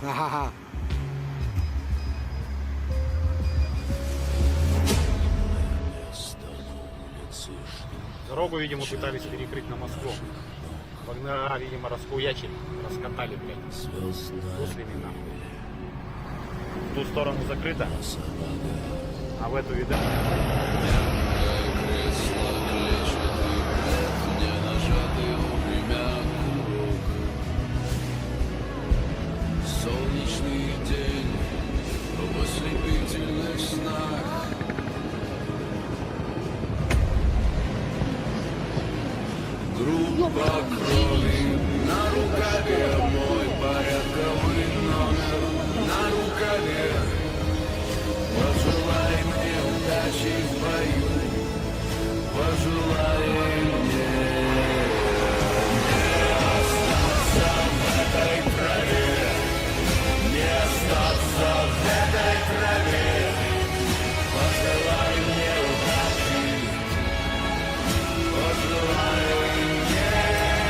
Ага. Дорогу, видимо, пытались перекрыть на Москву. Вагнера, видимо, расхуячили, раскатали, блядь. Гуслями нахуй. В ту сторону закрыто, а в эту видать. Солнечный день в ослепительных снах. Группа крови на рукаве, мой порядковый номер на рукаве. Пожелай мне удачи в бою, пожелай мне не остаться в этой траве, не остаться в этой траве. Пожелай мне удачи, пожелай мне удачи.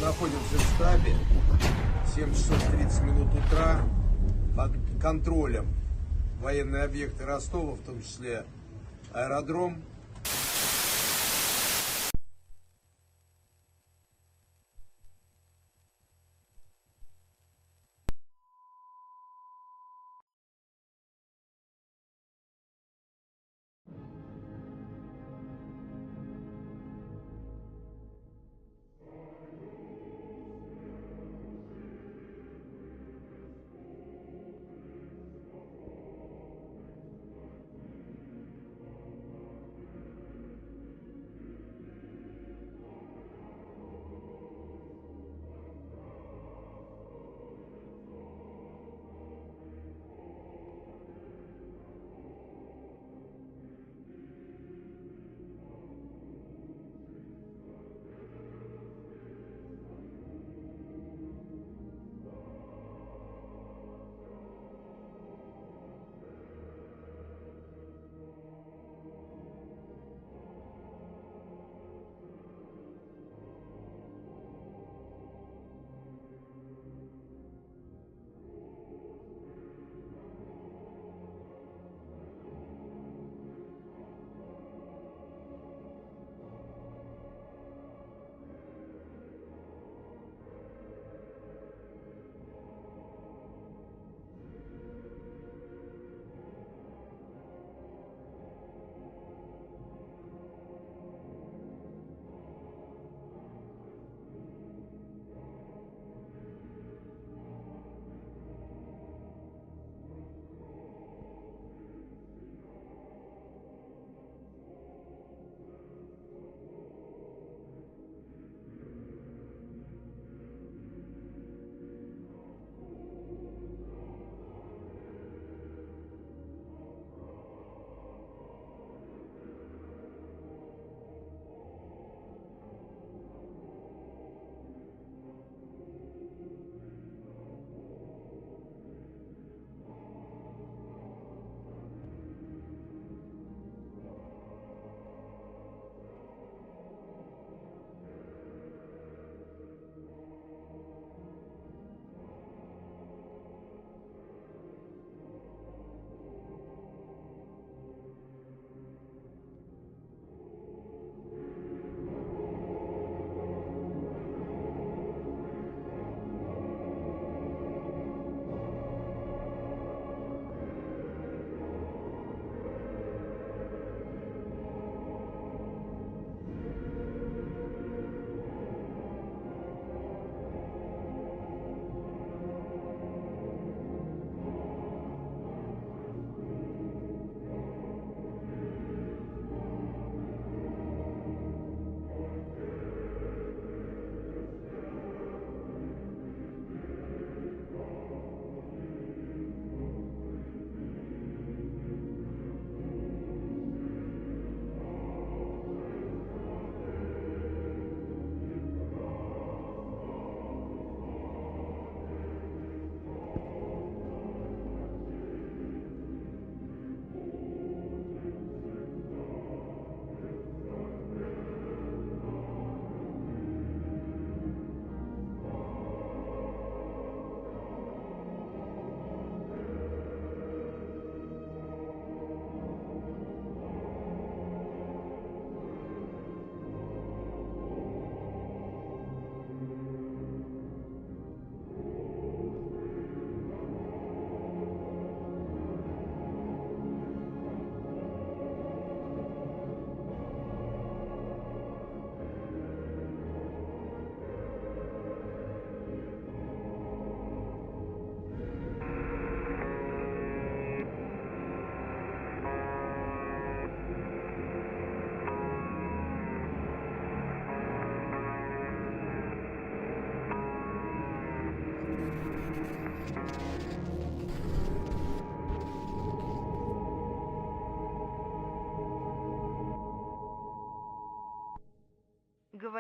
Находимся в штабе, 7 часов 30 минут утра, под контролем военные объекты Ростова, в том числе аэродром.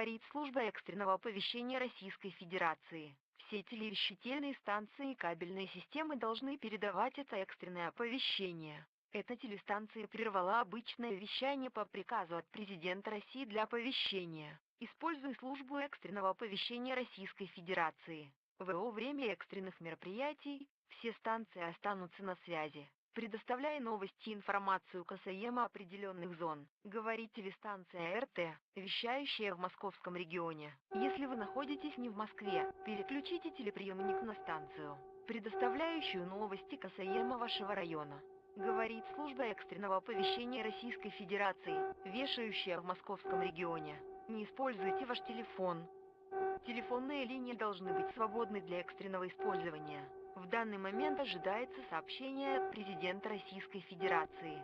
Говорит служба экстренного оповещения Российской Федерации. Все телевещательные станции и кабельные системы должны передавать это экстренное оповещение. Эта телестанция прервала обычное вещание по приказу от президента России для оповещения. Используй службу экстренного оповещения Российской Федерации. Во время экстренных мероприятий все станции останутся на связи, предоставляя новости и информацию касаемо определенных зон. Говорит телестанция РТ, вещающая в московском регионе. Если вы находитесь не в Москве, переключите телеприемник на станцию, предоставляющую новости касаемо вашего района. Говорит служба экстренного оповещения Российской Федерации, вешающая в московском регионе. Не используйте ваш телефон. Телефонные линии должны быть свободны для экстренного использования. В данный момент ожидается сообщение президента Российской Федерации.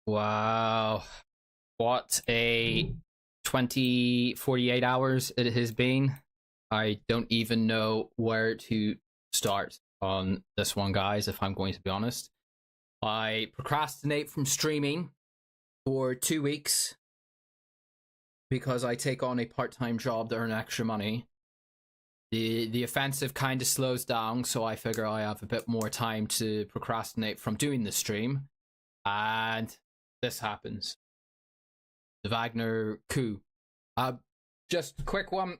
Wow. What a 48 hours it has been. I don't even know where to start on this one, guys, if I'm going to be honest. I procrastinate from streaming for 2 weeks because I take on a part-time job to earn extra money. The offensive kind of slows down, so I figure I have a bit more time to procrastinate from doing the stream. And this happens. The Wagner coup. Just a quick one.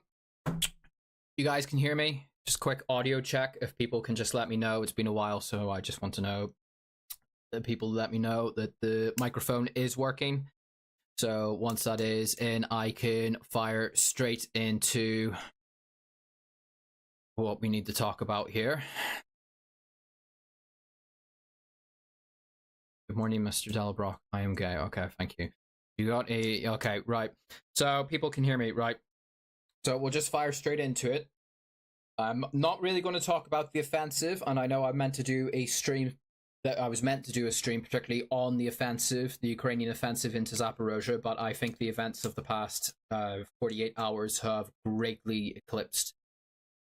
You guys can hear me? Just quick audio check. If people can just let me know. It's been a while, so I just want to know that people let me know that the microphone is working. So once that is in, I can fire straight into what we need to talk about here. Good morning, Mr. Delbrock. I am gay. Okay, thank you. You got a... Okay, right. So people can hear me, right? So we'll just fire straight into it. I'm not really going to talk about the offensive, and I know I meant to do a stream, that I was meant to do a stream particularly on the offensive, the Ukrainian offensive into Zaporozhye, but I think the events of the past 48 hours have greatly eclipsed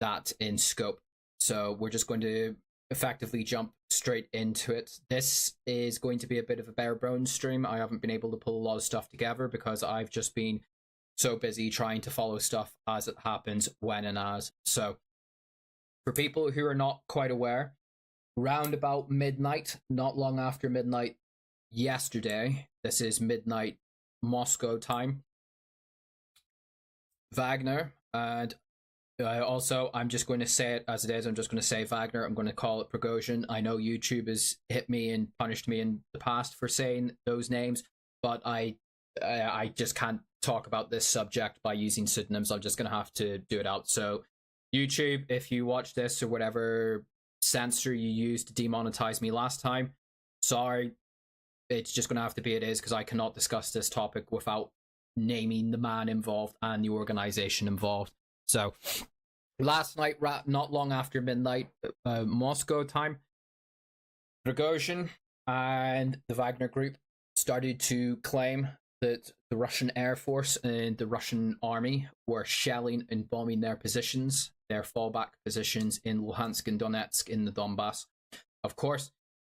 that in scope. So we're just going to effectively jump straight into it. This is going to be a bit of a bare bones stream. I haven't been able to pull a lot of stuff together because I've just been so busy trying to follow stuff as it happens, when and as. So for people who are not quite aware, round about midnight, not long after midnight yesterday, this is midnight Moscow time, Wagner, and also, I'm just going to say it as it is. I'm just going to say Wagner. I'm going to call it Prigozhin. I know YouTube has hit me and punished me in the past for saying those names, but I just can't talk about this subject by using pseudonyms. I'm just going to have to do it out. So, YouTube, if you watch this or whatever censor you used to demonetize me last time, sorry. It's just going to have to be it is, because I cannot discuss this topic without naming the man involved and the organization involved. So, last night, not long after midnight, Moscow time, Prigozhin and the Wagner Group started to claim that the Russian Air Force and the Russian Army were shelling and bombing their positions, their fallback positions in Luhansk and Donetsk in the Donbass. Of course,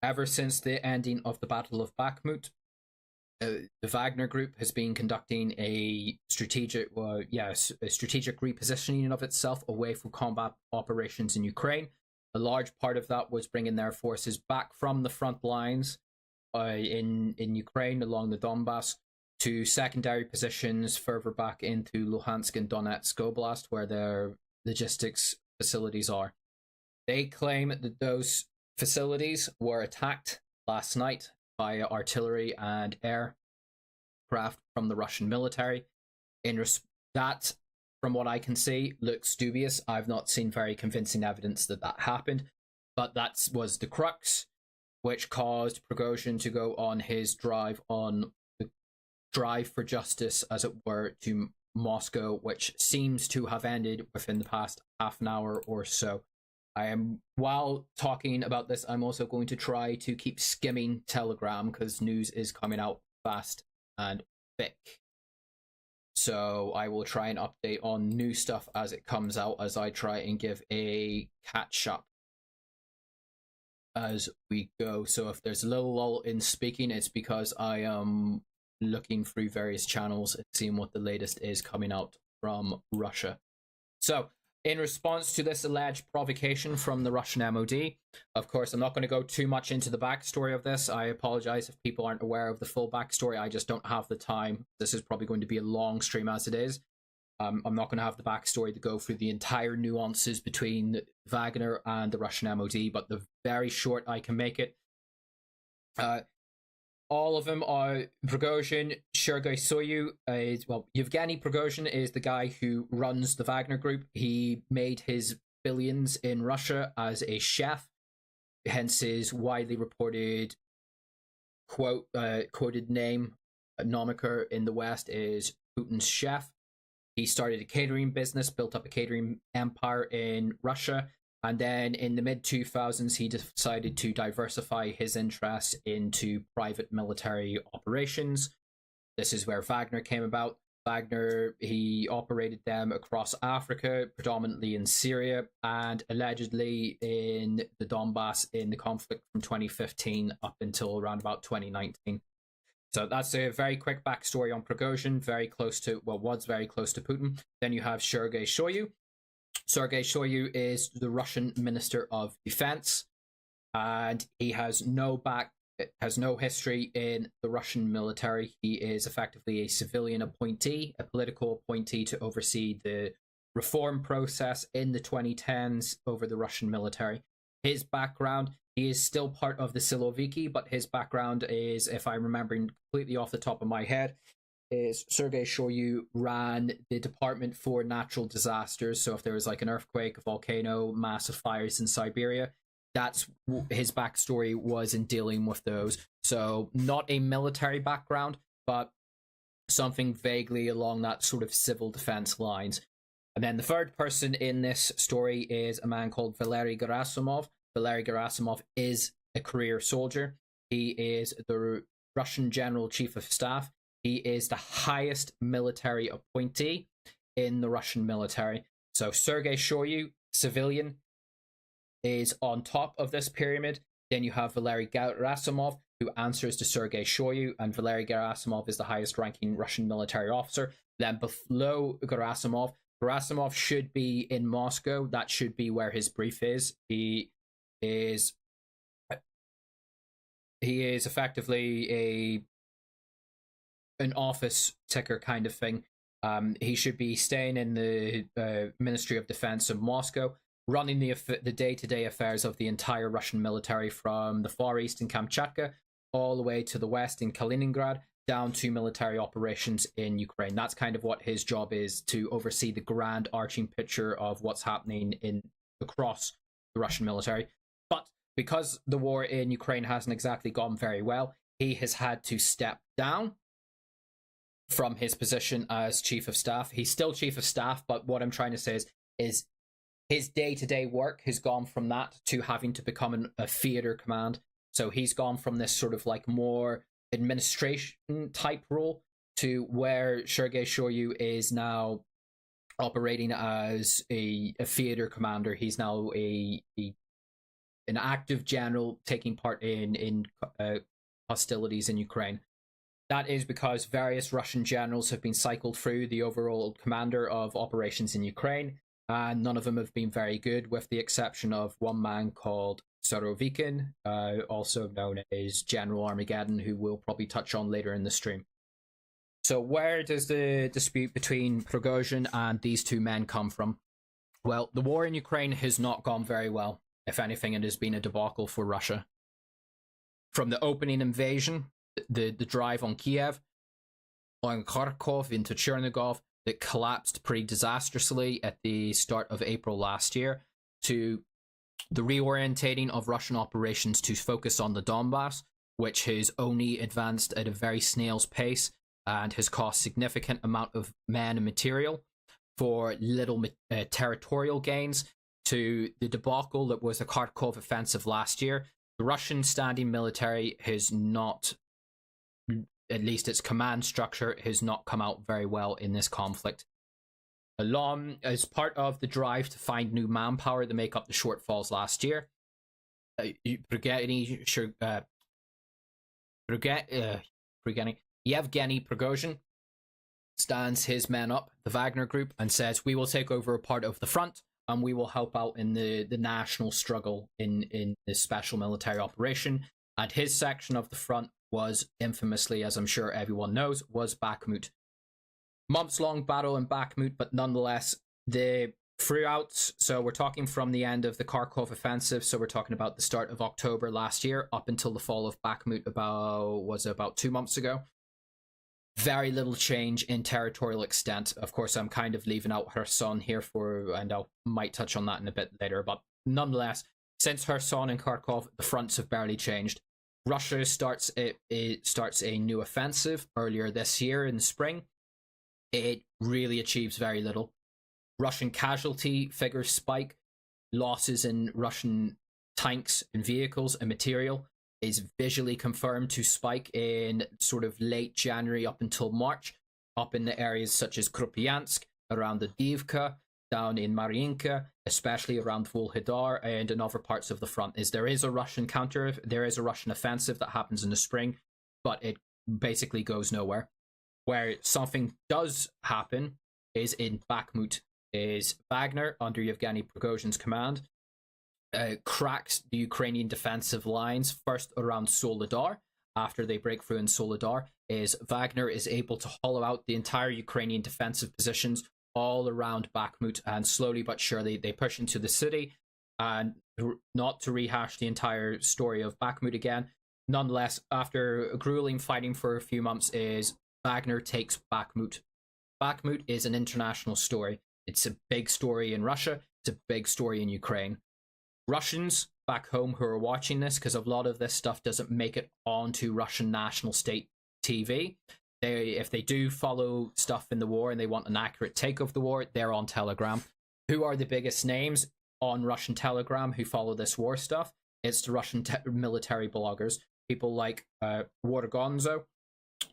ever since the ending of the Battle of Bakhmut, the Wagner Group has been conducting a strategic repositioning of itself away from combat operations in Ukraine. A large part of that was bringing their forces back from the front lines in Ukraine along the Donbass to secondary positions further back into Luhansk and Donetsk Oblast, where their logistics facilities are. They claim that those facilities were attacked last night by artillery and aircraft from the Russian military. That, from what I can see, looks dubious. I've not seen very convincing evidence that happened, but that was the crux, which caused Prigozhin to go on his drive for justice, as it were, to Moscow, which seems to have ended within the past half an hour or so. While talking about this, I'm also going to try to keep skimming Telegram, because news is coming out fast and thick. So I will try and update on new stuff as it comes out, as I try and give a catch up as we go. So if there's a little lull in speaking, it's because I am looking through various channels and seeing what the latest is coming out from Russia. So, in response to this alleged provocation from the Russian MOD, of course, I'm not going to go too much into the backstory of this. I apologize if people aren't aware of the full backstory. I just don't have the time. This is probably going to be a long stream as it is. I'm not going to have the backstory to go through the entire nuances between Wagner and the Russian MOD, but the very short I can make it. All of them are Prigozhin, Sergei Soyu. Yevgeny Prigozhin is the guy who runs the Wagner Group. He made his billions in Russia as a chef, hence his widely reported quoted name, moniker in the West is Putin's chef. He started a catering business, built up a catering empire in Russia, and then in the mid-2000s, he decided to diversify his interests into private military operations. This is where Wagner came about. Wagner, he operated them across Africa, predominantly in Syria, and allegedly in the Donbass in the conflict from 2015 up until around about 2019. So that's a very quick backstory on Prigozhin, was very close to Putin. Then you have Sergei Shoigu. Sergei Shoigu is the Russian Minister of Defense, and he has no history in the Russian military. He is effectively a civilian appointee, a political appointee to oversee the reform process in the 2010s over the Russian military. His background, he is still part of the Siloviki, but his background is, if I'm remembering completely off the top of my head, is Sergei Shoigu ran the Department for Natural Disasters. So if there was like an earthquake, a volcano, massive fires in Siberia, that's his backstory was in dealing with those. So not a military background, but something vaguely along that sort of civil defense lines. And then the third person in this story is a man called Valery Gerasimov. Valery Gerasimov is a career soldier. He is the Russian General Chief of Staff. He is the highest military appointee in the Russian military. So Sergei Shoigu, civilian, is on top of this pyramid. Then you have Valery Gerasimov, who answers to Sergei Shoigu, and Valery Gerasimov is the highest ranking Russian military officer. Then below Gerasimov should be in Moscow. That should be where his brief is. He is he is effectively an office ticker kind of thing. He should be staying in the Ministry of Defense in Moscow, running the day-to-day affairs of the entire Russian military from the Far East in Kamchatka all the way to the west in Kaliningrad, down to military operations in Ukraine. That's kind of what his job is, to oversee the grand arching picture of what's happening across the Russian military. But because the war in Ukraine hasn't exactly gone very well, he has had to step down from his position as chief of staff. He's still chief of staff, but what I'm trying to say is his day-to-day work has gone from that to having to become a theater command. So he's gone from this sort of like more administration type role to where Sergei Shoigu is now operating as a theater commander. He's now an active general taking part in hostilities in Ukraine. That is because various Russian generals have been cycled through the overall commander of operations in Ukraine, and none of them have been very good, with the exception of one man called Surovikin, also known as General Armageddon, who we'll probably touch on later in the stream. So where does the dispute between Prigozhin and these two men come from? Well, the war in Ukraine has not gone very well. If anything, it has been a debacle for Russia. From the opening invasion, the drive on Kiev, on Kharkov into Chernigov, that collapsed pretty disastrously at the start of April last year, to the reorientating of Russian operations to focus on the Donbass, which has only advanced at a very snail's pace and has cost significant amount of men and material for little territorial gains, to the debacle that was the Kharkov offensive last year. The Russian standing military has not, at least its command structure, has not come out very well in this conflict. Along as part of the drive to find new manpower to make up the shortfalls last year, Yevgeny Prigozhin stands his men up, the Wagner Group, and says, we will take over a part of the front and we will help out in the national struggle in this special military operation. And his section of the front was infamously, as I'm sure everyone knows, was Bakhmut. Months-long battle in Bakhmut, but nonetheless, so we're talking from the end of the Kharkov offensive, so we're talking about the start of October last year, up until the fall of Bakhmut about 2 months ago. Very little change in territorial extent. Of course, I'm kind of leaving out Kherson here and I might touch on that in a bit later, but nonetheless, since Kherson and Kharkov, the fronts have barely changed. Russia starts a new offensive earlier this year in the spring. It really achieves very little. Russian casualty figures spike. Losses in Russian tanks and vehicles and material is visually confirmed to spike in sort of late January up until March, up in the areas such as Krupyansk, around the Divka, down in Mariinka, especially around Volhydar and in other parts of the front. There is a Russian offensive that happens in the spring, but it basically goes nowhere. Where something does happen is in Bakhmut. Is Wagner, under Yevgeny Prigozhin's command, cracks the Ukrainian defensive lines first around Soledar. After they break through in Soledar, Wagner is able to hollow out the entire Ukrainian defensive positions all around Bakhmut, and slowly but surely they push into the city. And not to rehash the entire story of Bakhmut again, nonetheless, after grueling fighting for a few months, Wagner takes Bakhmut. Bakhmut is an international story. It's a big story in Russia. It's a big story in Ukraine. Russians back home who are watching this, because a lot of this stuff doesn't make it onto Russian national state TV. If they do follow stuff in the war and they want an accurate take of the war, they're on Telegram. Who are the biggest names on Russian Telegram who follow this war stuff? It's the Russian military bloggers. People like Wargonzo,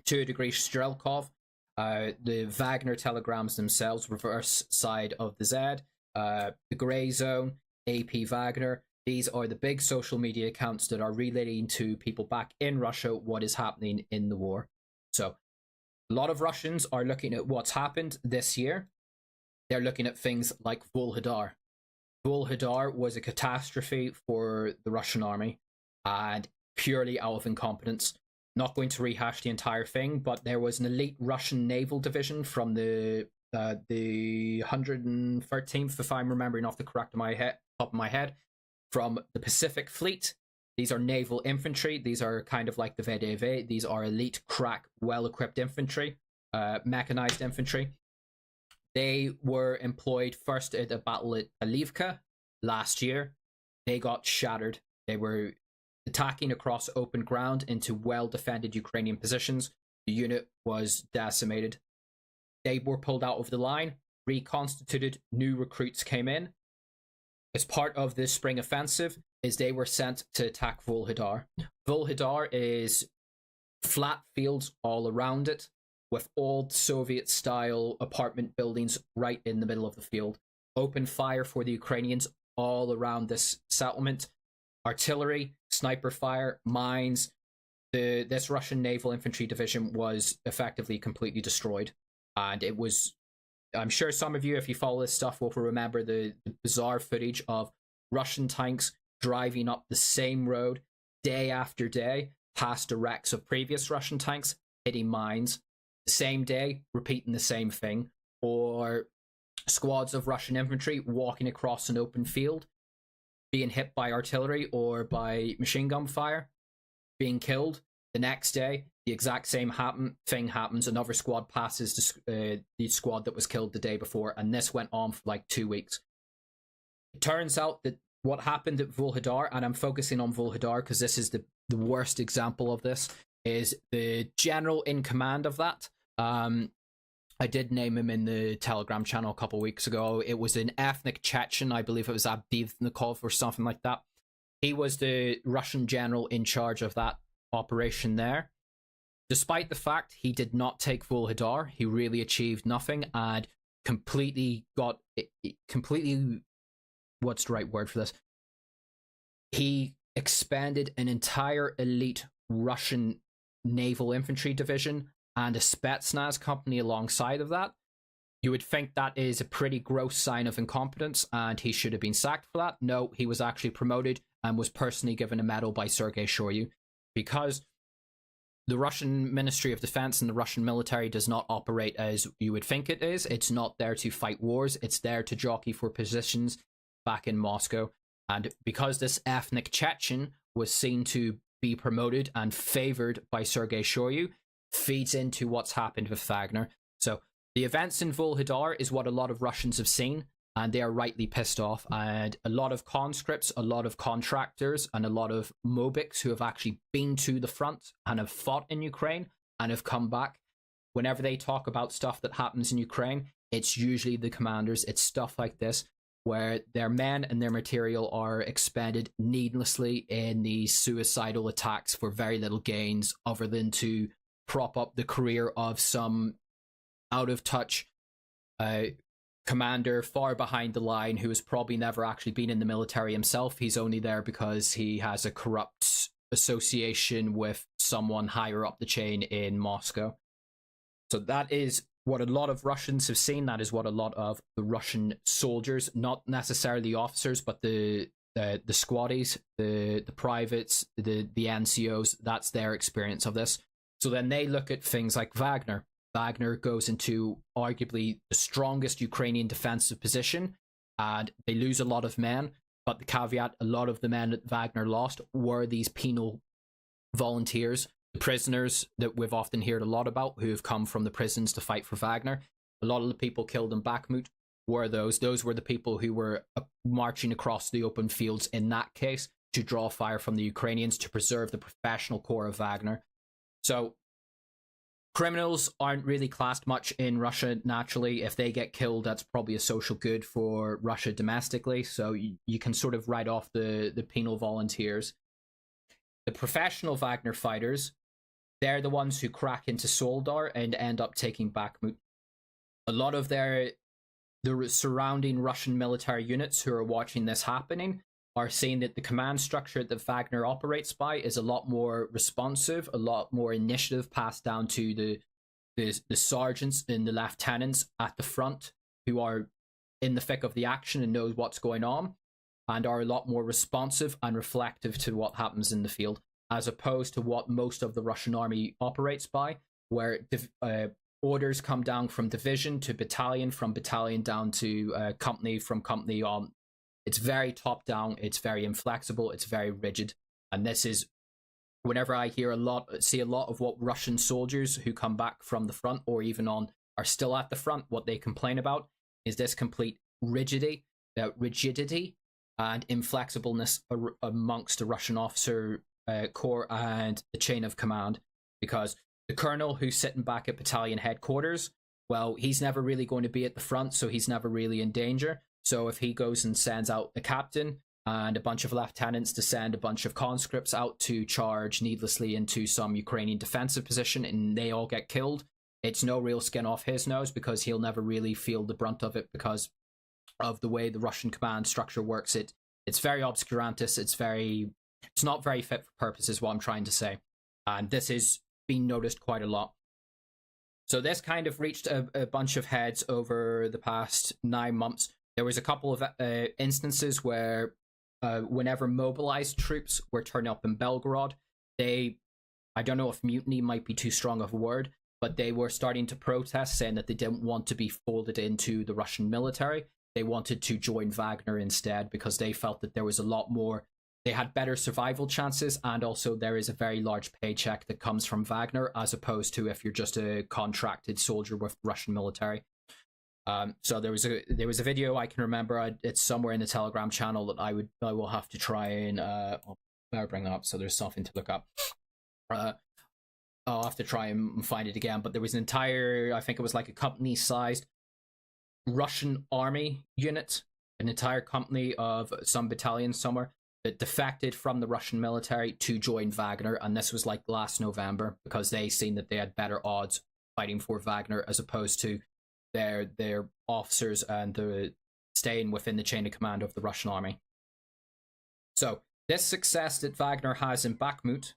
2 Degree Strelkov, the Wagner telegrams themselves, reverse side of the Z, the Grey Zone, AP Wagner. These are the big social media accounts that are relating to people back in Russia what is happening in the war. So a lot of Russians are looking at what's happened this year. They're looking at things like Volhydar. Volhydar was a catastrophe for the Russian army, and purely out of incompetence. Not going to rehash the entire thing, but there was an elite Russian naval division from the 113th, if I'm remembering off the top of my head, from the Pacific Fleet. These are naval infantry. These are kind of like the VDV. These are elite, crack, well-equipped infantry, mechanized infantry. They were employed first at a battle at Alivka last year. They got shattered. They were attacking across open ground into well-defended Ukrainian positions. The unit was decimated. They were pulled out of the line, reconstituted, new recruits came in. As part of this spring offensive, they were sent to attack Volhedar. Volhedar is flat fields all around it, with old Soviet-style apartment buildings right in the middle of the field. Open fire for the Ukrainians all around this settlement. Artillery, sniper fire, mines. This Russian naval infantry division was effectively completely destroyed. And it was, I'm sure some of you, if you follow this stuff, will remember the bizarre footage of Russian tanks driving up the same road day after day, past the wrecks of previous Russian tanks, hitting mines. The same day, repeating the same thing. Or squads of Russian infantry walking across an open field, being hit by artillery or by machine gun fire, being killed. The next day, the exact same thing happens. Another squad passes the squad that was killed the day before, and this went on for like 2 weeks. It turns out that what happened at Volhedar, and I'm focusing on Volhedar because this is the worst example of this, is the general in command of that. I did name him in the Telegram channel a couple weeks ago. It was an ethnic Chechen. I believe it was Abdivnikov or something like that. He was the Russian general in charge of that operation there. Despite the fact he did not take Volhedar, he really achieved nothing and completely, what's the right word for this? He expanded an entire elite Russian naval infantry division and a Spetsnaz company alongside of that. You would think that is a pretty gross sign of incompetence and he should have been sacked for that. No, he was actually promoted and was personally given a medal by Sergei Shoigu, because the Russian Ministry of Defense and the Russian military does not operate as you would think it is. It's not there to fight wars. It's there to jockey for positions back in Moscow. And because this ethnic Chechen was seen to be promoted and favored by Sergei Shoigu, feeds into what's happened with Wagner. So the events in Volhedar is what a lot of Russians have seen, and they are rightly pissed off. And a lot of conscripts, a lot of contractors, and a lot of Mobics who have actually been to the front and have fought in Ukraine and have come back. Whenever they talk about stuff that happens in Ukraine, it's usually the commanders. It's stuff like this, where their men and their material are expended needlessly in these suicidal attacks for very little gains other than to prop up the career of some out-of-touch commander far behind the line who has probably never actually been in the military himself. He's only there because he has a corrupt association with someone higher up the chain in Moscow. So that is what a lot of Russians have seen. That is what a lot of the Russian soldiers, not necessarily officers, but the squaddies, the privates, the NCOs, that's their experience of this. So then they look at things like Wagner. Wagner goes into arguably the strongest Ukrainian defensive position, and they lose a lot of men. But the caveat, a lot of the men that Wagner lost were these penal volunteers, the prisoners that we've often heard a lot about, who have come from the prisons to fight for Wagner. A lot of the people killed in Bakhmut were those. Those were the people who were marching across the open fields in that case to draw fire from the Ukrainians to preserve the professional core of Wagner. So criminals aren't really classed much in Russia naturally. If they get killed, that's probably a social good for Russia domestically. So you can sort of write off the penal volunteers. The professional Wagner fighters, they're the ones who crack into Soledar and end up taking Bakhmut. A lot of the surrounding Russian military units who are watching this happening are saying that the command structure that Wagner operates by is a lot more responsive, a lot more initiative passed down to the sergeants and the lieutenants at the front who are in the thick of the action and knows what's going on, and are a lot more responsive and reflective to what happens in the field. as opposed to what most of the Russian army operates by, where orders come down from division to battalion, from battalion down to company, from company on. It's very top down, it's very inflexible, it's very rigid. And this is, whenever I see a lot of what Russian soldiers who come back from the front or even are still at the front, what they complain about is this complete rigidity and inflexibleness amongst the Russian officer corps and the chain of command. Because the colonel who's sitting back at battalion headquarters, well, he's never really going to be at the front, so he's never really in danger. So if he goes and sends out a captain and a bunch of lieutenants to send a bunch of conscripts out to charge needlessly into some Ukrainian defensive position and they all get killed, it's no real skin off his nose, because he'll never really feel the brunt of it because of the way the Russian command structure works. It's very obscurantist, it's not very fit for purpose is what I'm trying to say. And this is being noticed quite a lot. So this kind of reached a bunch of heads over the past 9 months. There was a couple of instances where whenever mobilized troops were turning up in Belgorod, I don't know if mutiny might be too strong of a word, but they were starting to protest, saying that they didn't want to be folded into the Russian military. They wanted to join Wagner instead, because they felt that there was a lot more, they had better survival chances, and also there is a very large paycheck that comes from Wagner, as opposed to if you're just a contracted soldier with the Russian military. So there was a video I can remember. It's somewhere in the Telegram channel that I will have to try and I'll bring up so there's something to look up. I'll have to try and find it again. But there was an entire, I think it was like a company-sized Russian army unit, an entire company of some battalion somewhere that defected from the Russian military to join Wagner, and this was like last November, because they seen that they had better odds fighting for Wagner as opposed to their officers and the staying within the chain of command of the Russian army. So this success that Wagner has in Bakhmut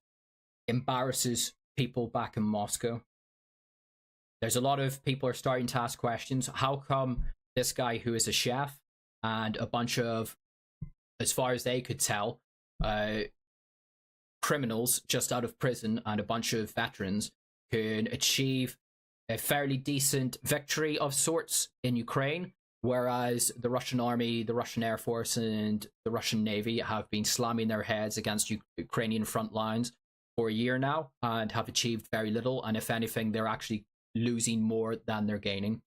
embarrasses people back in Moscow. There's a lot of people are starting to ask questions. How come this guy who is a chef and a bunch of, as far as they could tell, criminals just out of prison and a bunch of veterans can achieve a fairly decent victory of sorts in Ukraine, whereas the Russian army, the Russian Air Force, and the Russian Navy have been slamming their heads against Ukrainian front lines for a year now and have achieved very little, and if anything, they're actually losing more than they're gaining.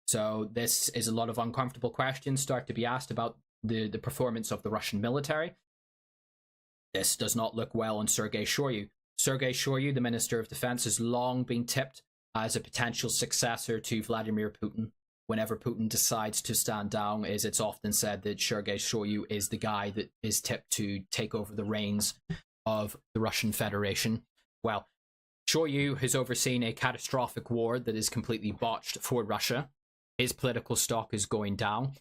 So this is a lot of uncomfortable questions start to be asked about the performance of the Russian military. This does not look well on Sergei Shoigu. Sergei Shoigu, the Minister of Defense, has long been tipped as a potential successor to Vladimir Putin. Whenever Putin decides to stand down, it's often said that Sergei Shoigu is the guy that is tipped to take over the reins of the Russian Federation. Well, Shoigu has overseen a catastrophic war that is completely botched for Russia. His political stock is going down.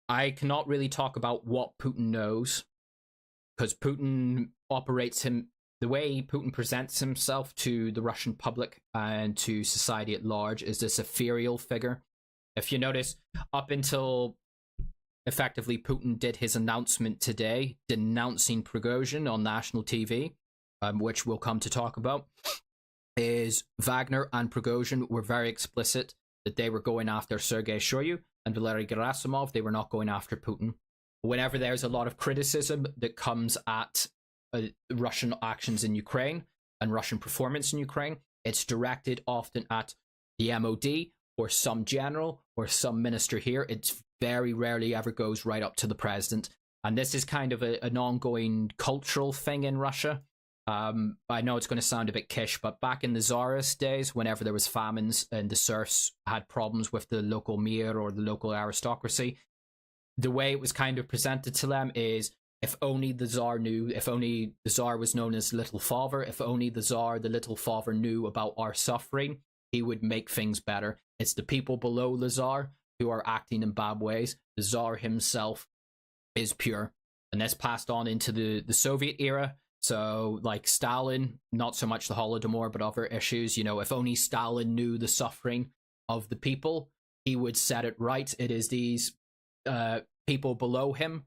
I cannot really talk about what Putin knows, because Putin operates the way Putin presents himself to the Russian public and to society at large is this ethereal figure. If you notice, up until effectively Putin did his announcement today denouncing Prigozhin on national TV, which we'll come to talk about, is Wagner and Prigozhin were very explicit that they were going after Sergei Shoigu and Valery Gerasimov. They were not going after Putin. Whenever there's a lot of criticism that comes at Russian actions in Ukraine and Russian performance in Ukraine, it's directed often at the MOD or some general or some minister here. It very rarely ever goes right up to the president. And this is kind of an ongoing cultural thing in Russia. I know it's going to sound a bit kish, but back in the Tsarist days, whenever there was famines and the serfs had problems with the local mir or the local aristocracy, the way it was kind of presented to them is, if only the Tsar knew, if only the Tsar was known as Little Father, if only the Tsar, the Little Father, knew about our suffering, he would make things better. It's the people below the Tsar who are acting in bad ways. The Tsar himself is pure. And this passed on into the Soviet era. So, like Stalin, not so much the Holodomor, but other issues. You know, if only Stalin knew the suffering of the people, he would set it right. It is these people below him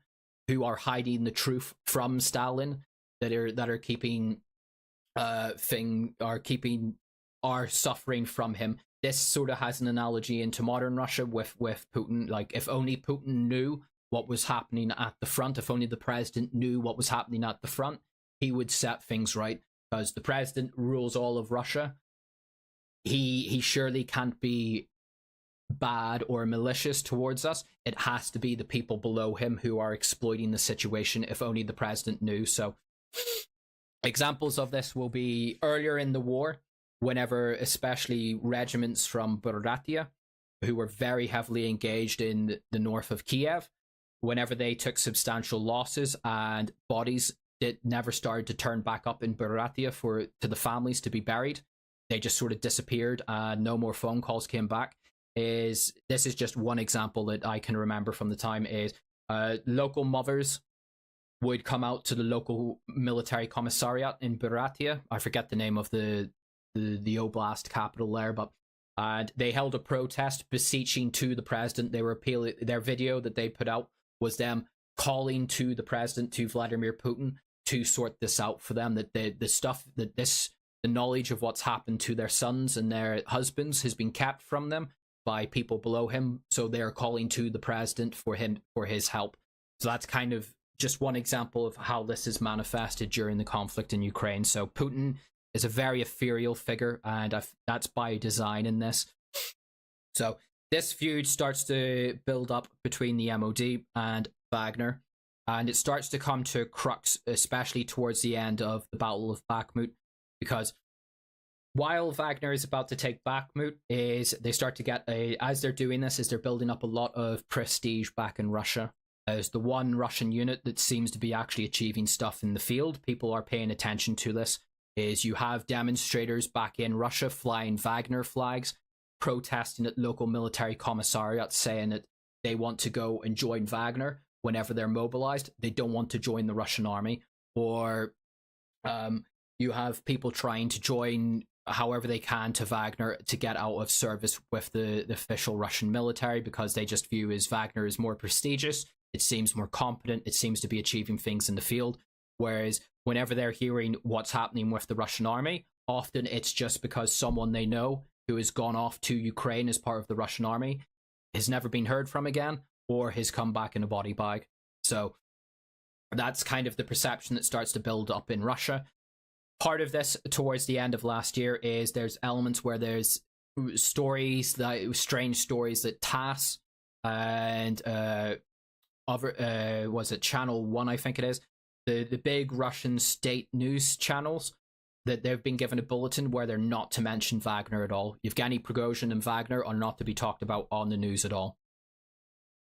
who are hiding the truth from Stalin that are keeping are suffering from him. This sort of has an analogy into modern Russia with Putin. Like, if only Putin knew what was happening at the front, if only the president knew what was happening at the front, he would set things right, because the president rules all of Russia. He surely can't be bad or malicious towards us. It has to be the people below him who are exploiting the situation, if only the president knew. So examples of this will be earlier in the war, whenever especially regiments from Buryatia, who were very heavily engaged in the north of Kiev, whenever they took substantial losses and bodies that never started to turn back up in Buryatia to the families to be buried, they just sort of disappeared and no more phone calls came back. This is just one example that I can remember from the time. Is local mothers would come out to the local military commissariat in Buryatia. I forget the name of the oblast capital there, but and they held a protest beseeching to the president. They were appealing. Their video that they put out was them calling to the president, to Vladimir Putin, to sort this out for them. That the knowledge of what's happened to their sons and their husbands has been kept from them by people below him. So they're calling to the president for his help. So that's kind of just one example of how this is manifested during the conflict in Ukraine. So Putin is a very ethereal figure, and that's by design in this. So this feud starts to build up between the MOD and Wagner, and it starts to come to a crux, especially towards the end of the Battle of Bakhmut, because while Wagner is about to take Bakhmut, they start to get as they're doing this, is they're building up a lot of prestige back in Russia. As the one Russian unit that seems to be actually achieving stuff in the field, people are paying attention to this. Is you have demonstrators back in Russia flying Wagner flags, protesting at local military commissariats, saying that they want to go and join Wagner whenever they're mobilized. They don't want to join the Russian army. Or you have people trying to join however they can to Wagner to get out of service with the official Russian military, because they just view as Wagner is more prestigious, it seems more competent, it seems to be achieving things in the field. Whereas whenever they're hearing what's happening with the Russian army, often it's just because someone they know who has gone off to Ukraine as part of the Russian army has never been heard from again, or has come back in a body bag. So that's kind of the perception that starts to build up in Russia. Part of this towards the end of last year is there's elements where there's strange stories that TASS and was it Channel 1, I think it is, the big Russian state news channels, that they've been given a bulletin where they're not to mention Wagner at all. Yevgeny Prigozhin and Wagner are not to be talked about on the news at all.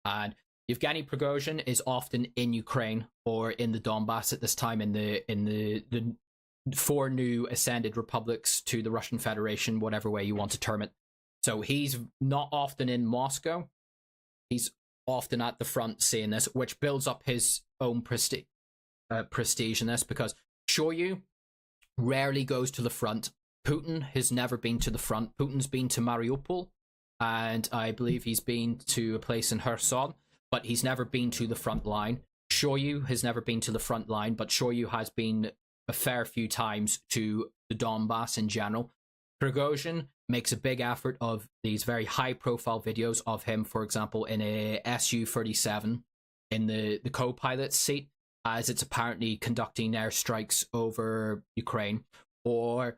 And Yevgeny Prigozhin is often in Ukraine or in the Donbass at this time, in the 4 new ascended republics to the Russian Federation, whatever way you want to term it. So he's not often in Moscow. He's often at the front seeing this, which builds up his own prestige in this, because Shoigu rarely goes to the front. Putin has never been to the front. Putin's been to Mariupol, and I believe he's been to a place in Kherson, but he's never been to the front line. Shoigu has never been to the front line, but Shoigu has been a fair few times to the Donbass in general. Prigozhin makes a big effort of these very high-profile videos of him, for example, in a Su-37 in the co-pilot's seat, as it's apparently conducting airstrikes over Ukraine. Or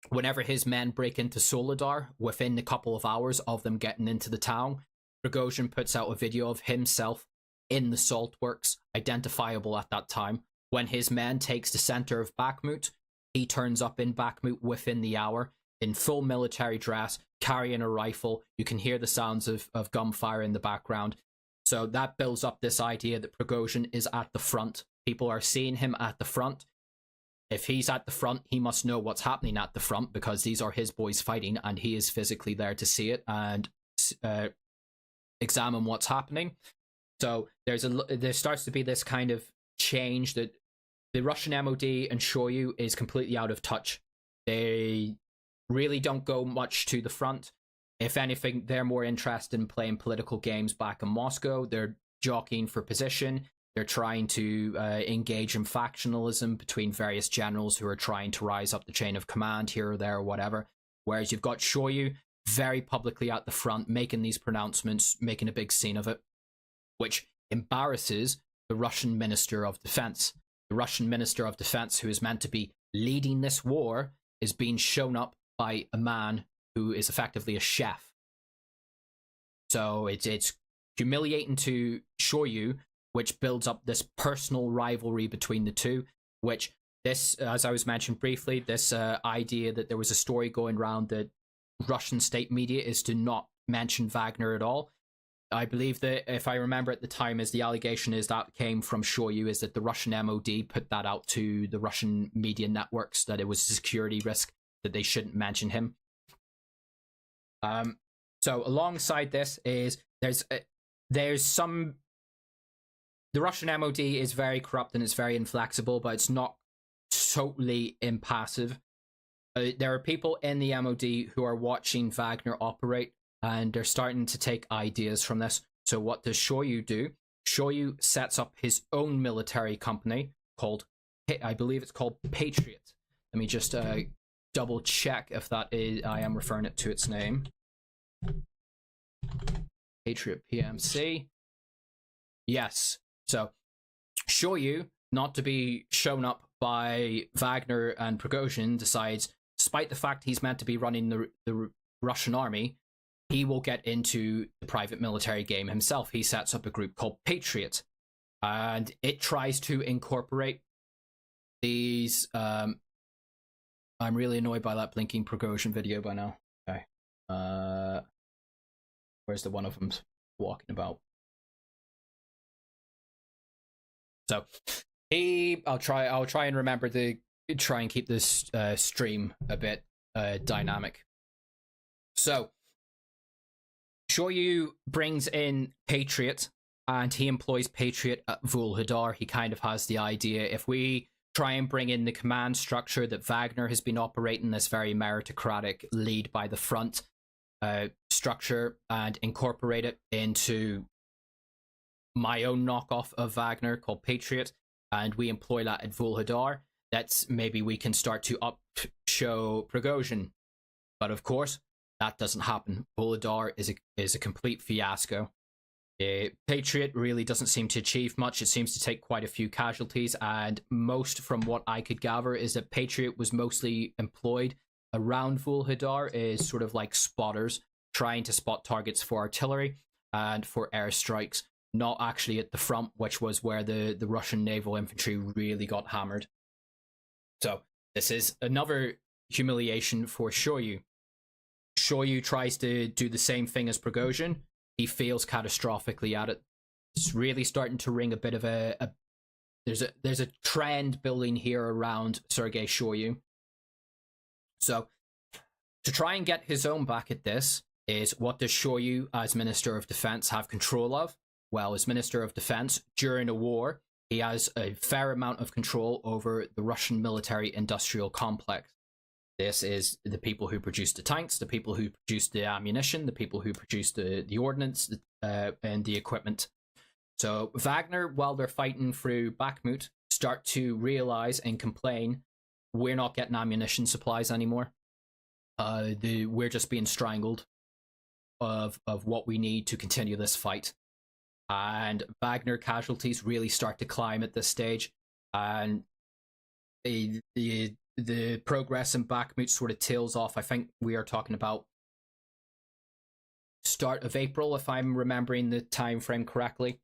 whenever his men break into Soledar, within a couple of hours of them getting into the town, Prigozhin puts out a video of himself in the salt works, identifiable at that time. When his men takes the center of Bakhmut, he turns up in Bakhmut within the hour, in full military dress, carrying a rifle. You can hear the sounds of gunfire in the background. So that builds up this idea that Prigozhin is at the front. People are seeing him at the front. If he's at the front, he must know what's happening at the front, because these are his boys fighting, and he is physically there to see it and examine what's happening. So there starts to be this kind of change that the Russian MOD and Shoigu is completely out of touch. They really don't go much to the front. If anything, they're more interested in playing political games back in Moscow. They're jockeying for position. They're trying to engage in factionalism between various generals who are trying to rise up the chain of command here or there or whatever. Whereas you've got Shoyu very publicly at the front, making these pronouncements, making a big scene of it, which embarrasses the Russian Minister of Defense. The Russian Minister of Defense, who is meant to be leading this war, is being shown up by a man who is effectively a chef. So it's humiliating to Shoyu, which builds up this personal rivalry between the two, which this, as I was mentioned briefly, this idea that there was a story going around that Russian state media is to not mention Wagner at all. I believe that, if I remember at the time, as the allegation is that came from Shoyu, is that the Russian MOD put that out to the Russian media networks, that it was a security risk, that they shouldn't mention him. So alongside this is there's some, the Russian MOD is very corrupt and it's very inflexible, but it's not totally impassive. There are people in the MOD who are watching Wagner operate, and they're starting to take ideas from this. So what does Shoyu do? Shoyu sets up his own military company called, I believe it's called Patriot. Let me just double check if that is, I am referring it to its name. Patriot PMC. Yes. So Shoyu, not to be shown up by Wagner and Prigozhin, decides, despite the fact he's meant to be running the Russian army, he will get into the private military game himself. He sets up a group called Patriot, and it tries to incorporate these. I'm really annoyed by that blinking Prigozhin video by now. Okay. Where's the one of them walking about? So I'll try and remember to try and keep this stream a bit dynamic. So Shoyu brings in Patriot, and he employs Patriot at Vuhledar. He kind of has the idea, if we try and bring in the command structure that Wagner has been operating, this very meritocratic lead by the front structure, and incorporate it into my own knockoff of Wagner called Patriot, and we employ that at Vuhledar, that's maybe we can start to show Prigozhin. But of course, that doesn't happen. Vuhledar is a complete fiasco. Patriot really doesn't seem to achieve much. It seems to take quite a few casualties, and most, from what I could gather, is that Patriot was mostly employed around Vuhledar is sort of like spotters, trying to spot targets for artillery and for airstrikes, not actually at the front, which was where the Russian naval infantry really got hammered. So this is another humiliation for Shoyu. Shoyu tries to do the same thing as Prigozhin. He fails catastrophically at it. It's really starting to ring a bit of there's a trend building here around Sergei Shoyu. So to try and get his own back at this is, what does Shoyu as Minister of Defense have control of? Well, as Minister of Defense, during a war, he has a fair amount of control over the Russian military industrial complex. This is the people who produce the tanks, the people who produce the ammunition, the people who produce the ordnance, and the equipment. So Wagner, while they're fighting through Bakhmut, start to realize and complain, we're not getting ammunition supplies anymore. We're just being strangled of what we need to continue this fight. And Wagner casualties really start to climb at this stage, and the progress in Bakhmut sort of tails off. I think we are talking about start of April, if I'm remembering the time frame correctly.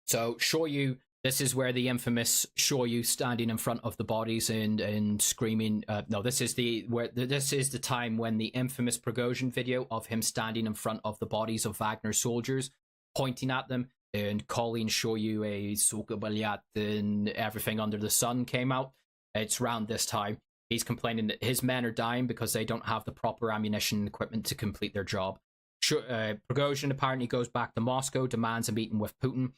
So Shoyu, this is where the infamous Shoyu standing in front of the bodies and screaming. This is the time when the infamous Prigozhin video of him standing in front of the bodies of Wagner soldiers, pointing at them and calling Shoyu a suka balyat and everything under the sun came out. It's around this time. He's complaining that his men are dying because they don't have the proper ammunition and equipment to complete their job. Prigozhin apparently goes back to Moscow, demands a meeting with Putin.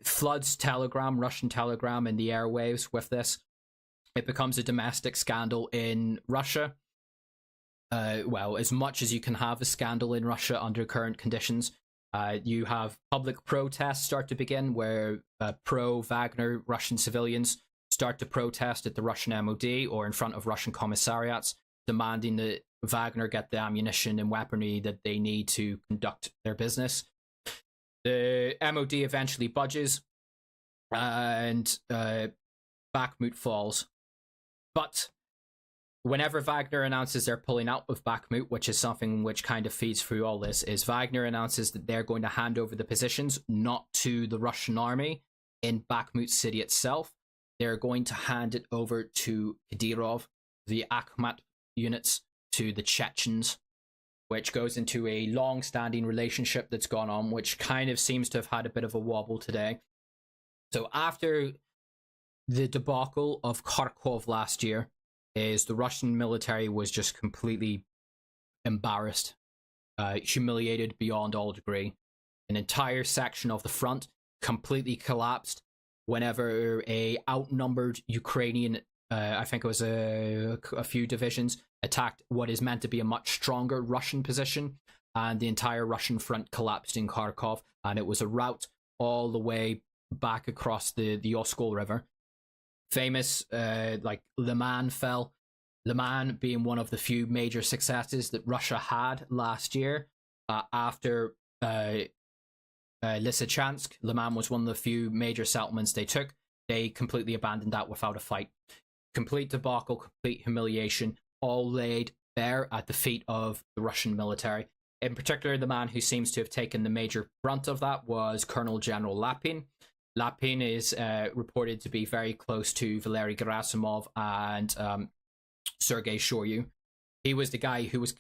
Floods Russian telegram in the airwaves with this. It becomes a domestic scandal in Russia. Well, as much as you can have a scandal in Russia under current conditions. You have public protests start to begin where pro-Wagner Russian civilians start to protest at the Russian MOD or in front of Russian commissariats, demanding that Wagner get the ammunition and weaponry that they need to conduct their business. The MOD eventually budges, and Bakhmut falls. But whenever Wagner announces they're pulling out of Bakhmut, which is something which kind of feeds through all this, is Wagner announces that they're going to hand over the positions not to the Russian army in Bakhmut city itself. They're going to hand it over to Kadyrov, the Akhmat units, to the Chechens, which goes into a long-standing relationship that's gone on, which kind of seems to have had a bit of a wobble today. So after the debacle of Kharkov last year, is the Russian military was just completely embarrassed, humiliated beyond all degree. An entire section of the front completely collapsed whenever a outnumbered Ukrainian, I think it was a few divisions, attacked what is meant to be a much stronger Russian position, and the entire Russian front collapsed in Kharkov, and it was a rout all the way back across the Oskol River. Famous, like Liman fell. Liman being one of the few major successes that Russia had last year after Lysychansk. Liman was one of the few major settlements they took. They completely abandoned that without a fight. Complete debacle, complete humiliation, all laid bare at the feet of the Russian military. In particular, the man who seems to have taken the major brunt of that was Colonel General Lapin. Lapin is reported to be very close to Valery Gerasimov and Sergei Shoigu. He was the guy who was...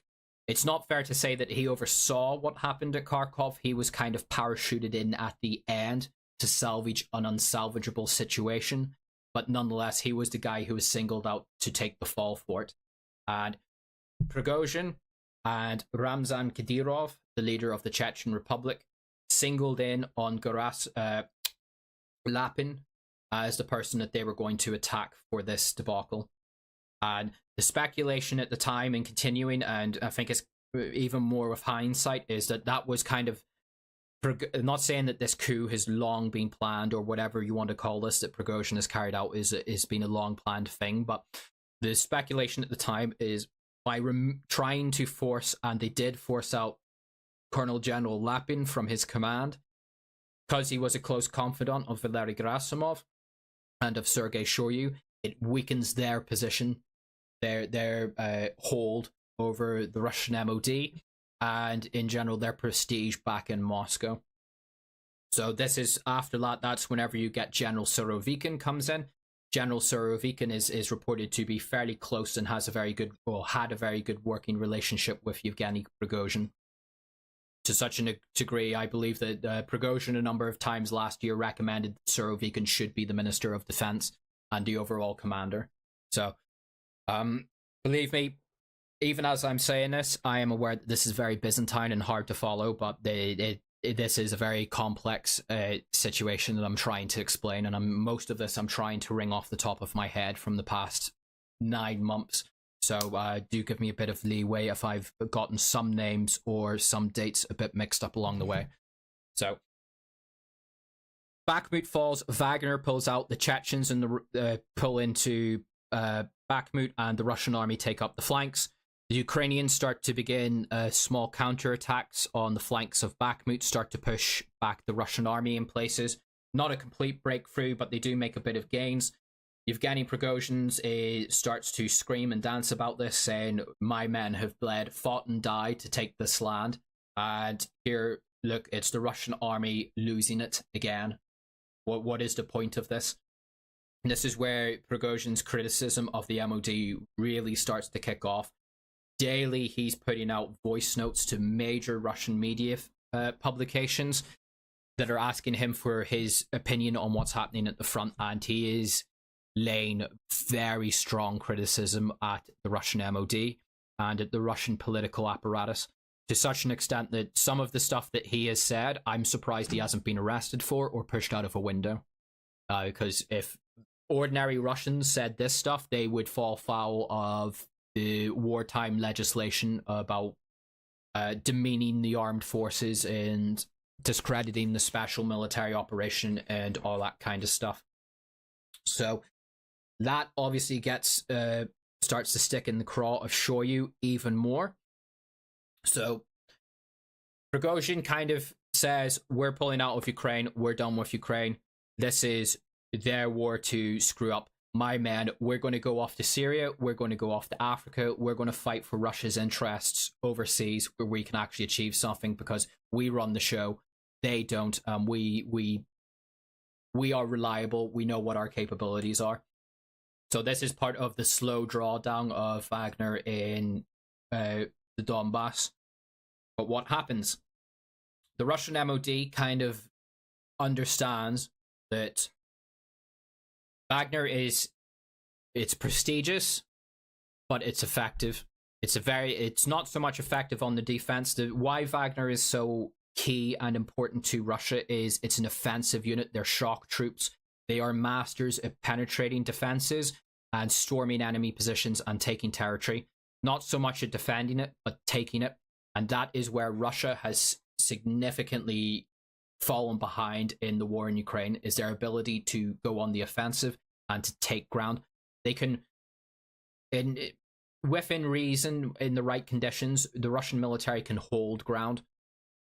It's not fair to say that he oversaw what happened at Kharkov. He was kind of parachuted in at the end to salvage an unsalvageable situation. But nonetheless, he was the guy who was singled out to take the fall for it. And Prigozhin and Ramzan Kadyrov, the leader of the Chechen Republic, singled in on Lapin as the person that they were going to attack for this debacle. And the speculation at the time and continuing, and I think it's even more with hindsight, is that that was kind of... I'm not saying that this coup has long been planned or whatever you want to call this, that Prigozhin has carried out is been a long planned thing, but the speculation at the time is by trying to force, and they did force out Colonel General Lapin from his command, because he was a close confidant of Valery Gerasimov and of Sergei Shoigu, it weakens their position, their hold over the Russian MOD, and in general their prestige back in Moscow. So this is after that, that's whenever you get General Surovikin comes in. General Surovikin is reported to be fairly close and has a very good, well, had a very good working relationship with Yevgeny Prigozhin. To such a degree, I believe that Prigozhin a number of times last year recommended that Surovikin should be the Minister of Defense and the overall commander. So, believe me, even as I'm saying this, I am aware that this is very Byzantine and hard to follow, but this is a very complex situation that I'm trying to explain, and most of this I'm trying to ring off the top of my head from the past 9 months. So do give me a bit of leeway if I've gotten some names or some dates a bit mixed up along the way. So, Bakhmut falls, Wagner pulls out, the Chechens and pull into Bakhmut, and the Russian army take up the flanks. The Ukrainians start to begin small counterattacks on the flanks of Bakhmut, start to push back the Russian army in places. Not a complete breakthrough, but they do make a bit of gains. Yevgeny Prigozhin starts to scream and dance about this, saying, "My men have bled, fought and died to take this land." And here, look, it's the Russian army losing it again. What is the point of this? And this is where Prigozhin's criticism of the MOD really starts to kick off. Daily, he's putting out voice notes to major Russian media publications that are asking him for his opinion on what's happening at the front, and he is laying very strong criticism at the Russian MOD and at the Russian political apparatus, to such an extent that some of the stuff that he has said, I'm surprised he hasn't been arrested for or pushed out of a window. Because if ordinary Russians said this stuff, they would fall foul of the wartime legislation about demeaning the armed forces and discrediting the special military operation and all that kind of stuff. So that obviously gets starts to stick in the craw of Shoyu even more. So Prigozhin kind of says, we're pulling out of Ukraine, we're done with Ukraine, this is their war to screw up my men, we're going to go off to Syria, we're going to go off to Africa, we're going to fight for Russia's interests overseas where we can actually achieve something, because we run the show, they don't. We are reliable, we know what our capabilities are. So this is part of the slow drawdown of Wagner in the Donbass. But what happens? The Russian MOD kind of understands that Wagner it's prestigious, but it's effective. It's not so much effective on the defense. Why Wagner is so key and important to Russia is it's an offensive unit. They're shock troops. They are masters at penetrating defenses and storming enemy positions and taking territory. Not so much at defending it, but taking it. And that is where Russia has significantly fallen behind in the war in Ukraine, is their ability to go on the offensive and to take ground. They can, within reason, in the right conditions, the Russian military can hold ground.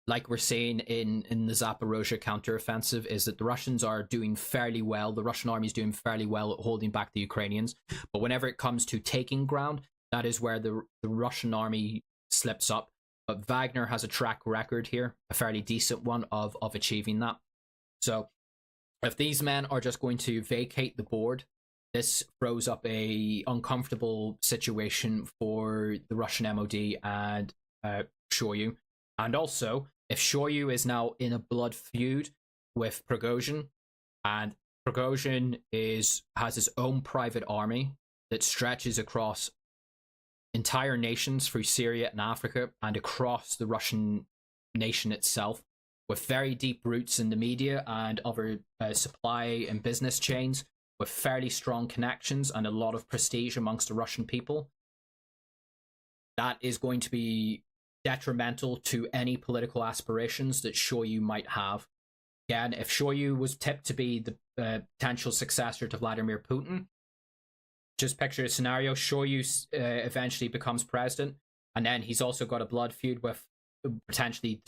Like we're seeing in the Zaporozhye counteroffensive, is that the Russians are doing fairly well. The Russian army is doing fairly well at holding back the Ukrainians. But whenever it comes to taking ground, that is where the Russian army slips up. But Wagner has a track record here, a fairly decent one of achieving that. So if these men are just going to vacate the board, this throws up a uncomfortable situation for the Russian MOD and Shoyu. And also, if Shoyu is now in a blood feud with Prigozhin, and Prigozhin has his own private army that stretches across entire nations through Syria and Africa and across the Russian nation itself, with very deep roots in the media and other supply and business chains, with fairly strong connections and a lot of prestige amongst the Russian people, that is going to be detrimental to any political aspirations that Shoyu might have. Again, if Shoyu was tipped to be the potential successor to Vladimir Putin, just picture a scenario: Shoyu eventually becomes president, and then he's also got a blood feud with potentially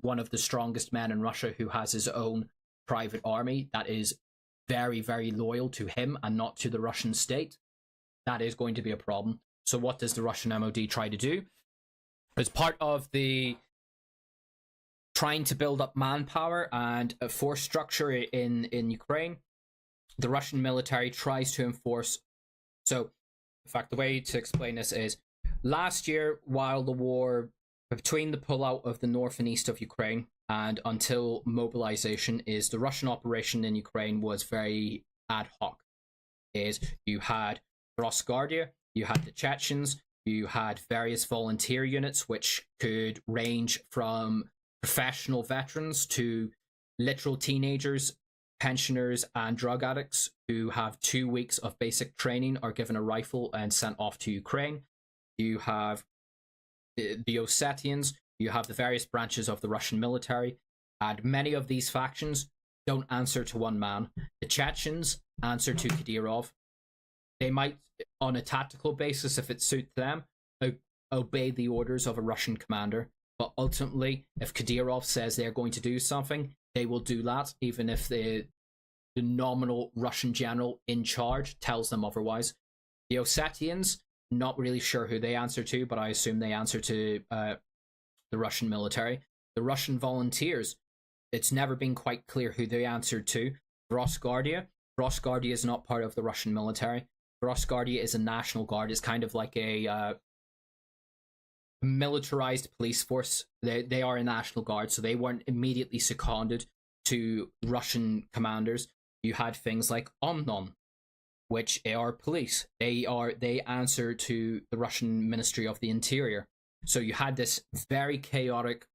one of the strongest men in Russia, who has his own private army that is very, very loyal to him and not to the Russian state. That is going to be a problem. So what does the Russian MOD try to do? As part of the trying to build up manpower and a force structure in Ukraine, the Russian military tries to enforce. So, in fact, the way to explain this is, last year, while the war between the pullout of the north and east of Ukraine and until mobilization, is the Russian operation in Ukraine was very ad hoc. Is you had Rosguardia, you had the Chechens, you had various volunteer units which could range from professional veterans to literal teenagers, pensioners, and drug addicts who have 2 weeks of basic training, are given a rifle and sent off to Ukraine. You have the Ossetians, you have the various branches of the Russian military, and many of these factions don't answer to one man. The Chechens answer to Kadyrov. They might, on a tactical basis, if it suits them, obey the orders of a Russian commander. But ultimately, if Kadyrov says they're going to do something, they will do that, even if the nominal Russian general in charge tells them otherwise. The Ossetians, not really sure who they answer to, but I assume they answer to the Russian military. The Russian volunteers, it's never been quite clear who they answered to. Rosguardia is not part of the Russian military. Rosguardia is a national guard. It's kind of like a militarized police force. They are a national guard, so they weren't immediately seconded to Russian commanders. You had things like Omnon, which are police. They answer to the Russian Ministry of the Interior. So you had this very chaotic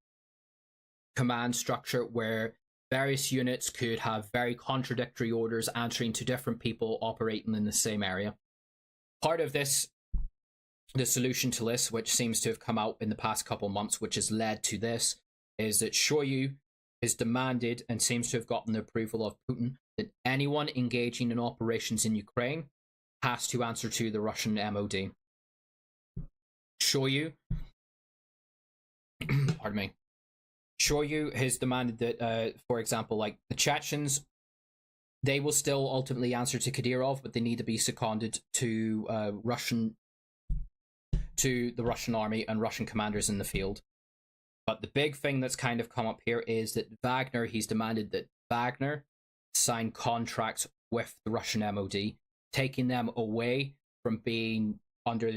command structure where various units could have very contradictory orders answering to different people operating in the same area. Part of this, the solution to this, which seems to have come out in the past couple months, which has led to this, is that Shoyu has demanded and seems to have gotten the approval of Putin that anyone engaging in operations in Ukraine has to answer to the Russian MOD. Shoyu, pardon me, Shoyu has demanded that, for example, like the Chechens, they will still ultimately answer to Kadyrov, but they need to be seconded to the Russian army and Russian commanders in the field. But the big thing that's kind of come up here is that Wagner, he's demanded that Wagner sign contracts with the Russian MOD, taking them away from being under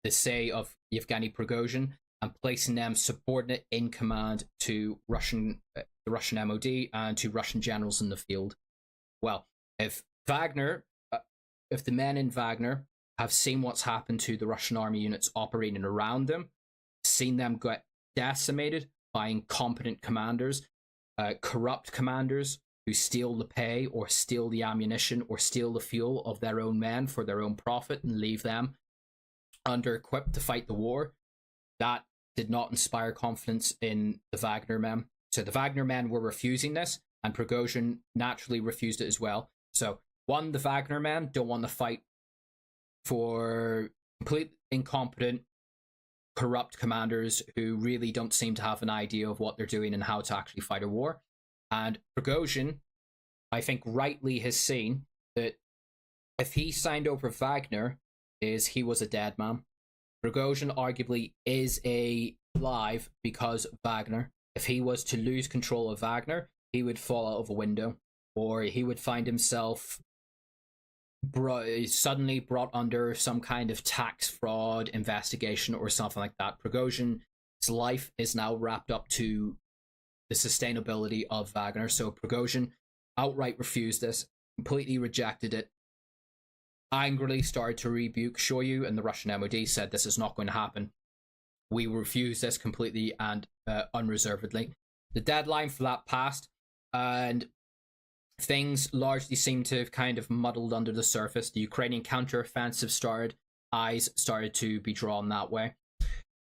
the say of Yevgeny Prigozhin and placing them subordinate in command to the Russian MOD and to Russian generals in the field. Well, if the men in Wagner have seen what's happened to the Russian army units operating around them, seen them get decimated by incompetent commanders, corrupt commanders who steal the pay or steal the ammunition or steal the fuel of their own men for their own profit and leave them under-equipped to fight the war, that did not inspire confidence in the Wagner men. So the Wagner men were refusing this, and Prigozhin naturally refused it as well. So, one, the Wagner men don't want to fight for complete incompetent, corrupt commanders who really don't seem to have an idea of what they're doing and how to actually fight a war. And Prigozhin, I think rightly has seen that if he signed over Wagner, he was a dead man. Prigozhin arguably is alive because of Wagner. If he was to lose control of Wagner, he would fall out of a window, or he would find himself suddenly brought under some kind of tax fraud investigation or something like that. Prigozhin's life is now wrapped up to the sustainability of Wagner. So Prigozhin outright refused this, completely rejected it, angrily started to rebuke Shoyu, and the Russian MOD said this is not going to happen. We refuse this completely and unreservedly. The deadline for that passed, and things largely seem to have kind of muddled under the surface. The Ukrainian counteroffensive started, eyes started to be drawn that way.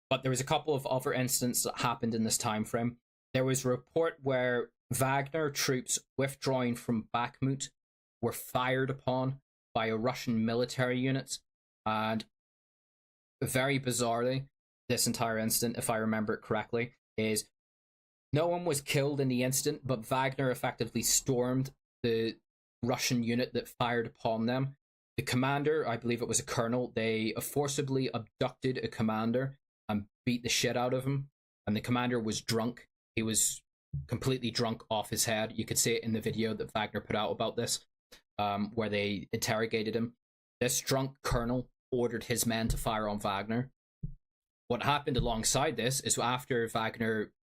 But there was a couple of other incidents that happened in this time frame. There was a report where Wagner troops withdrawing from Bakhmut were fired upon by a Russian military unit, and very bizarrely, this entire incident, if I remember it correctly, is no one was killed in the incident, but Wagner effectively stormed the Russian unit that fired upon them. The commander, I believe it was a colonel, they forcibly abducted a commander and beat the shit out of him. And the commander was drunk. He was completely drunk off his head. You could see it in the video that Wagner put out about this, where they interrogated him. This drunk colonel ordered his men to fire on Wagner. What happened alongside this is after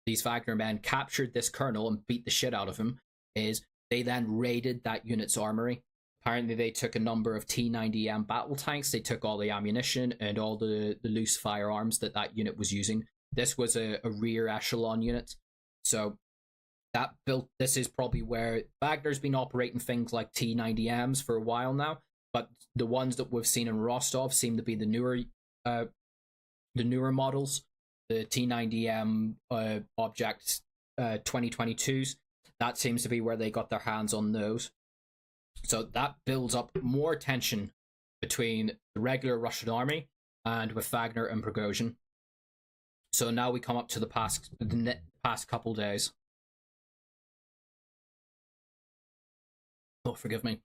these Wagner men captured this colonel and beat the shit out of him, is they then raided that unit's armory. Apparently they took a number of T-90M battle tanks, they took all the ammunition and all the loose firearms that unit was using. This was a rear echelon unit. So this is probably where Wagner's been operating things like T-90Ms for a while now, but the ones that we've seen in Rostov seem to be the newer models, the T-90M Object 2022s. That seems to be where they got their hands on those. So that builds up more tension between the regular Russian army and with Wagner and Prigozhin. So now we come up to the past couple days. Oh, forgive me.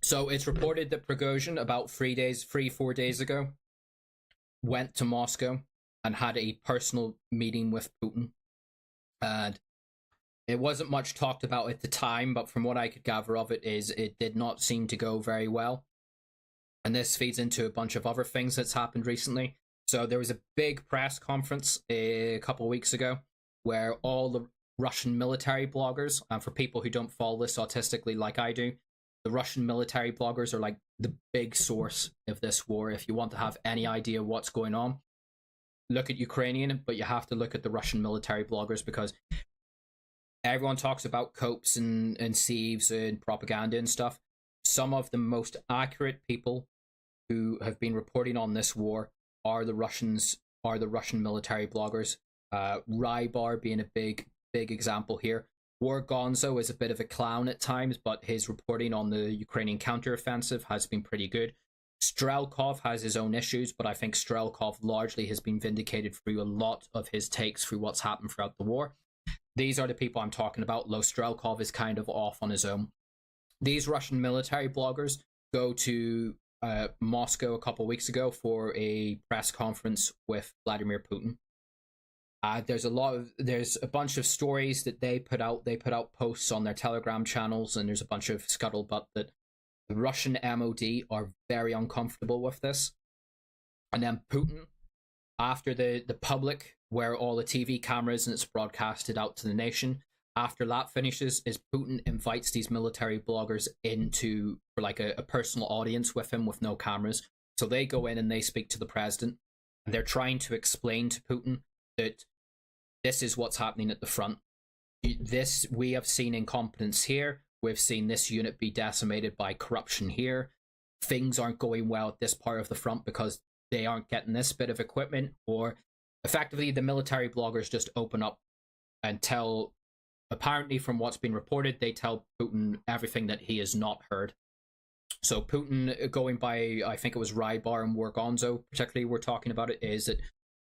So it's reported that Prigozhin, about 4 days ago, went to Moscow and had a personal meeting with Putin. And it wasn't much talked about at the time, but from what I could gather of it is it did not seem to go very well. And this feeds into a bunch of other things that's happened recently. So there was a big press conference a couple of weeks ago where all the Russian military bloggers, and for people who don't follow this autistically like I do, the Russian military bloggers are like the big source of this war. If you want to have any idea what's going on, look at Ukrainian, but you have to look at the Russian military bloggers, because everyone talks about copes and sieves and propaganda and stuff. Some of the most accurate people who have been reporting on this war are the Russian military bloggers. Rybar being a big big example here. War Gonzo is a bit of a clown at times, but his reporting on the Ukrainian counteroffensive has been pretty good. Strelkov has his own issues, but I think Strelkov largely has been vindicated through a lot of his takes through what's happened throughout the war. These are the people I'm talking about. Lo Strelkov is kind of off on his own. These Russian military bloggers go to Moscow a couple weeks ago for a press conference with Vladimir Putin. There's a bunch of stories that they put out. They put out posts on their Telegram channels, and there's a bunch of scuttlebutt that the Russian MOD are very uncomfortable with this. And then Putin, after the public, where all the TV cameras and it's broadcasted out to the nation, after that finishes, is Putin invites these military bloggers into for like a personal audience with him with no cameras. So they go in and they speak to the president, and they're trying to explain to Putin that this is what's happening at the front. We have seen incompetence here. We've seen this unit be decimated by corruption here. Things aren't going well at this part of the front because they aren't getting this bit of equipment. Or effectively, the military bloggers just open up and tell, apparently from what's been reported, they tell Putin everything that he has not heard. So Putin, going by, I think it was Rybar and War Gonzo, particularly we're talking about it, is that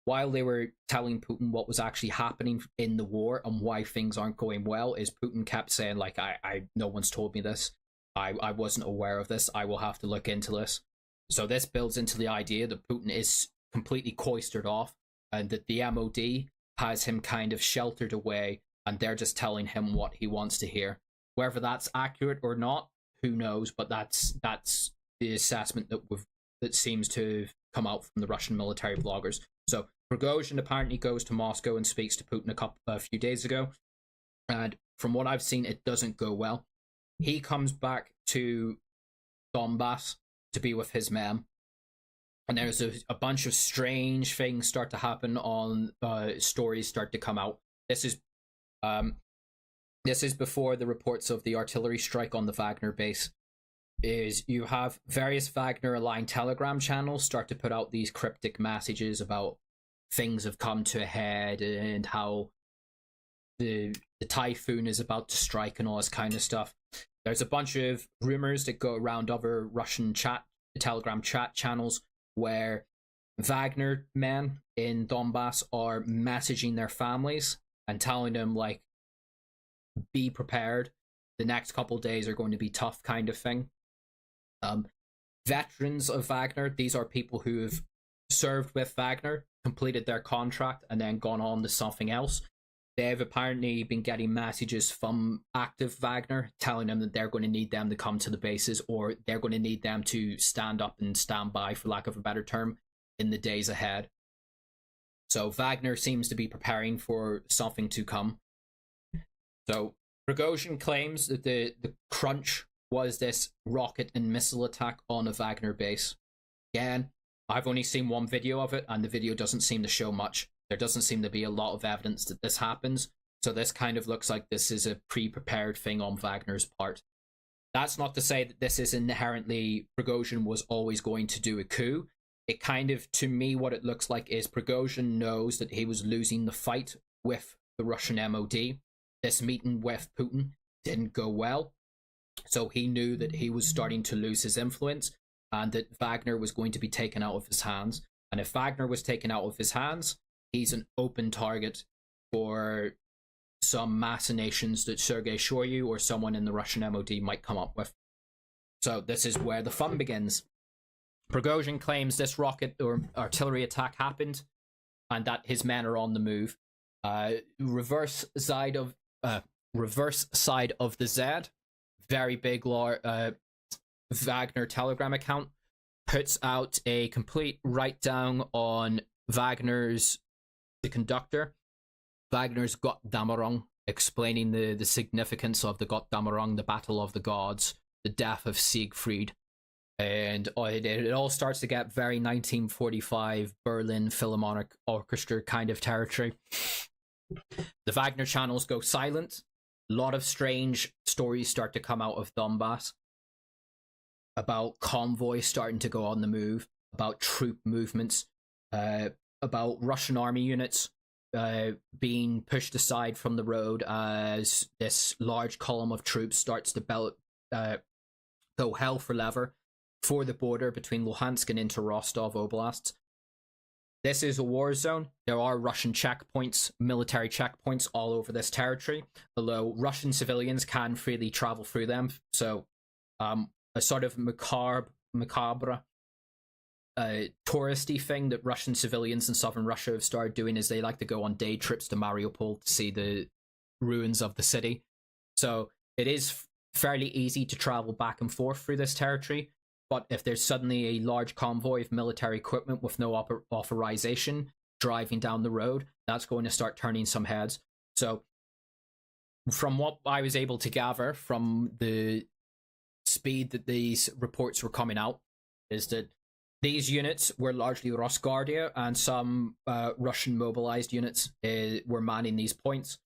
while they were telling Putin what was actually happening in the war and why things aren't going well, is Putin kept saying, like, I no one's told me this. I wasn't aware of this. I will have to look into this. So this builds into the idea that Putin is completely cloistered off and that the MOD has him kind of sheltered away and they're just telling him what he wants to hear. Whether that's accurate or not, who knows? But that's the assessment that seems to come out from the Russian military bloggers. So Prigozhin apparently goes to Moscow and speaks to Putin a few days ago, and from what I've seen, it doesn't go well. He comes back to Donbass to be with his men, and there's a bunch of strange things start to happen on stories start to come out. This is before the reports of the artillery strike on the Wagner base. Is you have various Wagner aligned Telegram channels start to put out these cryptic messages about things have come to a head and how the typhoon is about to strike and all this kind of stuff. There's a bunch of rumors that go around other Russian Telegram chat channels where Wagner men in Donbass are messaging their families and telling them, like, be prepared. The next couple days are going to be tough, kind of thing. Veterans of Wagner, these are people who have served with Wagner, completed their contract, and then gone on to something else. They've apparently been getting messages from active Wagner telling them that they're going to need them to come to the bases, or they're going to need them to stand up and stand by, for lack of a better term, in the days ahead. So Wagner seems to be preparing for something to come. So Prigozhin claims that the crunch was this rocket and missile attack on a Wagner base. Again, I've only seen one video of it, and the video doesn't seem to show much. There doesn't seem to be a lot of evidence that this happens, so this kind of looks like this is a pre-prepared thing on Wagner's part. That's not to say that this is inherently Prigozhin was always going to do a coup. It kind of, to me, what it looks like is Prigozhin knows that he was losing the fight with the Russian MOD. This meeting with Putin didn't go well. So he knew that he was starting to lose his influence and that Wagner was going to be taken out of his hands. And if Wagner was taken out of his hands, he's an open target for some machinations that Sergei Shoigu or someone in the Russian MOD might come up with. So this is where the fun begins. Prigozhin claims this rocket or artillery attack happened and that his men are on the move. Reverse side of the Z, very big Wagner Telegram account, puts out a complete write-down on Wagner's the conductor, Wagner's Gottdammerung, explaining the significance of the Gottdammerung, the Battle of the Gods, the death of Siegfried. And it all starts to get very 1945 Berlin Philharmonic Orchestra kind of territory. The Wagner channels go silent. A lot of strange stories start to come out of Donbass about convoys starting to go on the move, about troop movements, about Russian army units being pushed aside from the road as this large column of troops starts to go hell for leather for the border between Luhansk and into Rostov Oblasts. This is a war zone. There are Russian checkpoints, military checkpoints all over this territory, although Russian civilians can freely travel through them. So a sort of macabre touristy thing that Russian civilians in southern Russia have started doing is they like to go on day trips to Mariupol to see the ruins of the city. So it is fairly easy to travel back and forth through this territory. But if there's suddenly a large convoy of military equipment with no authorization driving down the road, that's going to start turning some heads. So from what I was able to gather from the speed that these reports were coming out, is that these units were largely Rosguardia, and some Russian mobilized units were manning these points.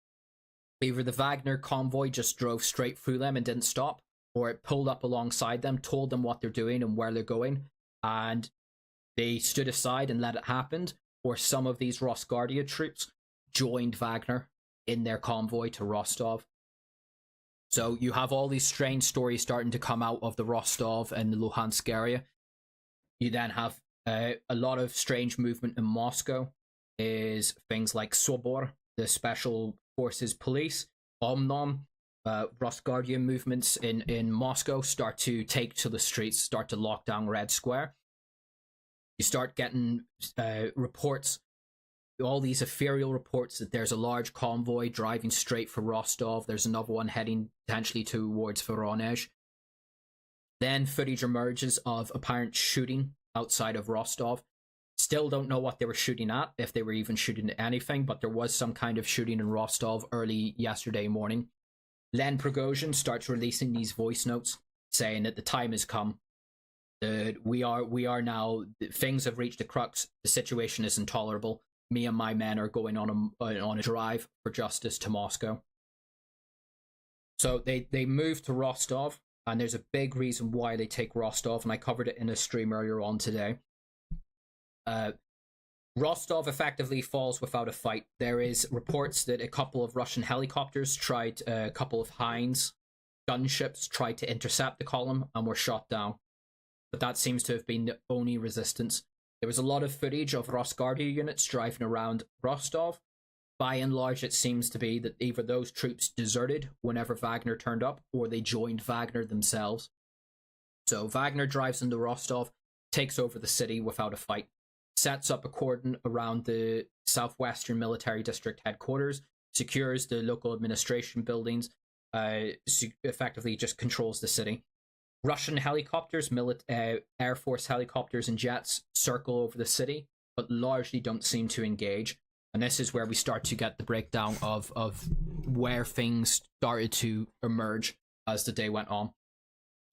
Either the Wagner convoy just drove straight through them and didn't stop, or it pulled up alongside them, told them what they're doing and where they're going, and they stood aside and let it happen, or some of these Rosguardia troops joined Wagner in their convoy to Rostov. So you have all these strange stories starting to come out of the Rostov and the Luhansk area. You then have a lot of strange movement in Moscow, is things like Sobor, the Special Forces Police, Omnom, Rosguardia movements in Moscow start to take to the streets, start to lock down Red Square. You start getting reports, all these ethereal reports that there's a large convoy driving straight for Rostov. There's another one heading potentially towards Voronezh. Then footage emerges of apparent shooting outside of Rostov. Still don't know what they were shooting at, if they were even shooting at anything, but there was some kind of shooting in Rostov early yesterday morning. Len Prigozhin starts releasing these voice notes saying that the time has come, that we are now, things have reached a crux, the situation is intolerable, me and my men are going on a drive for justice to Moscow. So they move to Rostov, and there's a big reason why they take Rostov, and I covered it in a stream earlier on today. Rostov effectively falls without a fight. There is reports that a couple of Russian helicopters tried, a couple of Heinz gunships tried to intercept the column and were shot down. But that seems to have been the only resistance. There was a lot of footage of Rosguardia units driving around Rostov. By and large, it seems to be that either those troops deserted whenever Wagner turned up, or they joined Wagner themselves. So Wagner drives into Rostov, takes over the city without a fight, sets up a cordon around the southwestern military district headquarters, secures the local administration buildings, effectively just controls the city. Russian helicopters, Air Force helicopters and jets circle over the city, but largely don't seem to engage. And this is where we start to get the breakdown of where things started to emerge as the day went on.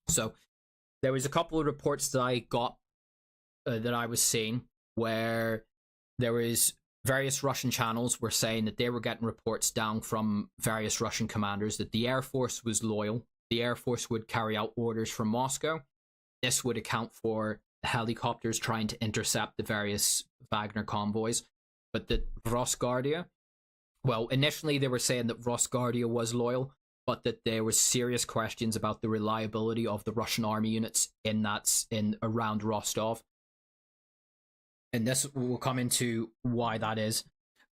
So there was a couple of reports that I got, that I was seeing, where there was various Russian channels were saying that they were getting reports down from various Russian commanders that the Air Force was loyal. The Air Force would carry out orders from Moscow. This would account for helicopters trying to intercept the various Wagner convoys. But that Rosguardia, well, initially they were saying that Rosguardia was loyal, but that there were serious questions about the reliability of the Russian army units in around Rostov. And this will come into why that is,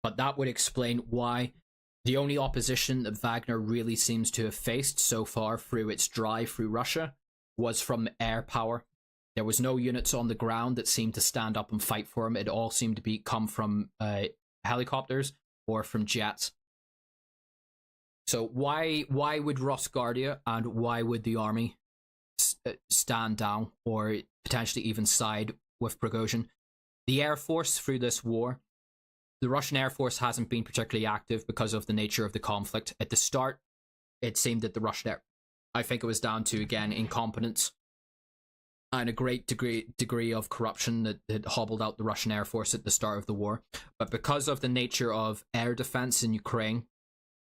but that would explain why the only opposition that Wagner really seems to have faced so far through its drive through Russia was from air power. There was no units on the ground that seemed to stand up and fight for him. It all seemed to come from helicopters or from jets. So why would Rosguardia and why would the army stand down or potentially even side with Prigozhin? The Air Force through this war, the Russian Air Force hasn't been particularly active because of the nature of the conflict. At the start, it seemed that the Russian Air, I think it was down to, again, incompetence and a great degree of corruption that hobbled out the Russian Air Force at the start of the war. But because of the nature of air defense in Ukraine,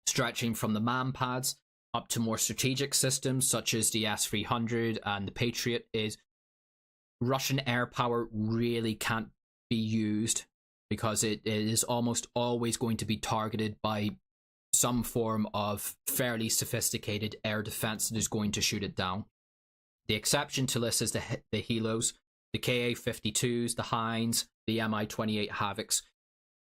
stretching from the MAN-PADs up to more strategic systems such as the S-300 and the Patriot, is Russian air power really can't be used because it is almost always going to be targeted by some form of fairly sophisticated air defense that is going to shoot it down. The exception to this is the Helos, the Ka-52s, the Hinds, the Mi-28 Havocs.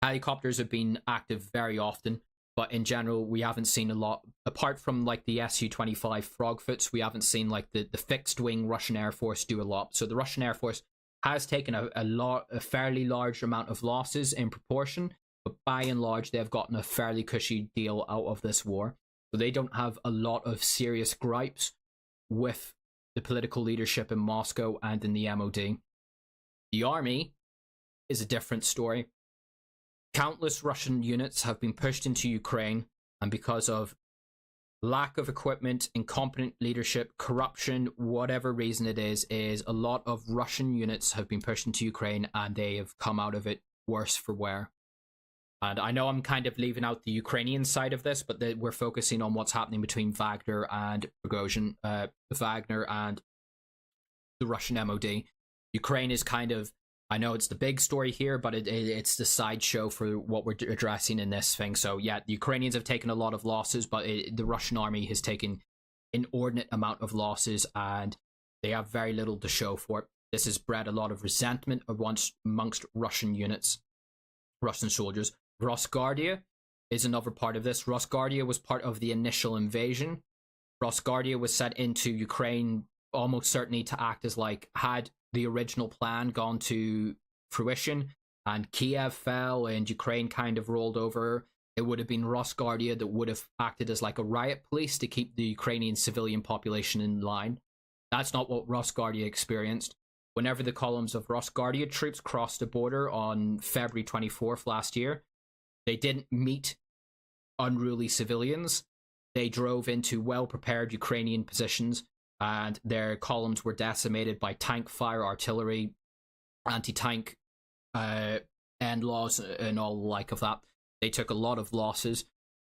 Helicopters have been active very often, but in general, we haven't seen a lot, apart from like the Su-25 Frogfoots, we haven't seen like the fixed wing Russian Air Force do a lot. So the Russian Air Force has taken a fairly large amount of losses in proportion, but by and large, they've gotten a fairly cushy deal out of this war. So they don't have a lot of serious gripes with the political leadership in Moscow and in the MOD. The army is a different story. Countless Russian units have been pushed into Ukraine, and because of lack of equipment, incompetent leadership, corruption, whatever reason it is a lot of Russian units have been pushed into Ukraine, and they have come out of it worse for wear. And I know I'm kind of leaving out the Ukrainian side of this, but we're focusing on what's happening between Wagner and Prigozhin, Wagner and the Russian MOD. Ukraine is kind of, I know it's the big story here, but it's the sideshow for what we're addressing in this thing. So yeah, the Ukrainians have taken a lot of losses, but the Russian army has taken inordinate amount of losses, and they have very little to show for it. This has bred a lot of resentment amongst Russian units, Russian soldiers. Rosguardia is another part of this. Rosguardia was part of the initial invasion. Rosguardia was sent into Ukraine almost certainly to act as like, had the original plan gone to fruition and Kiev fell and Ukraine kind of rolled over, it would have been Rosguardia that would have acted as like a riot police to keep the Ukrainian civilian population in line. That's not what Rosguardia experienced. Whenever the columns of Rosguardia troops crossed the border on February 24th last year, they didn't meet unruly civilians. They drove into well-prepared Ukrainian positions, and their columns were decimated by tank fire, artillery, anti-tank end laws, and all the like of that. They took a lot of losses,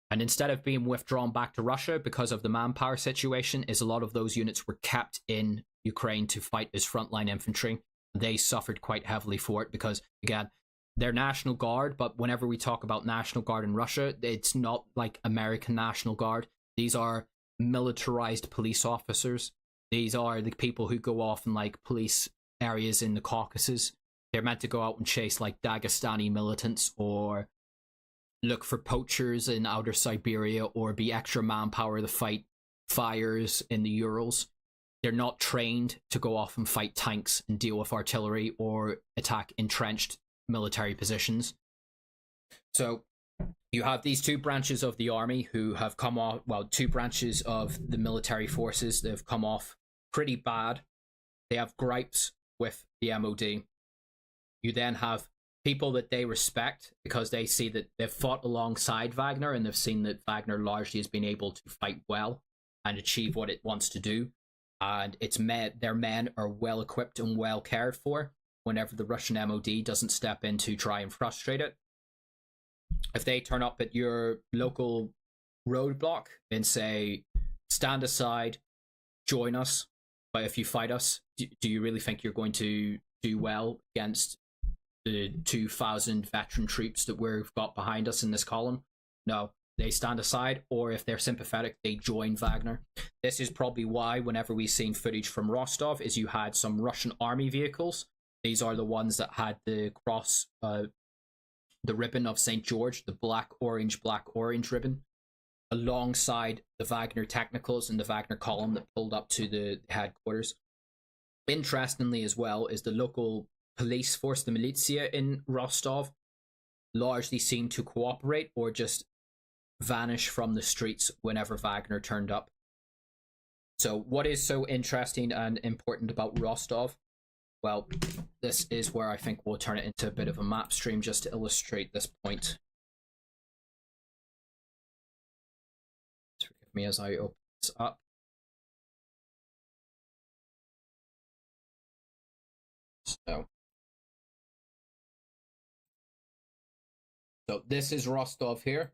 and instead of being withdrawn back to Russia because of the manpower situation, a lot of those units were kept in Ukraine to fight as frontline infantry. They suffered quite heavily for it because, again, they're National Guard, but whenever we talk about National Guard in Russia, it's not like American National Guard. These are militarized police officers. These are the people who go off and like police areas in the Caucasus. They're meant to go out and chase like Dagestani militants or look for poachers in outer Siberia or be extra manpower to fight fires in the Urals. They're not trained to go off and fight tanks and deal with artillery or attack entrenched military positions. So you have these two branches of the army who have come off, well, two branches of the military forces that have come off pretty bad. They have gripes with the MOD. You then have people that they respect because they see that they've fought alongside Wagner and they've seen that Wagner largely has been able to fight well and achieve what it wants to do. And their men are well equipped and well cared for whenever the Russian MOD doesn't step in to try and frustrate it. If they turn up at your local roadblock and say, stand aside, join us, but if you fight us, do you really think you're going to do well against the 2,000 veteran troops that we've got behind us in this column? No, they stand aside, or if they're sympathetic, they join Wagner. This is probably why whenever we've seen footage from Rostov is you had some Russian army vehicles. These are the ones that had the cross, the ribbon of St. George, the black, orange ribbon, alongside the Wagner technicals and the Wagner column that pulled up to the headquarters. Interestingly as well is the local police force, the militia in Rostov, largely seemed to cooperate or just vanish from the streets whenever Wagner turned up. So what is so interesting and important about Rostov? Well, this is where I think we'll turn it into a bit of a map stream just to illustrate this point. Forgive me as I open this up. So this is Rostov here.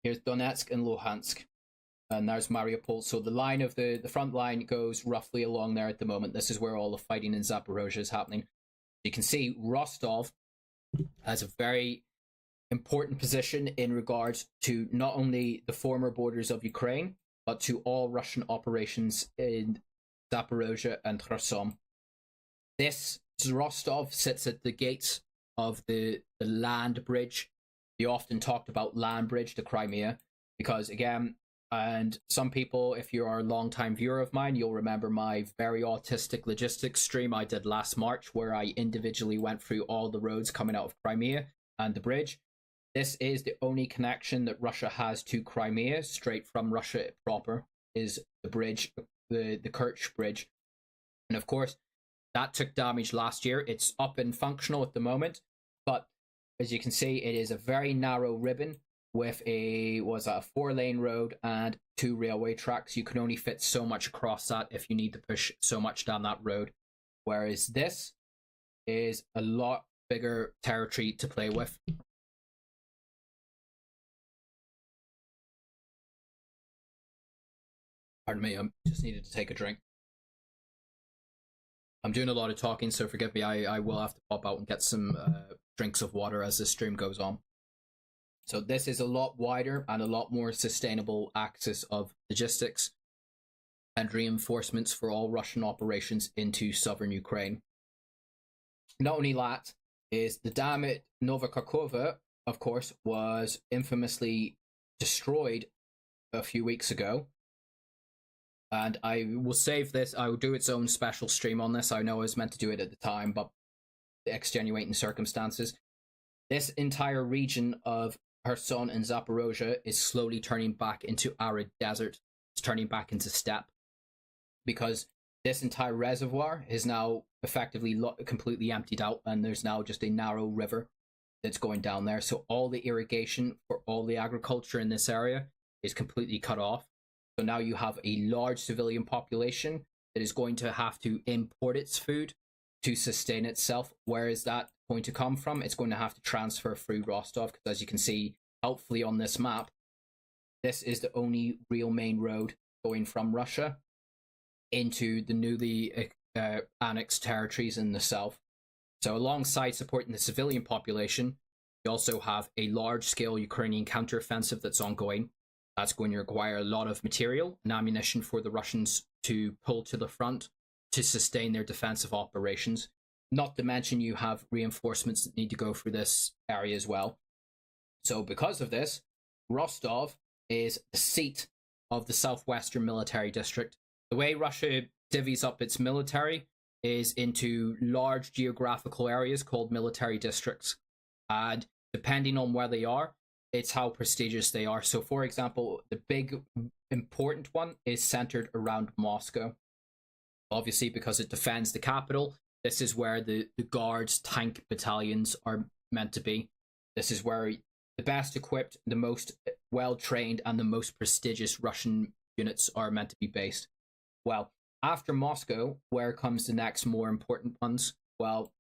Here's Donetsk and Luhansk. And there's Mariupol. So the line of the front line goes roughly along there at the moment. This is where all the fighting in Zaporozhye is happening. You can see Rostov has a very important position in regards to not only the former borders of Ukraine, but to all Russian operations in Zaporozhye and Kherson. This Rostov sits at the gates of the land bridge. You often talked about land bridge to Crimea because, again, and some people, if you're a long-time viewer of mine, you'll remember my very autistic logistics stream I did last March, where I individually went through all the roads coming out of Crimea and the bridge. This is the only connection that Russia has to Crimea, straight from Russia proper, is the bridge, the Kerch Bridge. And of course, that took damage last year. It's up and functional at the moment, but as you can see, it is a very narrow ribbon with a 4-lane road and 2 railway tracks. You can only fit so much across that if you need to push so much down that road. Whereas this is a lot bigger territory to play with. Pardon me, I just needed to take a drink. I'm doing a lot of talking, so forgive me. I will have to pop out and get some drinks of water as the stream goes on. So this is a lot wider and a lot more sustainable axis of logistics and reinforcements for all Russian operations into southern Ukraine. Not only that, is the dam at Novokakova, of course, was infamously destroyed a few weeks ago. And I will save this. I will do its own special stream on this. I know I was meant to do it at the time, but the extenuating circumstances. This entire region of Kherson and Zaporozhye is slowly turning back into arid desert. It's turning back into steppe because this entire reservoir is now effectively completely emptied out, and there's now just a narrow river that's going down there. So all the irrigation for all the agriculture in this area is completely cut off. So now you have a large civilian population that is going to have to import its food to sustain itself. Where is that going to come from? It's going to have to transfer through Rostov, because as you can see, helpfully on this map, this is the only real main road going from Russia into the newly annexed territories in the south. So alongside supporting the civilian population, you also have a large-scale Ukrainian counteroffensive that's ongoing. That's going to require a lot of material and ammunition for the Russians to pull to the front to sustain their defensive operations. Not to mention you have reinforcements that need to go through this area as well. So because of this, Rostov is the seat of the Southwestern Military District. The way Russia divvies up its military is into large geographical areas called military districts. And depending on where they are, it's how prestigious they are. So for example, the big important one is centered around Moscow. Obviously, because it defends the capital, this is where the Guards tank battalions are meant to be. This is where the best equipped, the most well-trained, and the most prestigious Russian units are meant to be based. Well, after Moscow, where comes the next more important ones? Well,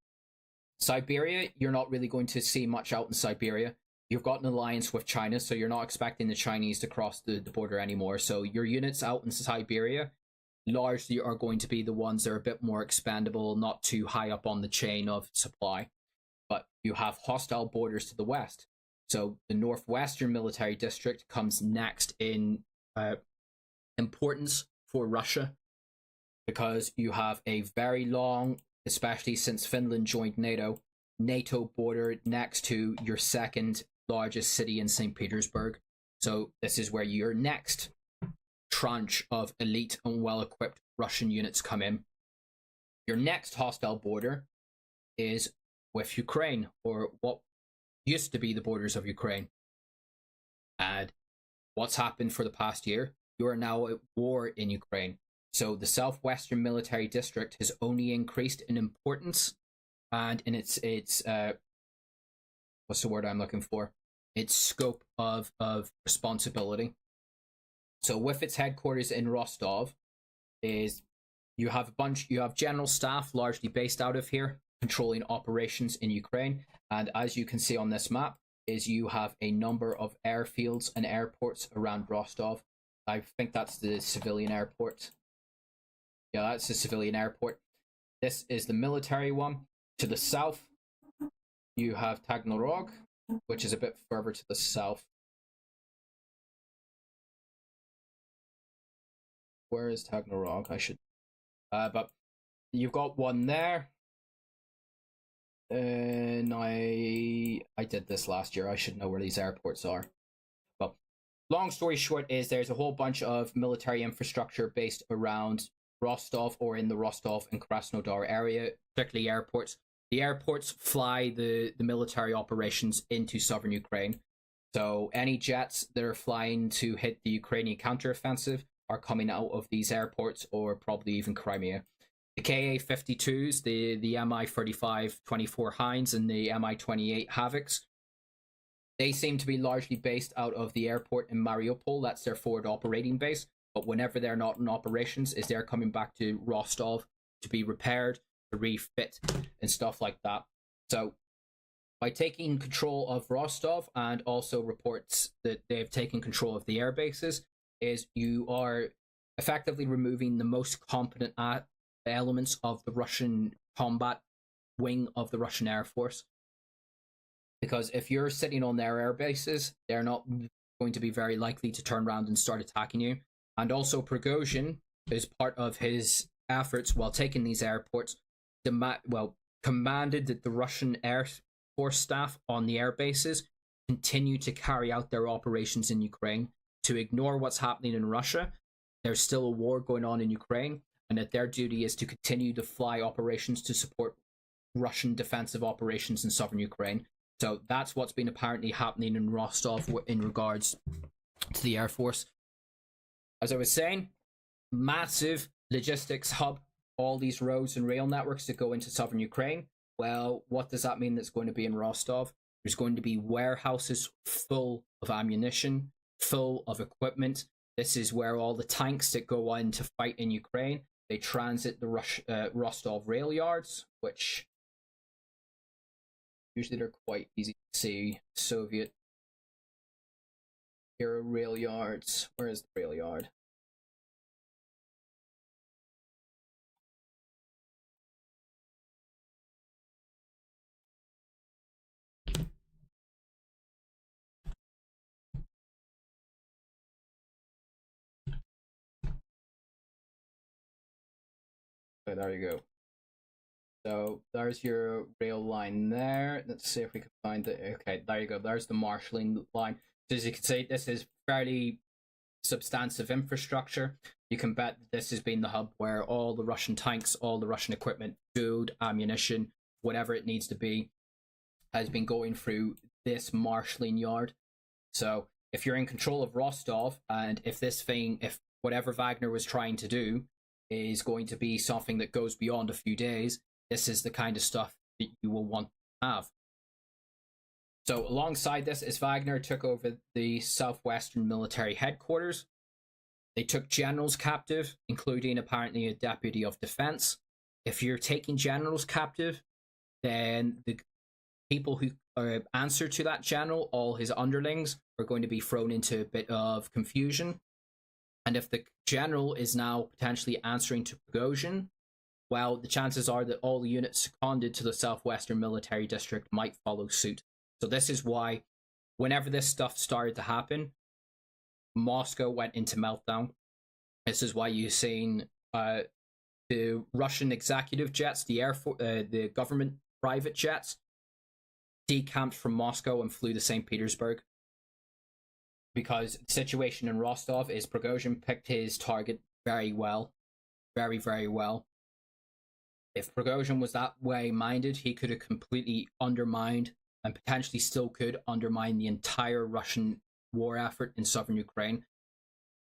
Siberia, you're not really going to see much out in Siberia. You've got an alliance with China, so you're not expecting the Chinese to cross the border anymore. So your units out in Siberia largely are going to be the ones that are a bit more expendable, not too high up on the chain of supply. But you have hostile borders to the west. So the Northwestern Military District comes next in importance for Russia, because you have a very long, especially since Finland joined NATO border next to your second largest city in St. Petersburg. So this is where your next tranche of elite and well-equipped Russian units come in. Your next hostile border is with Ukraine, or what used to be the borders of Ukraine. And what's happened for the past year? You are now at war in Ukraine. So the Southwestern Military District has only increased in importance and in its what's the word I'm looking for? Its scope of responsibility. So with its headquarters in Rostov, is you have general staff largely based out of here, controlling operations in Ukraine. And as you can see on this map, is you have a number of airfields and airports around Rostov. I think that's the civilian airport. Yeah, that's the civilian airport. This is the military one. To the south, you have Taganrog, which is a bit further to the south. Where is Taganrog? I should... but you've got one there. And I did this last year. I should know where these airports are. Well, long story short is there's a whole bunch of military infrastructure based around Rostov or in the Rostov and Krasnodar area, particularly airports. The airports fly the military operations into southern Ukraine. So any jets that are flying to hit the Ukrainian counteroffensive are coming out of these airports or probably even Crimea. The Ka-52s, the Mi-35-24 Hinds and the Mi-28 Havocs, they seem to be largely based out of the airport in Mariupol. That's their forward operating base. But whenever they're not in operations, is they're coming back to Rostov to be repaired, to refit, and stuff like that. So by taking control of Rostov and also reports that they've taken control of the air bases, is you are effectively removing the most competent elements of the Russian combat wing of the Russian Air Force. Because if you're sitting on their air bases, they're not going to be very likely to turn around and start attacking you. And also Prigozhin, as part of his efforts while taking these airports, commanded that the Russian Air Force staff on the air bases continue to carry out their operations in Ukraine, to ignore what's happening in Russia. There's still a war going on in Ukraine, and that their duty is to continue to fly operations to support Russian defensive operations in southern Ukraine. So that's what's been apparently happening in Rostov in regards to the Air Force. As I was saying, massive logistics hub, all these roads and rail networks that go into southern Ukraine. Well, what does that mean that's going to be in Rostov? There's going to be warehouses full of ammunition, full of equipment. This is where all the tanks that go on to fight in Ukraine, they transit the Rostov rail yards, which usually they're quite easy to see. Soviet era rail yards. Where is the rail yard? Okay, there you go. So there's your rail line there. Let's see if we can find it. Okay, there you go. There's the marshalling line. So as you can see, this is fairly substantive infrastructure. You can bet this has been the hub where all the Russian tanks, all the Russian equipment, food, ammunition, whatever it needs to be, has been going through this marshalling yard. So if you're in control of Rostov, and if whatever Wagner was trying to do is going to be something that goes beyond a few days, this is the kind of stuff that you will want to have. So alongside this, as Wagner took over the southwestern military headquarters, they took generals captive, including apparently a deputy of defense. If you're taking generals captive, then the people who answer to that general, all his underlings, are going to be thrown into a bit of confusion. And if the general is now potentially answering to Prigozhin, well, the chances are that all the units seconded to the southwestern military district might follow suit. So this is why, whenever this stuff started to happen, Moscow went into meltdown. This is why you've seen the Russian executive jets, the government private jets, decamped from Moscow and flew to St. Petersburg. Because the situation in Rostov is Prigozhin picked his target very well. Very, very well. If Prigozhin was that way minded, he could have completely undermined, and potentially still could undermine, the entire Russian war effort in southern Ukraine.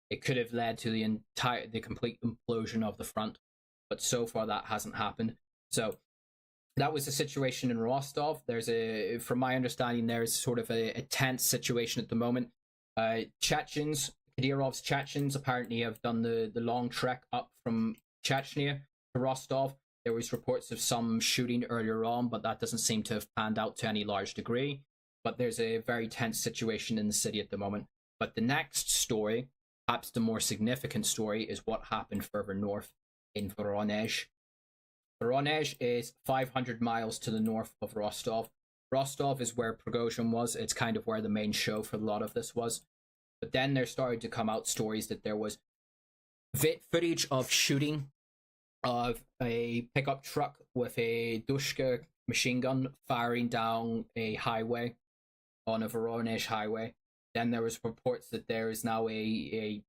It could have led to the complete implosion of the front, but so far that hasn't happened. So that was the situation in Rostov. From my understanding, there's sort of a tense situation at the moment. Chechens, Kadyrov's Chechens apparently have done the long trek up from Chechnya to Rostov. There was reports of some shooting earlier on, but that doesn't seem to have panned out to any large degree. But there's a very tense situation in the city at the moment. But the next story, perhaps the more significant story, is what happened further north in Voronezh. Voronezh is 500 miles to the north of Rostov. Rostov is where Prigozhin was. It's kind of where the main show for a lot of this was. But then there started to come out stories that there was footage of shooting of a pickup truck with a Dushka machine gun firing down a highway on a Voronezh highway. Then there was reports that there is now a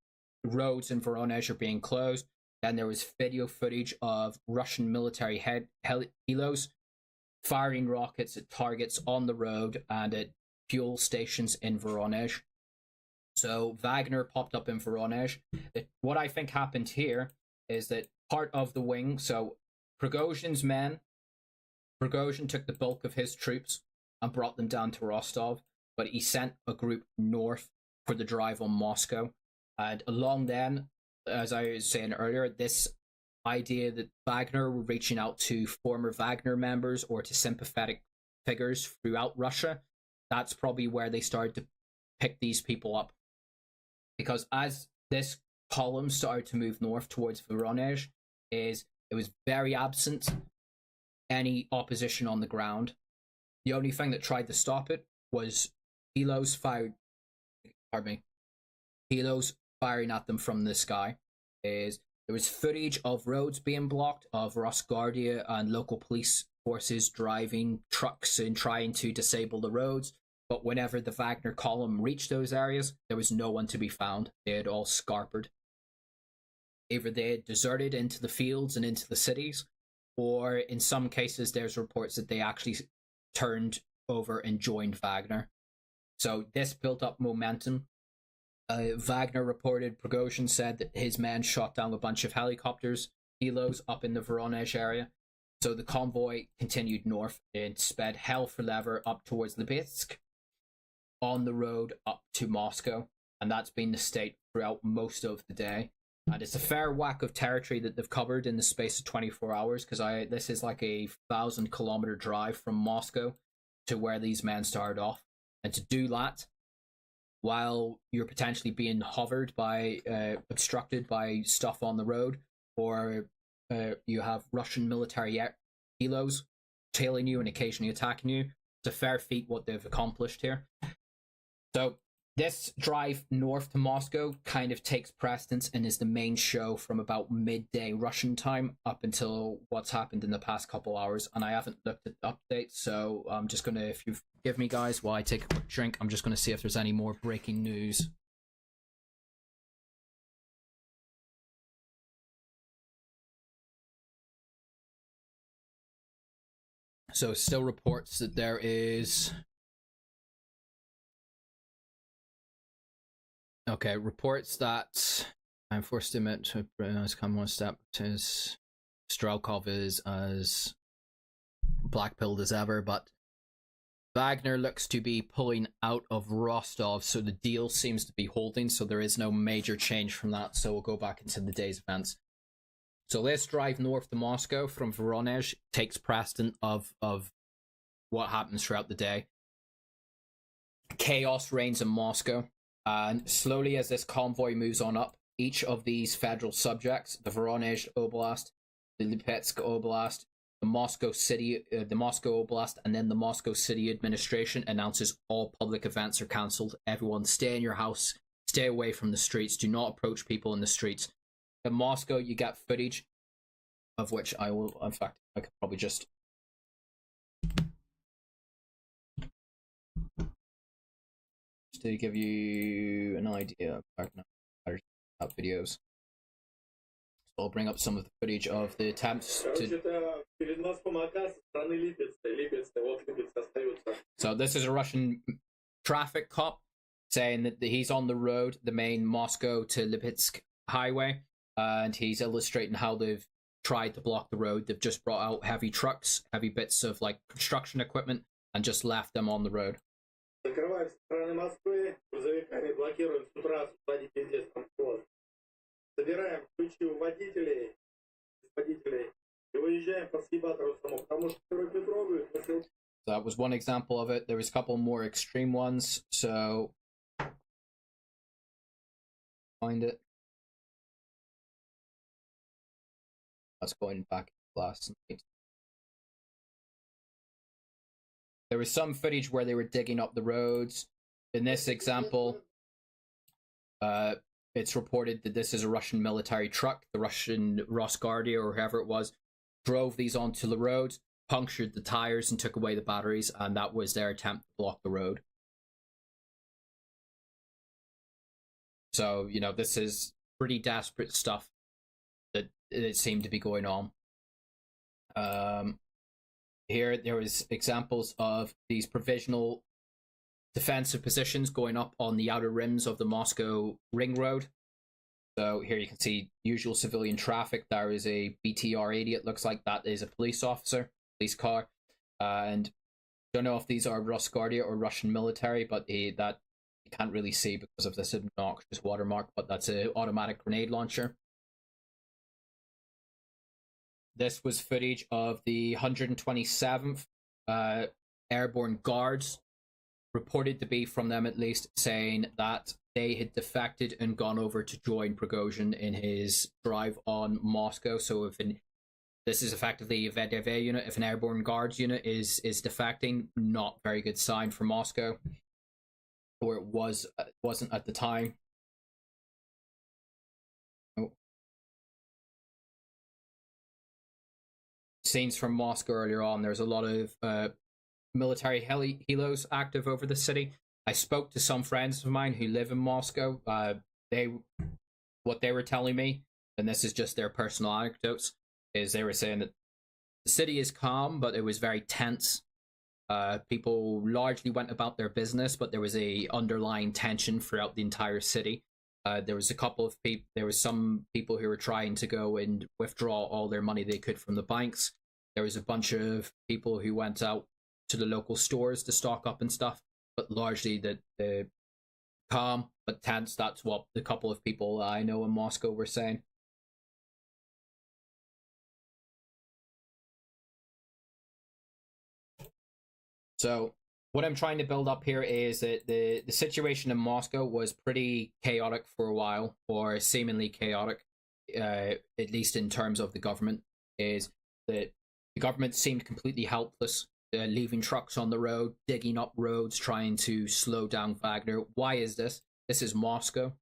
roads in Voronezh are being closed. Then there was video footage of Russian military helos firing rockets at targets on the road and at fuel stations in Voronezh. So Wagner popped up in Voronezh. What I think happened here is that part of the wing, so Prigozhin's men, Prigozhin took the bulk of his troops and brought them down to Rostov, but he sent a group north for the drive on Moscow. And along then, as I was saying earlier, this idea that Wagner were reaching out to former Wagner members or to sympathetic figures throughout Russia, that's probably where they started to pick these people up. Because as this column started to move north towards Voronezh, it was very absent any opposition on the ground. The only thing that tried to stop it was helos firing at them from the sky. There was footage of roads being blocked, of Rosguardia and local police forces driving trucks and trying to disable the roads. But whenever the Wagner column reached those areas, there was no one to be found. They had all scarpered. Either they had deserted into the fields and into the cities, or in some cases there's reports that they actually turned over and joined Wagner. So this built up momentum. Wagner reported Prigozhin said that his men shot down a bunch of helicopters, helos up in the Voronezh area. So the convoy continued north and sped hell for leather up towards Lipetsk, on the road up to Moscow, and that's been the state throughout most of the day. And it's a fair whack of territory that they've covered in the space of 24 hours, because this is like a 1,000-kilometer drive from Moscow to where these men started off. And to do that while you're potentially being hovered by, obstructed by stuff on the road, or you have Russian military helos tailing you and occasionally attacking you, it's a fair feat what they've accomplished here. So this drive north to Moscow kind of takes precedence and is the main show from about midday Russian time up until what's happened in the past couple hours. And I haven't looked at updates, so I'm just going to, if you forgive me guys while I take a quick drink, I'm just going to see if there's any more breaking news. So still reports that there is... Okay, reports that I'm forced to admit to has come one step to Strelkov is as black-pilled as ever, but Wagner looks to be pulling out of Rostov, so the deal seems to be holding, so there is no major change from that, so we'll go back into the day's events. So let's drive north to Moscow from Voronezh, takes precedent of what happens throughout the day. Chaos reigns in Moscow. And slowly as this convoy moves on up, each of these federal subjects, the Voronezh Oblast, the Lipetsk Oblast, the Moscow Oblast, and then the Moscow City Administration announces all public events are cancelled. Everyone stay in your house, stay away from the streets, do not approach people in the streets. In Moscow, you get footage, of which I will, in fact, I could probably just... to give you an idea of videos. So I'll bring up some of the footage of the attempts to... So this is a Russian traffic cop saying that he's on the road, the main Moscow to Lipetsk highway, and he's illustrating how they've tried to block the road. They've just brought out heavy trucks, heavy bits of like construction equipment, and just left them on the road. Закрываем со стороны Москвы, грузовиками блокируем с утра, освободить везде станцовоз. Собираем ключи у водителей и выезжаем по съебатору самому, потому что второй Петровый... So that was one example of it. There was a couple more extreme ones, so... Find it. That's going back last night. There was some footage where they were digging up the roads. In this example, it's reported that this is a Russian military truck. The Russian Rosguardia, or whoever it was, drove these onto the road, punctured the tires, and took away the batteries, and that was their attempt to block the road. So, this is pretty desperate stuff that it seemed to be going on. Here, there was examples of these provisional defensive positions going up on the outer rims of the Moscow ring road. So here you can see usual civilian traffic. There is a BTR-80. It looks like that is a police officer, police car. And don't know if these are Rosguardia or Russian military, but that you can't really see because of this obnoxious watermark, but that's an automatic grenade launcher. This was footage of the 127th Airborne Guards, reported to be from them at least, saying that they had defected and gone over to join Prigozhin in his drive on Moscow. So this is effectively a VDV unit. If an Airborne Guards unit is defecting, not very good sign for Moscow, or it wasn't at the time. Scenes from Moscow earlier on. There's a lot of military helos active over the city. I spoke to some friends of mine who live in Moscow. What they were telling me, and this is just their personal anecdotes, is they were saying that the city is calm, but it was very tense. People largely went about their business, but there was a underlying tension throughout the entire city. There was some people who were trying to go and withdraw all their money they could from the banks. There was a bunch of people who went out to the local stores to stock up and stuff, but largely the calm but tense. That's what the couple of people I know in Moscow were saying. So what I'm trying to build up here is that the situation in Moscow was pretty chaotic for a while, or seemingly chaotic, at least in terms of the government, is that the government seemed completely helpless, leaving trucks on the road, digging up roads, trying to slow down Wagner. Why is this? This is Moscow.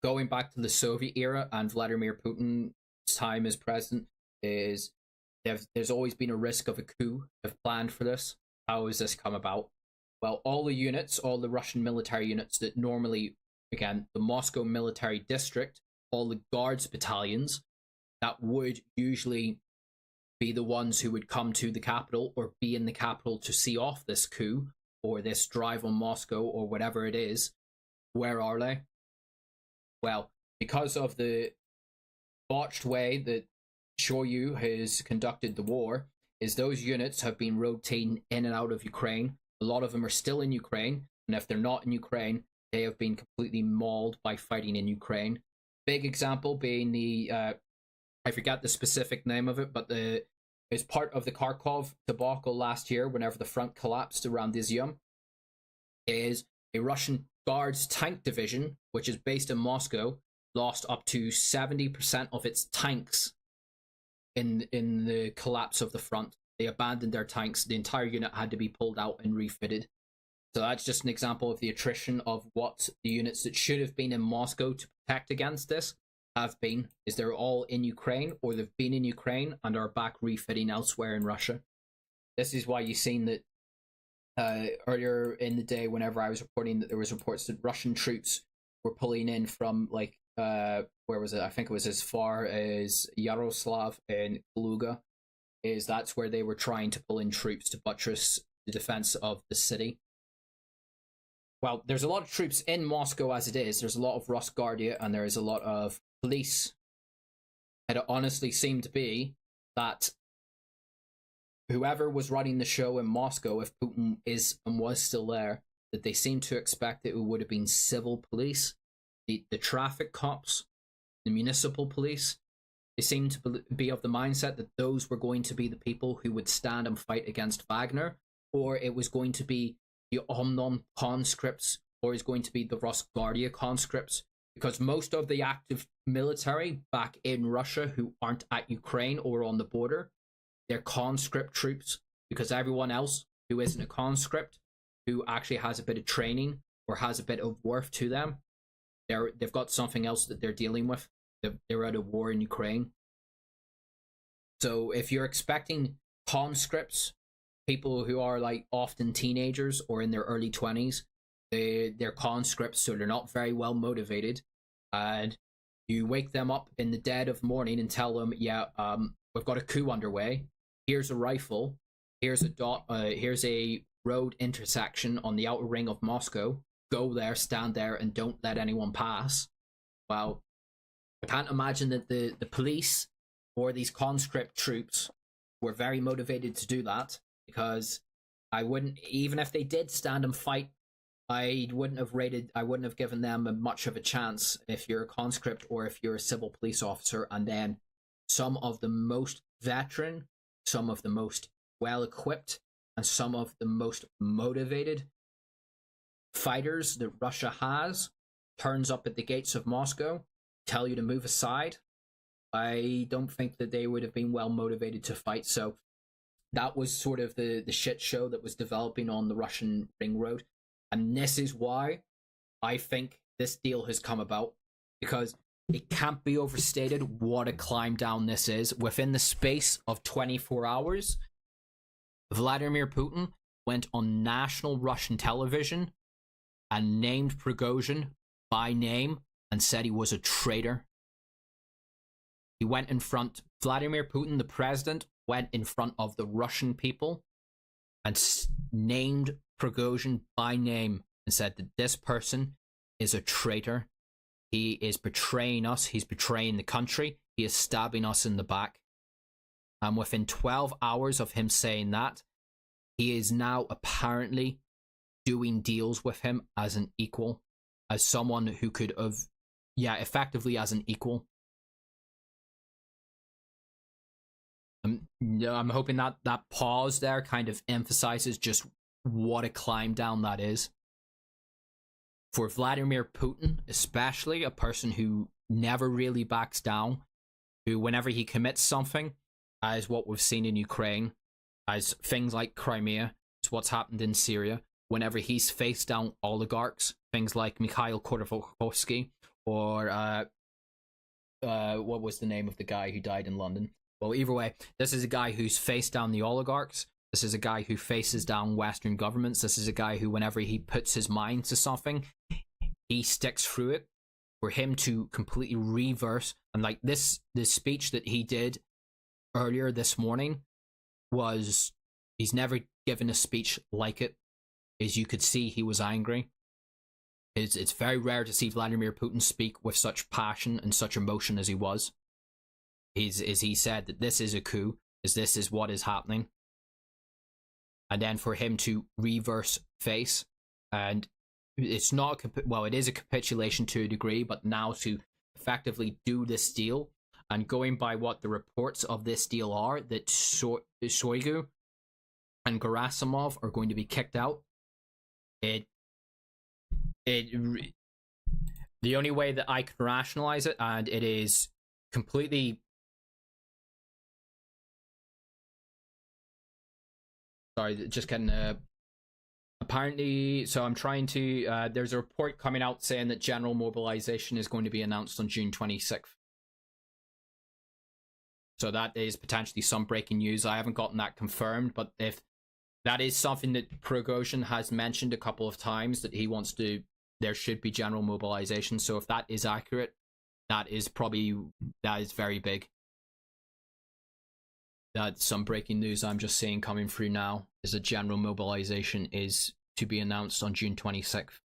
Going back to the Soviet era and Vladimir Putin's time as president, there's always been a risk of a coup. They've planned for this. How has this come about? Well, all the Russian military units that normally, again, the Moscow military district, all the guards battalions that would usually be the ones who would come to the capital or be in the capital to see off this coup or this drive on Moscow or whatever it is, where are they? Well, because of the botched way that Shoigu has conducted the war, is those units have been rotating in and out of Ukraine. A lot of them are still in Ukraine, and if they're not in Ukraine, they have been completely mauled by fighting in Ukraine. Big example being I forget the specific name of it, but as part of the Kharkov debacle last year, whenever the front collapsed around Izium, is a Russian Guards tank division, which is based in Moscow, lost up to 70% of its tanks in the collapse of the front. They abandoned their tanks. The entire unit had to be pulled out and refitted. So that's just an example of the attrition of what the units that should have been in Moscow to protect against this have been, is they're all in Ukraine, or they've been in Ukraine and are back refitting elsewhere in Russia. This is why you've seen that earlier in the day, whenever I was reporting that there was reports that Russian troops were pulling in from where was it? I think it was as far as Yaroslav and Kaluga. That's where they were trying to pull in troops to buttress the defense of the city. Well, there's a lot of troops in Moscow as it is. There's a lot of Rosguardia and there is a lot of police. It honestly seemed to be that whoever was running the show in Moscow, if Putin is and was still there, that they seemed to expect that it would have been civil police, the traffic cops, the municipal police. They seemed to be of the mindset that those were going to be the people who would stand and fight against Wagner, or it was going to be the Omnon conscripts, or is going to be the Rosguardia conscripts, because most of the active military back in Russia who aren't at Ukraine or on the border, they're conscript troops because everyone else who isn't a conscript, who actually has a bit of training or has a bit of worth to them, they've got something else that they're dealing with. They're at a war in Ukraine. So if you're expecting conscripts, people who are like often teenagers or in their early 20s, they're conscripts, so they're not very well motivated, and you wake them up in the dead of morning and tell them, we've got a coup underway, here's a rifle, here's a road intersection on the outer ring of Moscow, go there, stand there, and don't let anyone pass. Well, I can't imagine that the police or these conscript troops were very motivated to do that, because I wouldn't, even if they did stand and fight, I wouldn't have given them much of a chance if you're a conscript or if you're a civil police officer. And then some of the most veteran, some of the most well-equipped, and some of the most motivated fighters that Russia has turns up at the gates of Moscow, tell you to move aside. I don't think that they would have been well motivated to fight. So that was sort of the shit show that was developing on the Russian ring road. And this is why I think this deal has come about, because it can't be overstated what a climb down this is. Within the space of 24 hours, Vladimir Putin went on national Russian television and named Prigozhin by name and said he was a traitor. He went in front, Vladimir Putin, the president, went in front of the Russian people and named Prigozhin by name and said that this person is a traitor. He is betraying us. He's betraying the country. He is stabbing us in the back. And within 12 hours of him saying that, he is now apparently doing deals with him as an equal, as someone who could have, effectively as an equal. I'm hoping that pause there kind of emphasizes just what a climb down that is. For Vladimir Putin, especially, a person who never really backs down, who whenever he commits something, as what we've seen in Ukraine, as things like Crimea, as what's happened in Syria, whenever he's faced down oligarchs, things like Mikhail Khodorkovsky, or what was the name of the guy who died in London? Well, either way, this is a guy who's faced down the oligarchs. This is a guy who faces down Western governments. This is a guy who, whenever he puts his mind to something, he sticks through it. For him to completely reverse, and like this speech that he did earlier this morning was, he's never given a speech like it. As you could see, he was angry. It's very rare to see Vladimir Putin speak with such passion and such emotion as he was. He said that this is a coup, this is what is happening. And then for him to reverse face, and it's not, it is a capitulation to a degree, but now to effectively do this deal, and going by what the reports of this deal are, that Shoigu and Gerasimov are going to be kicked out. The only way that I can rationalize it, and it is completely, sorry, just getting apparently, so I'm trying to, there's a report coming out saying that general mobilization is going to be announced on June 26th. So that is potentially some breaking news. I haven't gotten that confirmed, but if that is something that Prigozhin has mentioned a couple of times, that he wants to, there should be general mobilization. So if that is accurate, that is very big. That's some breaking news I'm just seeing coming through now, is that general mobilization is to be announced on June 26th.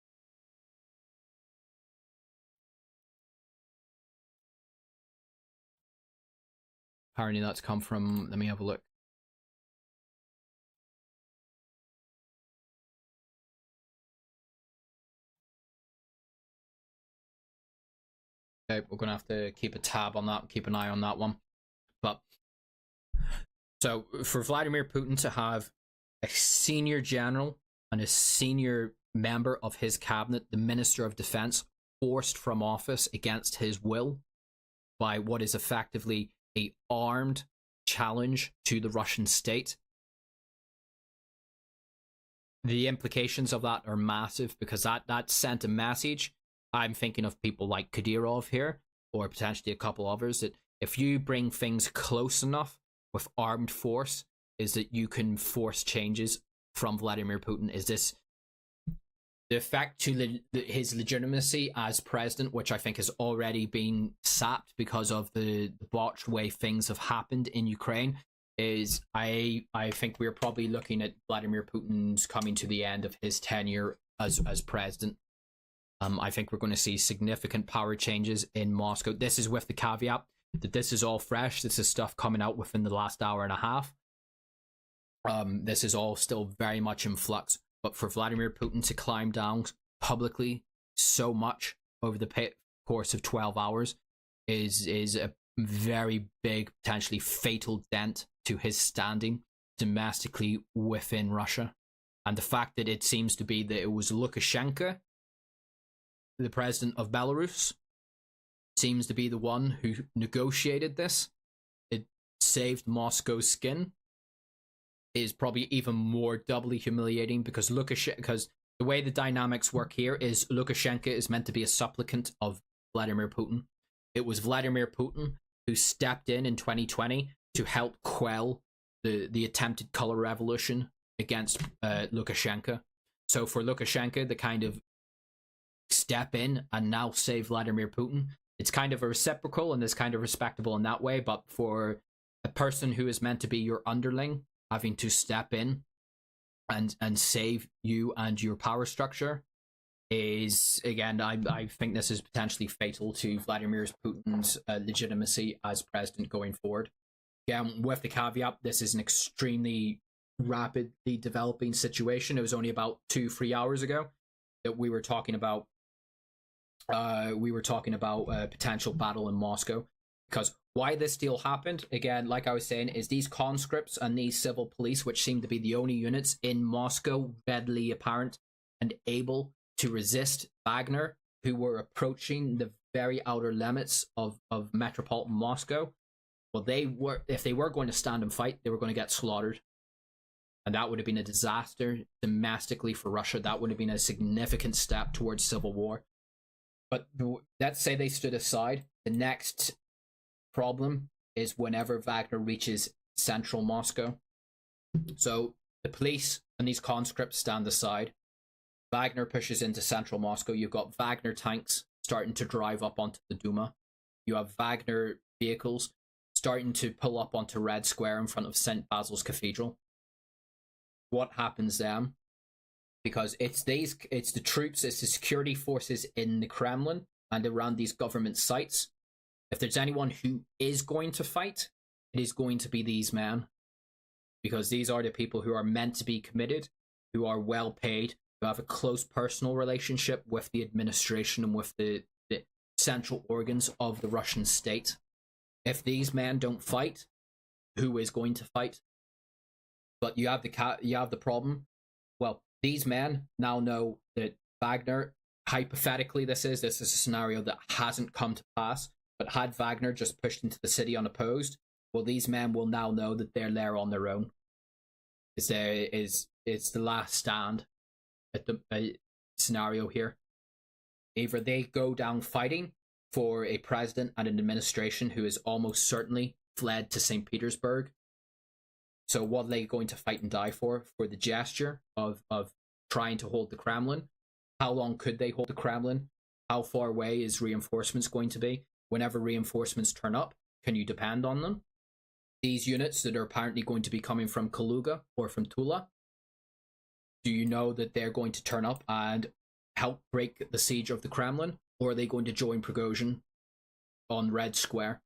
Apparently that's come from, let me have a look. Okay, we're going to have to keep a tab on that, keep an eye on that one. But so for Vladimir Putin to have a senior general and a senior member of his cabinet, the Minister of Defense, forced from office against his will by what is effectively a armed challenge to the Russian state, the implications of that are massive, because that sent a message. I'm thinking of people like Kadyrov here, or potentially a couple others, that if you bring things close enough with armed force, is that you can force changes from Vladimir Putin. Is this the effect to his legitimacy as president, which I think has already been sapped because of the botched way things have happened in Ukraine? Is I think we're probably looking at Vladimir Putin's coming to the end of his tenure as president. I think we're going to see significant power changes in Moscow. This is with the caveat that this is all fresh. This is stuff coming out within the last hour and a half. This is all still very much in flux. But for Vladimir Putin to climb down publicly so much over the course of 12 hours is a very big, potentially fatal dent to his standing domestically within Russia. And the fact that it seems to be that it was Lukashenko, the president of Belarus, seems to be the one who negotiated this. It saved Moscow's skin. Is probably even more doubly humiliating, because because the way the dynamics work here is Lukashenko is meant to be a supplicant of Vladimir Putin. It was Vladimir Putin who stepped in 2020 to help quell the attempted color revolution against Lukashenko. So for Lukashenko, the kind of step in and now save Vladimir Putin, it's kind of a reciprocal and it's kind of respectable in that way. But for a person who is meant to be your underling, having to step in and save you and your power structure is, again, I think this is potentially fatal to Vladimir Putin's legitimacy as president going forward. Again, with the caveat, this is an extremely rapidly developing situation. It was only about 2-3 hours ago that we were talking about a potential battle in Moscow. Because why this deal happened, again, like I was saying, is these conscripts and these civil police, which seem to be the only units in Moscow readily apparent and able to resist Wagner, who were approaching the very outer limits of metropolitan Moscow. Well, if they were going to stand and fight, they were going to get slaughtered. And that would have been a disaster domestically for Russia. That would have been a significant step towards civil war. But let's say they stood aside. The next problem is whenever Wagner reaches central Moscow. So the police and these conscripts stand aside. Wagner pushes into central Moscow. You've got Wagner tanks starting to drive up onto the Duma. You have Wagner vehicles starting to pull up onto Red Square in front of St. Basil's Cathedral. What happens then? Because it's the troops, it's the security forces in the Kremlin and around these government sites. If there's anyone who is going to fight, it is going to be these men. Because these are the people who are meant to be committed, who are well paid, who have a close personal relationship with the administration and with the central organs of the Russian state. If these men don't fight, who is going to fight? But you have the problem. Well, these men now know that Wagner, hypothetically this is a scenario that hasn't come to pass, but had Wagner just pushed into the city unopposed, well, these men will now know that they're there on their own. It's the last stand at the scenario here. Either they go down fighting for a president and an administration who is almost certainly fled to St. Petersburg. So what are they going to fight and die for? For the gesture of trying to hold the Kremlin? How long could they hold the Kremlin? How far away is reinforcements going to be? Whenever reinforcements turn up, can you depend on them? These units that are apparently going to be coming from Kaluga or from Tula, do you know that they're going to turn up and help break the siege of the Kremlin? Or are they going to join Prigozhin on Red Square?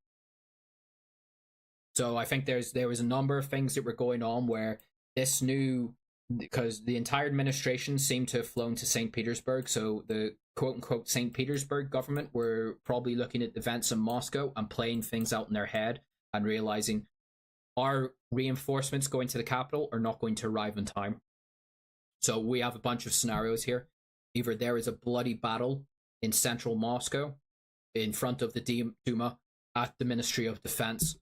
So I think there was a number of things that were going on where this new, because the entire administration seemed to have flown to St. Petersburg, so the quote-unquote St. Petersburg government were probably looking at events in Moscow and playing things out in their head and realizing, are reinforcements going to the capital or not going to arrive in time? So we have a bunch of scenarios here. Either there is a bloody battle in central Moscow, in front of the Duma, at the Ministry of Defense,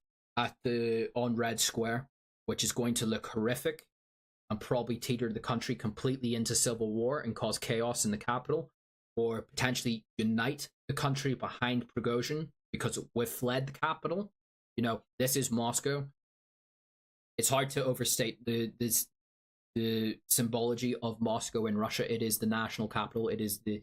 on Red Square, which is going to look horrific. and probably teeter the country completely into civil war and cause chaos in the capital, or potentially unite the country behind Prigozhin because we've fled the capital. You know, this is Moscow. It's hard to overstate the symbology of Moscow in Russia. It is the national capital. It is the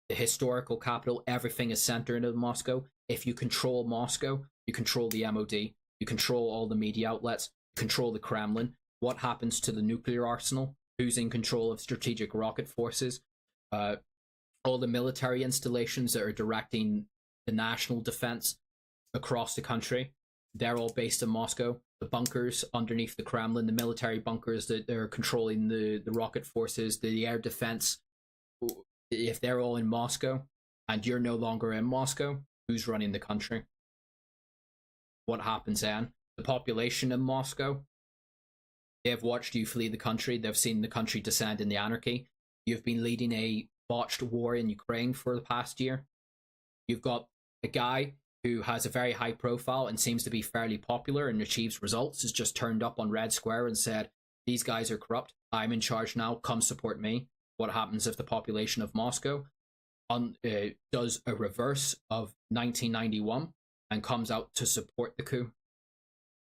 historical capital. Everything is centered in Moscow. If you control Moscow, you control the MOD, you control all the media outlets, you control the Kremlin. What happens to the nuclear arsenal? Who's in control of strategic rocket forces? All the military installations that are directing the national defense across the country, they're all based in Moscow. The bunkers underneath the Kremlin, the military bunkers that are controlling the rocket forces, the air defense, if they're all in Moscow and you're no longer in Moscow, who's running the country? What happens then? The population in Moscow, they've watched you flee the country. They've seen the country descend in the anarchy. You've been leading a botched war in Ukraine for the past year. You've got a guy who has a very high profile and seems to be fairly popular and achieves results, has just turned up on Red Square and said, these guys are corrupt. I'm in charge now. Come support me. What happens if the population of Moscow does a reverse of 1991 and comes out to support the coup?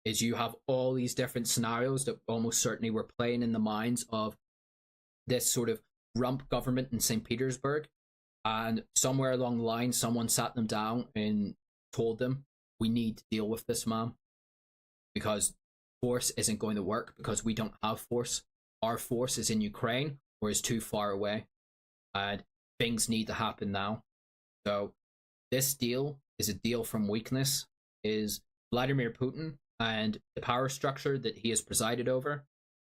Is you have all these different scenarios that almost certainly were playing in the minds of this sort of rump government in St. Petersburg. And somewhere along the line, someone sat them down and told them, we need to deal with this, man, because force isn't going to work, because we don't have force. Our force is in Ukraine or is too far away, and things need to happen now. So this deal is a deal from weakness. Is Vladimir Putin and the power structure that he has presided over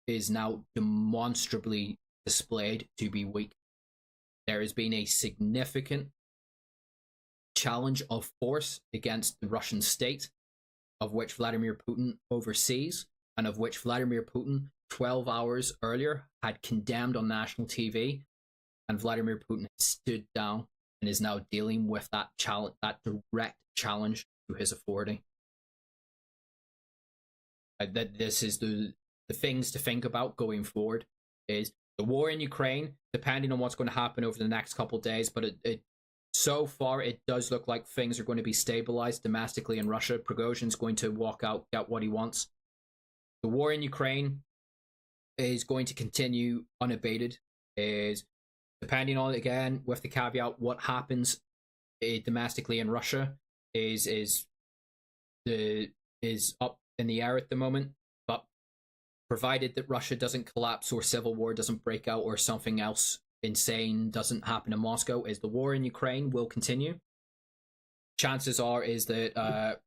is now demonstrably displayed to be weak. There has been a significant challenge of force against the Russian state, of which Vladimir Putin oversees, and of which Vladimir Putin 12 hours earlier had condemned on national TV, and Vladimir Putin stood down and is now dealing with that challenge, that direct challenge to his authority. That this is the things to think about going forward. Is the war in Ukraine, depending on what's going to happen over the next couple of days, but so far it does look like things are going to be stabilized domestically in Russia. Prigozhin's going to walk out, get what he wants. The war in Ukraine is going to continue unabated. Is depending on, again, with the caveat, what happens domestically in Russia is up in the air at the moment. But provided that Russia doesn't collapse or civil war doesn't break out or something else insane doesn't happen in Moscow, is the war in Ukraine will continue. Chances are is that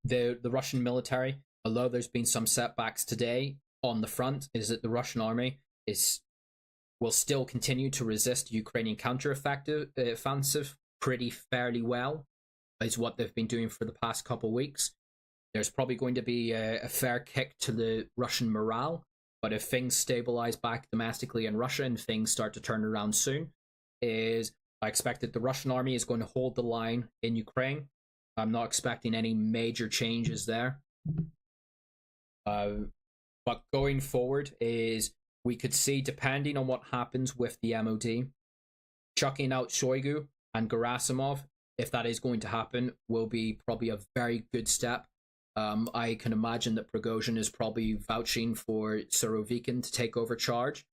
the Russian military, although there's been some setbacks today on the front, is that the Russian army will still continue to resist Ukrainian counter-offensive pretty fairly well, is what they've been doing for the past couple of weeks. There's probably going to be a fair kick to the Russian morale, but if things stabilize back domestically in Russia and things start to turn around soon, I expect that the Russian army is going to hold the line in Ukraine. I'm not expecting any major changes there. But going forward is we could see, depending on what happens with the MOD, chucking out Shoigu and Gerasimov, if that is going to happen, will be probably a very good step. I can imagine that Prigozhin is probably vouching for Surovikin to take over charge.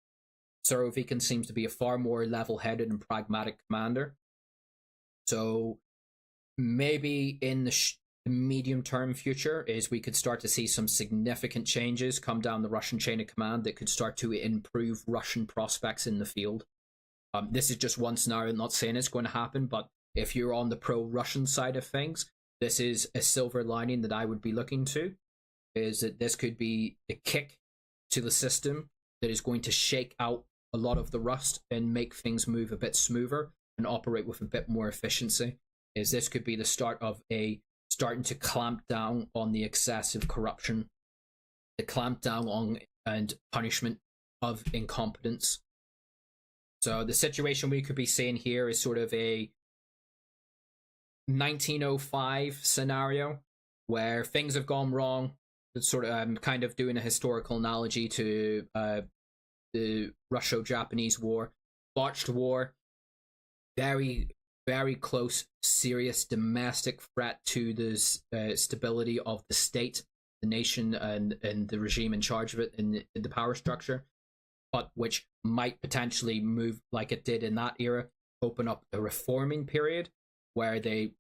Surovikin seems to be a far more level-headed and pragmatic commander. So maybe in the medium-term future is we could start to see some significant changes come down the Russian chain of command that could start to improve Russian prospects in the field. This is just one scenario. I'm not saying it's going to happen, but if you're on the pro-Russian side of things, this is a silver lining that I would be looking to, is that this could be a kick to the system that is going to shake out a lot of the rust and make things move a bit smoother and operate with a bit more efficiency. Is this could be the start of starting to clamp down on the excessive corruption, the clamp down on and punishment of incompetence. So the situation we could be seeing here is sort of a 1905 scenario where things have gone wrong, sort of kind of doing a historical analogy to the Russo-Japanese War, botched war, very, very close, serious domestic threat to the stability of the state, the nation, and the regime in charge of it in the power structure, but which might potentially move, like it did in that era, open up a reforming period where they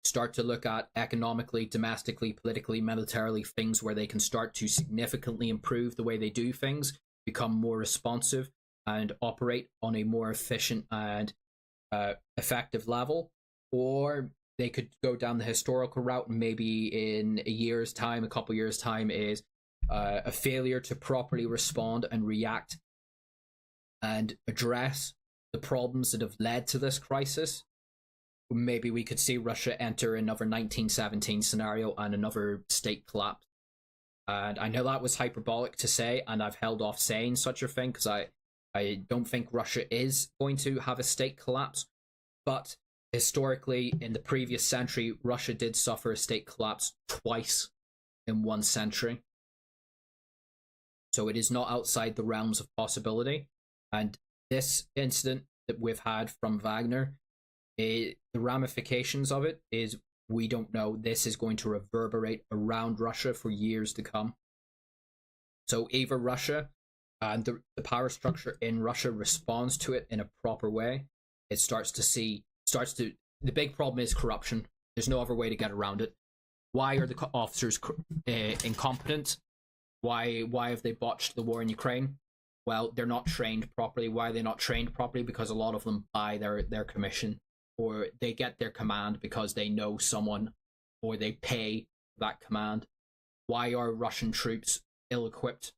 start to look at economically, domestically, politically, militarily, things where they can start to significantly improve the way they do things, become more responsive, and operate on a more efficient and effective level. Or they could go down the historical route, and maybe in a year's time, a couple years' time, is a failure to properly respond and react and address the problems that have led to this crisis. Maybe we could see Russia enter another 1917 scenario and another state collapse. And I know that was hyperbolic to say, and I've held off saying such a thing because I don't think Russia is going to have a state collapse. But historically, in the previous century, Russia did suffer a state collapse twice in one century. So it is not outside the realms of possibility. And this incident that we've had from Wagner, the ramifications of it is we don't know. This is going to reverberate around Russia for years to come. So either Russia and the power structure in Russia responds to it in a proper way. It the big problem is corruption. There's no other way to get around it. Why are the officers incompetent? Why have they botched the war in Ukraine? Well, they're not trained properly. Why are they not trained properly? Because a lot of them buy their commission, or they get their command because they know someone, or they pay that command. Why are Russian troops ill-equipped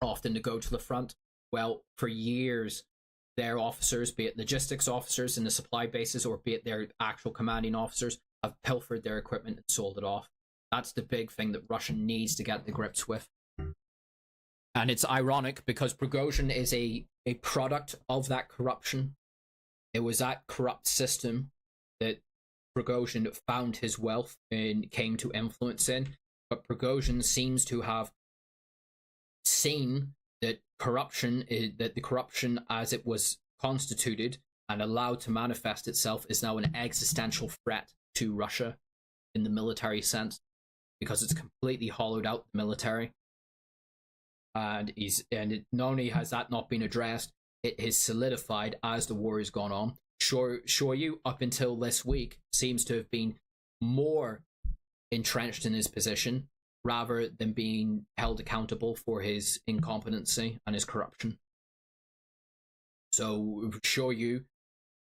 often to go to the front? Well, for years, their officers, be it logistics officers in the supply bases, or be it their actual commanding officers, have pilfered their equipment and sold it off. That's the big thing that Russia needs to get the grips with. And it's ironic because Prigozhin is a product of that corruption. It was that corrupt system that Prigozhin found his wealth and came to influence in. But Prigozhin seems to have seen that the corruption as it was constituted and allowed to manifest itself is now an existential threat to Russia in the military sense, because it's completely hollowed out the military. And not only has that not been addressed, it is solidified as the war has gone on. Shoigu, up until this week, seems to have been more entrenched in his position rather than being held accountable for his incompetency and his corruption. So Shoigu,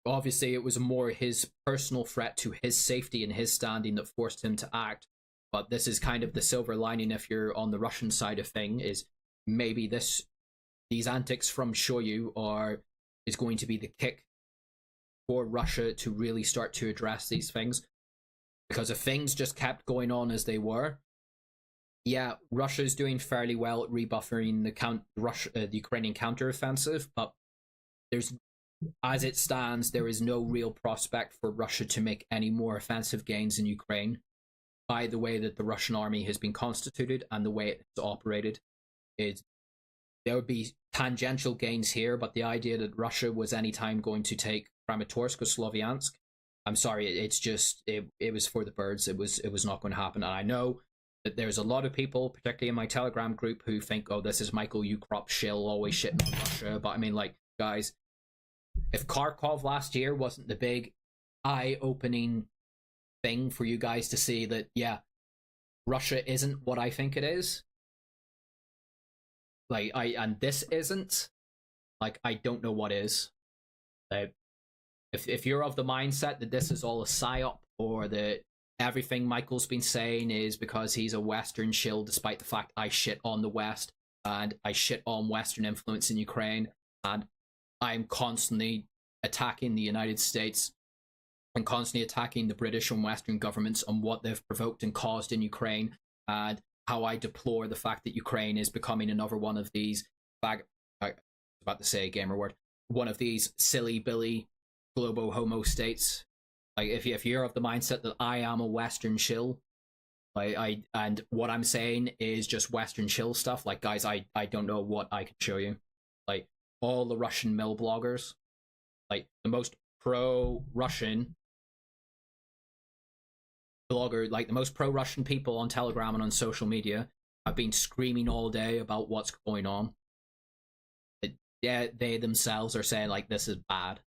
obviously it was more his personal threat to his safety and his standing that forced him to act. But this is kind of the silver lining if you're on the Russian side of thing, is maybe these antics from Shoigu is going to be the kick for Russia to really start to address these things. Because if things just kept going on as they were, yeah, Russia's doing fairly well at rebuffering the Ukrainian counteroffensive, but as it stands, there is no real prospect for Russia to make any more offensive gains in Ukraine by the way that the Russian army has been constituted and the way it's operated. There would be tangential gains here, but the idea that Russia was anytime going to take Kramatorsk or Sloviansk, I'm sorry, it was for the birds. It was not going to happen. And I know that there's a lot of people, particularly in my Telegram group, who think, oh, this is Michael Ukrop shill, always shitting on Russia. But I mean, like, guys, if Kharkov last year wasn't the big eye-opening thing for you guys to see that, yeah, Russia isn't what I think it is, and this isn't, like, I don't know what is. If you're of the mindset that this is all a psyop, or that everything Michael's been saying is because he's a Western shill, despite the fact I shit on the West and I shit on Western influence in Ukraine, and I'm constantly attacking the United States and constantly attacking the British and Western governments on what they've provoked and caused in Ukraine, and how I deplore the fact that Ukraine is becoming another one of these I was about to say a gamer word, one of these silly Billy globo homo states. Like, if you're of the mindset that I am a Western shill, And what I'm saying is just Western chill stuff. Like, guys, I don't know what I can show you. Like, all the Russian mill bloggers, like the most pro-Russian blogger, like the most pro-Russian people on Telegram and on social media have been screaming all day about what's going on. Yeah, they themselves are saying, like, this is bad.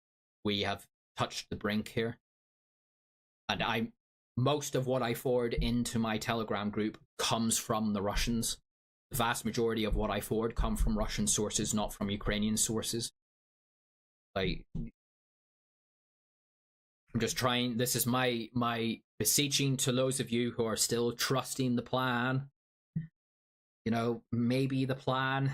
We have touched the brink here. And most of what I forward into my Telegram group comes from the Russians. The vast majority of what I forward come from Russian sources, not from Ukrainian sources. Like, I'm just trying. This is my beseeching to those of you who are still trusting the plan. You know, maybe the plan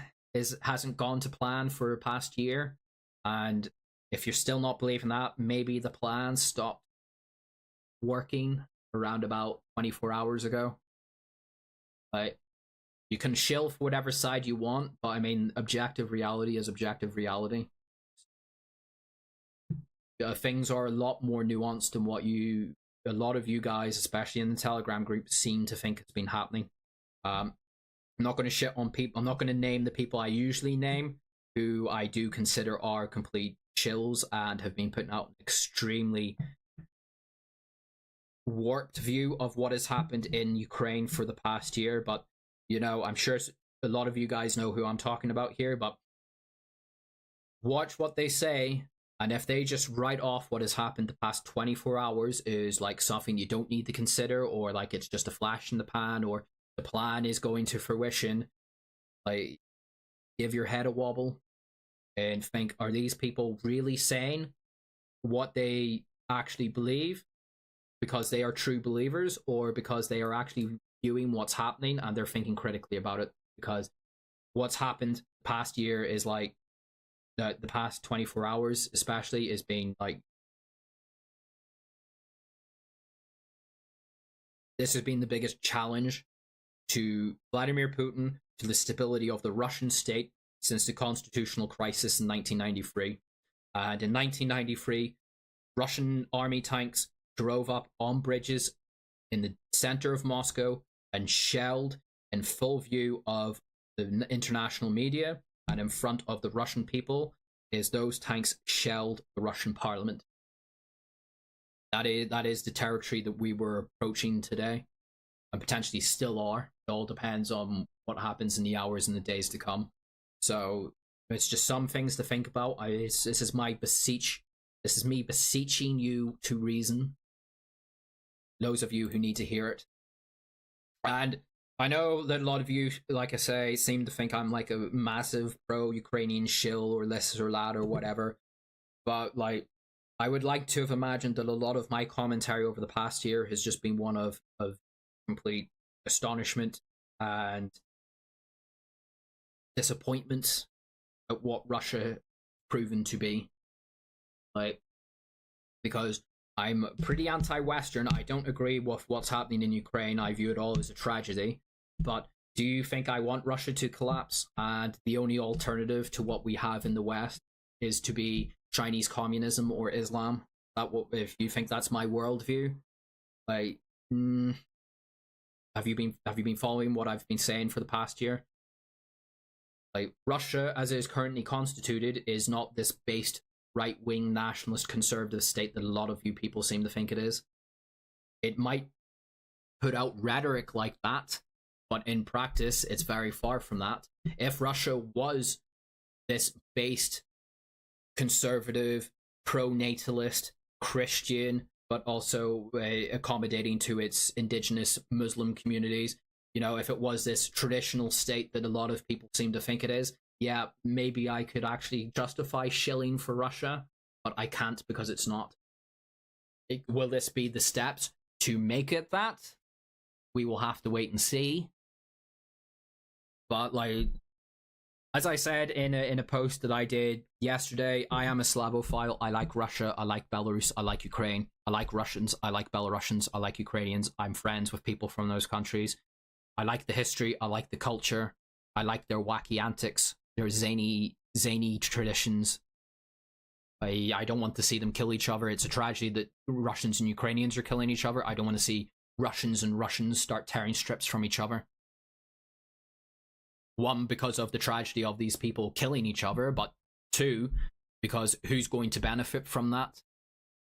hasn't gone to plan for the past year, and if you're still not believing that, maybe the plan stopped working around about 24 hours ago. Like, you can shill for whatever side you want, but I mean, objective reality is objective reality. Things are a lot more nuanced than what a lot of you guys, especially in the Telegram group, seem to think has been happening. I'm not going to shit on people. I'm not going to name the people I usually name, who I do consider are complete chills and have been putting out an extremely warped view of what has happened in Ukraine for the past year. But, you know, I'm sure a lot of you guys know who I'm talking about here, but watch what they say. And if they just write off what has happened the past 24 hours is like something you don't need to consider, or like it's just a flash in the pan, or the plan is going to fruition, like, give your head a wobble and think, are these people really saying what they actually believe because they are true believers, or because they are actually viewing what's happening and they're thinking critically about it? Because what's happened past year is like, the past 24 hours especially is being like, this has been the biggest challenge to Vladimir Putin, to the stability of the Russian state since the constitutional crisis in 1993. And in 1993, Russian army tanks drove up on bridges in the center of Moscow and shelled in full view of the international media and in front of the Russian people, is those tanks shelled the Russian parliament. That is the territory that we were approaching today, and potentially still are. It all depends on what happens in the hours and the days to come. So it's just some things to think about. This is me beseeching you to reason. Those of you who need to hear it. And I know that a lot of you, like I say, seem to think I'm like a massive pro-Ukrainian shill or this or that or whatever. But like, I would like to have imagined that a lot of my commentary over the past year has just been one of complete astonishment and disappointment at what Russia proven to be. Like, because I'm pretty anti-Western. I don't agree with what's happening in Ukraine. I view it all as a tragedy. But do you think I want Russia to collapse? And the only alternative to what we have in the West is to be Chinese communism or Islam? If you think that's my worldview, like, have you been following what I've been saying for the past year? Like, Russia, as it is currently constituted, is not this based right-wing nationalist conservative state that a lot of you people seem to think it is. It might put out rhetoric like that, but in practice, it's very far from that. If Russia was this based conservative, pro-natalist, Christian, but also accommodating to its indigenous Muslim communities, you know, if it was this traditional state that a lot of people seem to think it is, yeah, maybe I could actually justify shilling for Russia, but I can't because it's not. Will this be the steps to make it that? We will have to wait and see. But like, as I said in a post that I did yesterday, I am a Slavophile. I like Russia. I like Belarus. I like Ukraine. I like Russians. I like Belarusians. I like Ukrainians. I'm friends with people from those countries. I like the history. I like the culture. I like their wacky antics, their zany traditions. I don't want to see them kill each other. It's a tragedy that Russians and Ukrainians are killing each other. I don't want to see Russians start tearing strips from each other. One, because of the tragedy of these people killing each other, but two, because who's going to benefit from that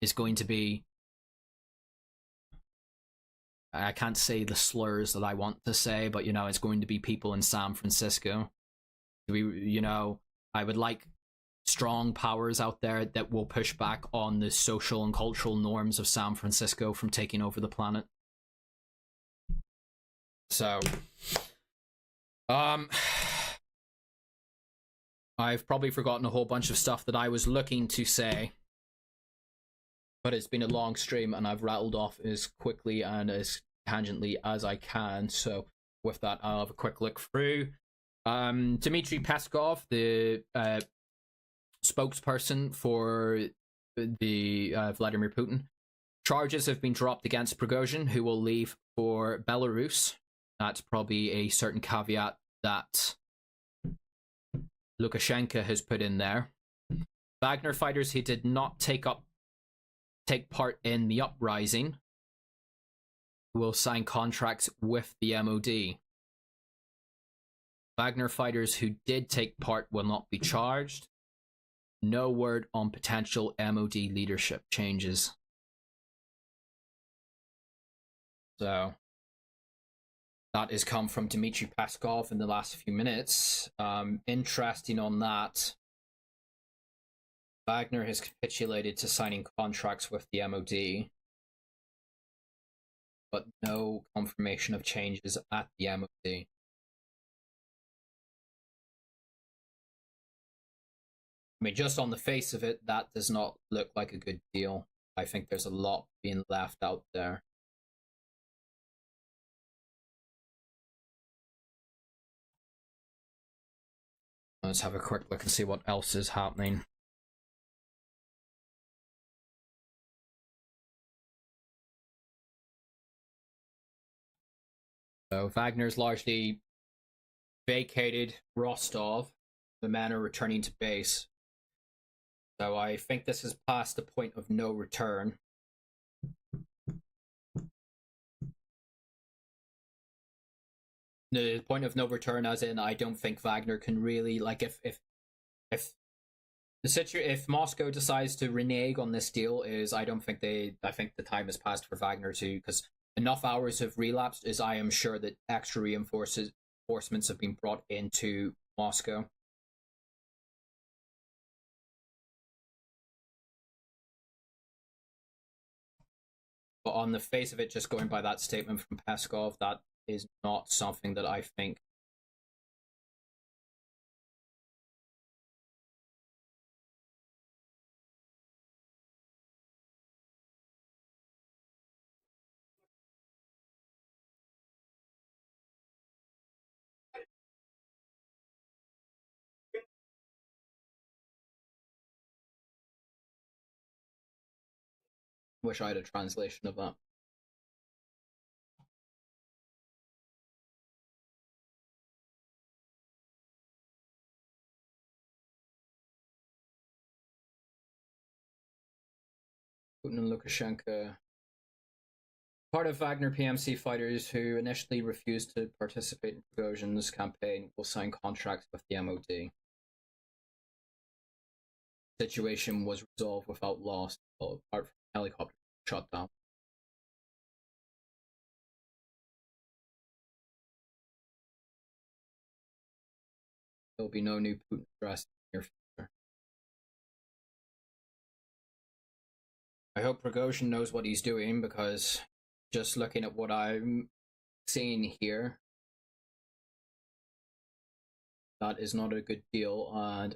is going to be, I can't say the slurs that I want to say, but it's going to be people in San Francisco. I would like strong powers out there that will push back on the social and cultural norms of San Francisco from taking over the planet. So, I've probably forgotten a whole bunch of stuff that I was looking to say, but it's been a long stream and I've rattled off as quickly and as tangently as I can. So with that, I'll have a quick look through. Dmitry Peskov, the spokesperson for the Vladimir Putin, charges have been dropped against Prigozhin, who will leave for Belarus. That's probably a certain caveat that Lukashenko has put in there. Wagner fighters who did not take part in the uprising will sign contracts with the MOD. Wagner fighters who did take part will not be charged. No word on potential MOD leadership changes. So that has come from Dmitry Peskov in the last few minutes. Interesting on that. Wagner has capitulated to signing contracts with the MOD, but no confirmation of changes at the MOD. I mean, just on the face of it, that does not look like a good deal. I think there's a lot being left out there. Let's have a quick look and see what else is happening. So Wagner's largely vacated Rostov. The men are returning to base. So I think this is past the point of no return. The point of no return, as in, I don't think Wagner can really, like, if Moscow decides to renege on this deal, I think the time has passed for Wagner to, because enough hours have relapsed, as I am sure that extra reinforcements have been brought into Moscow. But on the face of it, just going by that statement from Peskov, that is not something that I think wish I had a translation of that. Putin and Lukashenko. Part of Wagner PMC fighters who initially refused to participate in Prigozhin's campaign will sign contracts with the MOD. The situation was resolved without loss, apart from helicopter shot down. There will be no new Putin address in the near future. I hope Prigozhin knows what he's doing, because just looking at what I'm seeing here, that is not a good deal, and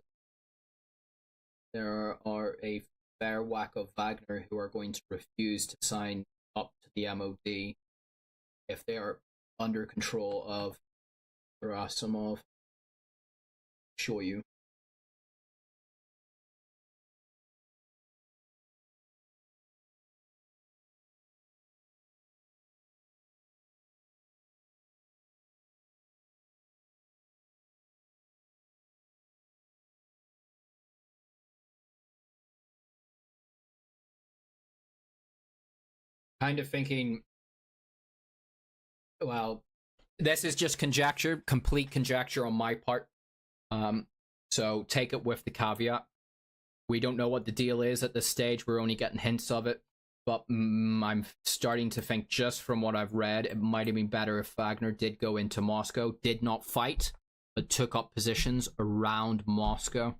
there are a fair whack of Wagner who are going to refuse to sign up to the MOD if they are under control of Gerasimov. Show you. Kind of thinking well, this is just conjecture, complete conjecture on my part. So take it with the caveat. We don't know what the deal is at this stage. We're only getting hints of it. But I'm starting to think, just from what I've read, it might have been better if Wagner did go into Moscow, did not fight, but took up positions around Moscow.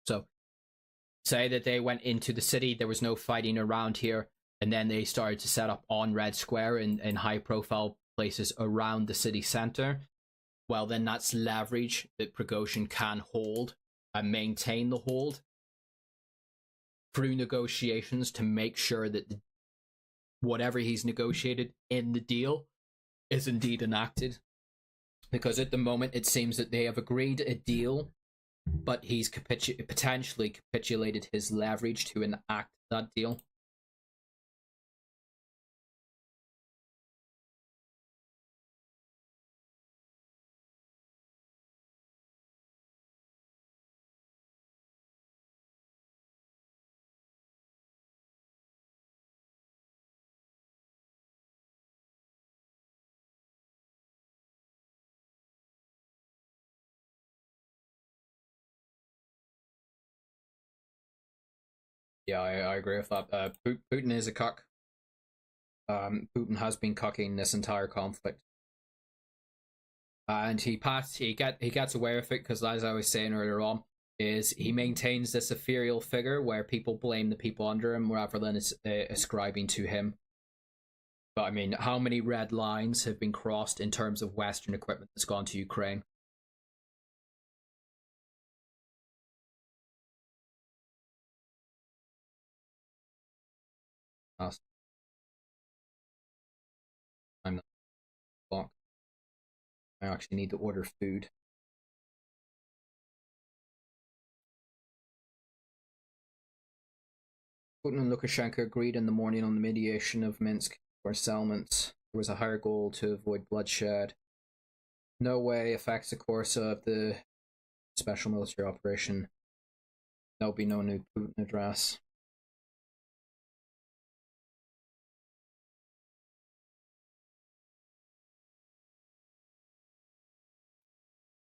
So, say that they went into the city, there was no fighting around here, and then they started to set up on Red Square in high-profile places around the city center. Well, then that's leverage that Prigozhin can hold and maintain the hold through negotiations to make sure that whatever he's negotiated in the deal is indeed enacted. Because at the moment it seems that they have agreed a deal, but he's potentially capitulated his leverage to enact that deal. Yeah, I agree with that. Putin is a cuck. Putin has been cucking this entire conflict, and he gets away with it because, as I was saying earlier on, is he maintains this ethereal figure where people blame the people under him rather than ascribing to him. But I mean, how many red lines have been crossed in terms of Western equipment that's gone to Ukraine? I'm not clock. I actually need to order food. Putin and Lukashenko agreed in the morning on the mediation of Minsk for settlements. There was a higher goal to avoid bloodshed. No way affects the course of the special military operation. There'll be no new Putin address.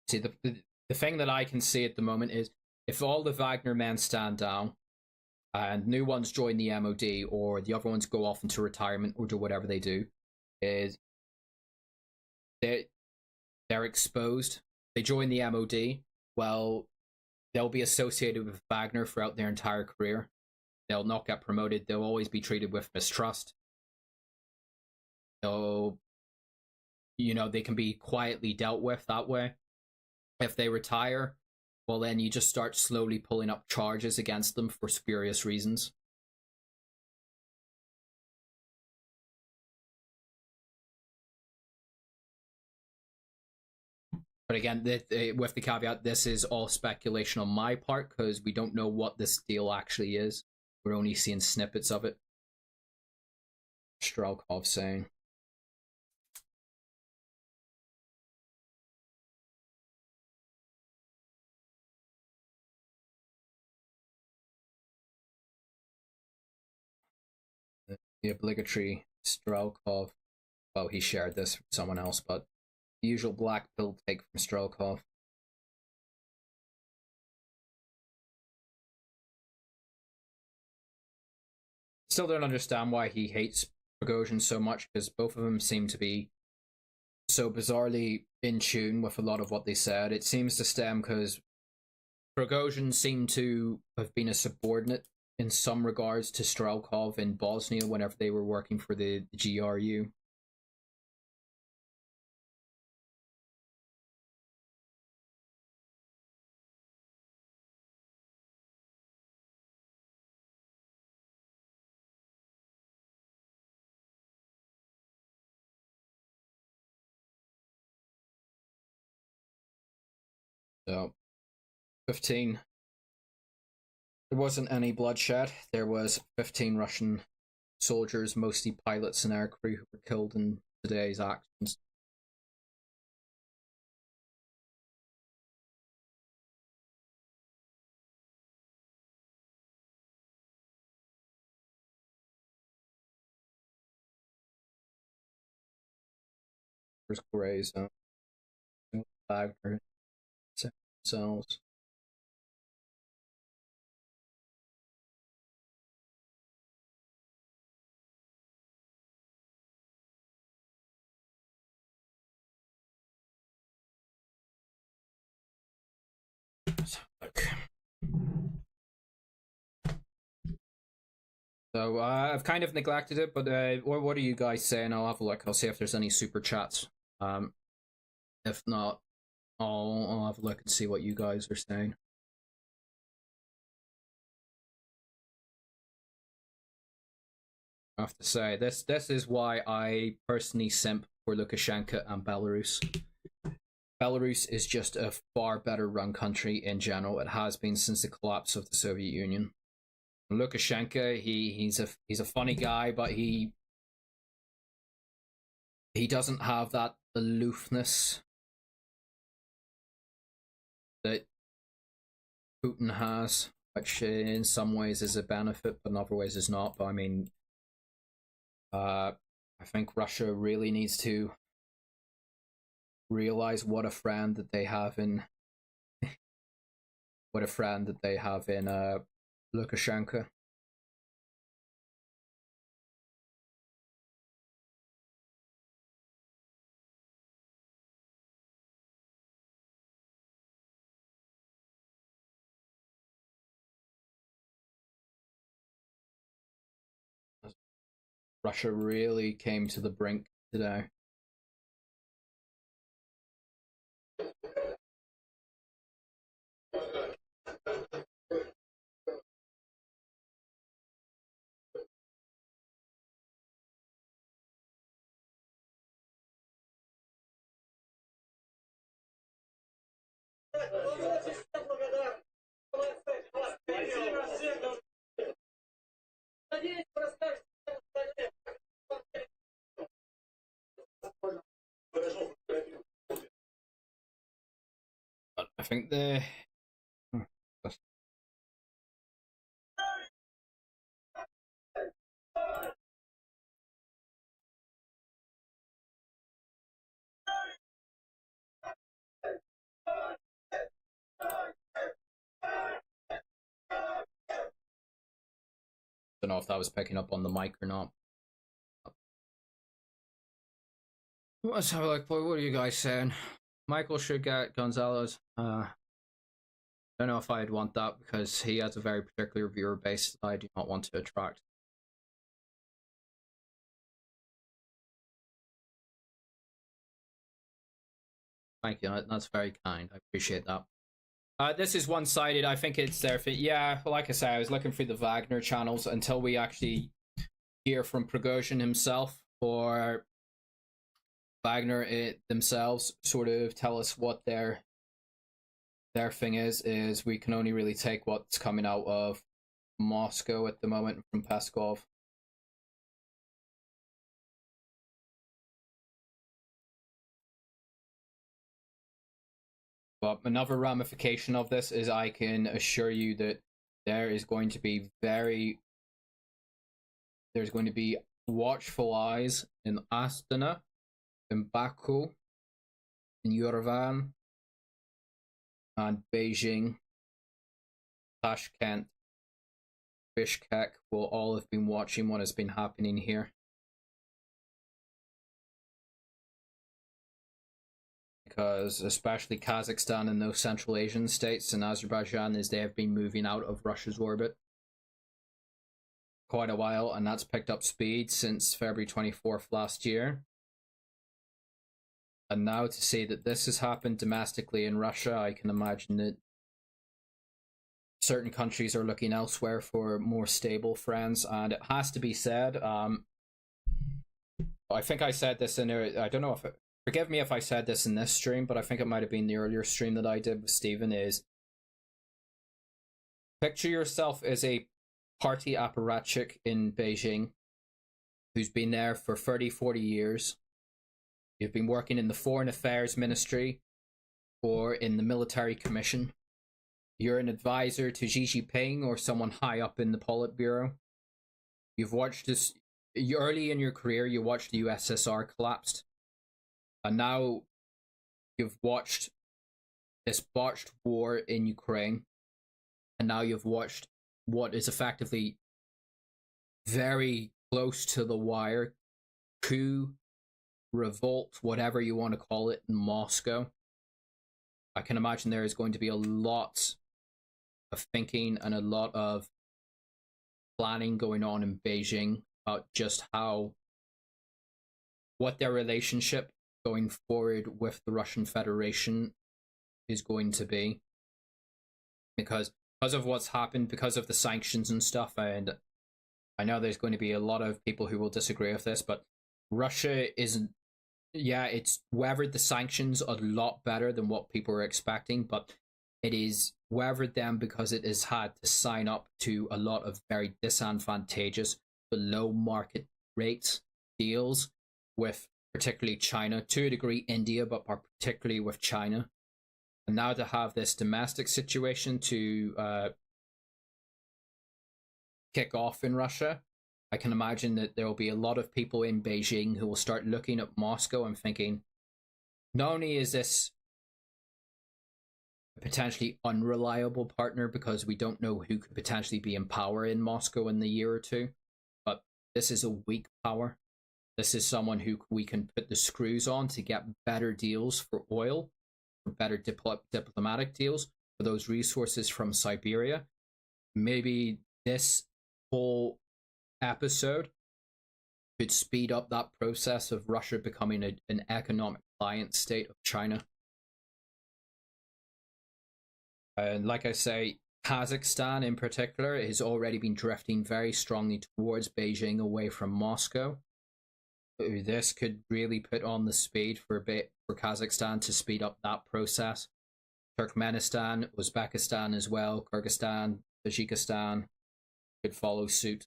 See, the thing that I can see at the moment is if all the Wagner men stand down and new ones join the MOD or the other ones go off into retirement or do whatever they do, is they're exposed. They join the MOD, well, they'll be associated with Wagner throughout their entire career. They'll not get promoted. They'll always be treated with mistrust. They'll, they can be quietly dealt with that way. If they retire, well, then you just start slowly pulling up charges against them for spurious reasons. But again, with the caveat, this is all speculation on my part because we don't know what this deal actually is. We're only seeing snippets of it. Strelkov saying. The obligatory Strelkov. Well, he shared this with someone else, but the usual black pill take from Strelkov. Still don't understand why he hates Prigozhin so much, because both of them seem to be so bizarrely in tune with a lot of what they said. It seems to stem because Prigozhin seemed to have been a subordinate in some regards to Strelkov in Bosnia whenever they were working for the GRU. So, 15. There wasn't any bloodshed. There was 15 Russian soldiers, mostly pilots and aircrew, who were killed in today's actions. First gray zone. Wagner themselves. So I've kind of neglected it, but what are you guys saying? I'll have a look. I'll see if there's any super chats. If not, I'll have a look and see what you guys are saying. I have to say, this is why I personally simp for Lukashenko and Belarus. Belarus is just a far better run country in general. It has been since the collapse of the Soviet Union. Lukashenko, he's a funny guy, but he doesn't have that aloofness that Putin has, which in some ways is a benefit, but in other ways is not. But I mean, I think Russia really needs to realize what a friend that they have in Lukashenko. Russia really came to the brink today. But I think the don't know if that was picking up on the mic or not. Let's have a look. What are you guys saying? Michael should get Gonzalez. I don't know if I'd want that because he has a very particular viewer base that I do not want to attract. Thank you. That's very kind. I appreciate that. This is one-sided. I think it's there for... Yeah, like I say, I was looking through the Wagner channels until we actually hear from Prigozhin himself or Wagner themselves sort of tell us what their thing is we can only really take what's coming out of Moscow at the moment from Peskov. But another ramification of this is I can assure you that there's going to be watchful eyes in Astana, in Baku, in Yerevan, and Beijing, Tashkent, Bishkek will all have been watching what has been happening here. Because especially Kazakhstan and those Central Asian states and Azerbaijan, as they have been moving out of Russia's orbit quite a while, and that's picked up speed since February 24th last year. And now to say that this has happened domestically in Russia, I can imagine that certain countries are looking elsewhere for more stable friends. And it has to be said, I think I said this in I don't know if forgive me if I said this in this stream, but I think it might have been the earlier stream that I did with Stephen, is picture yourself as a party apparatchik in Beijing who's been there for 30-40 years. You've been working in the Foreign Affairs Ministry or in the Military Commission. You're an advisor to Xi Jinping or someone high up in the Politburo. You've watched this early in your career. You watched the USSR collapsed. And now you've watched this botched war in Ukraine, and now you've watched what is effectively very close to the wire coup, revolt, whatever you want to call it, in Moscow. I can imagine there is going to be a lot of thinking and a lot of planning going on in Beijing about just what their relationship going forward with the Russian Federation is going to be. Because of what's happened, because of the sanctions and stuff, and I know there's going to be a lot of people who will disagree with this, but Russia isn't, it's weathered the sanctions a lot better than what people were expecting, but it is weathered them because it has had to sign up to a lot of very disadvantageous, below market rate deals with particularly China, to a degree India, but particularly with China. And now to have this domestic situation to kick off in Russia, I can imagine that there will be a lot of people in Beijing who will start looking at Moscow and thinking, not only is this a potentially unreliable partner because we don't know who could potentially be in power in Moscow in the year or two, but this is a weak power. This is someone who we can put the screws on to get better deals for oil, for better diplomatic deals for those resources from Siberia. Maybe this whole episode could speed up that process of Russia becoming an economic client state of China. And like I say, Kazakhstan in particular has already been drifting very strongly towards Beijing away from Moscow. This could really put on the speed for Kazakhstan to speed up that process. Turkmenistan, Uzbekistan as well, Kyrgyzstan, Tajikistan could follow suit.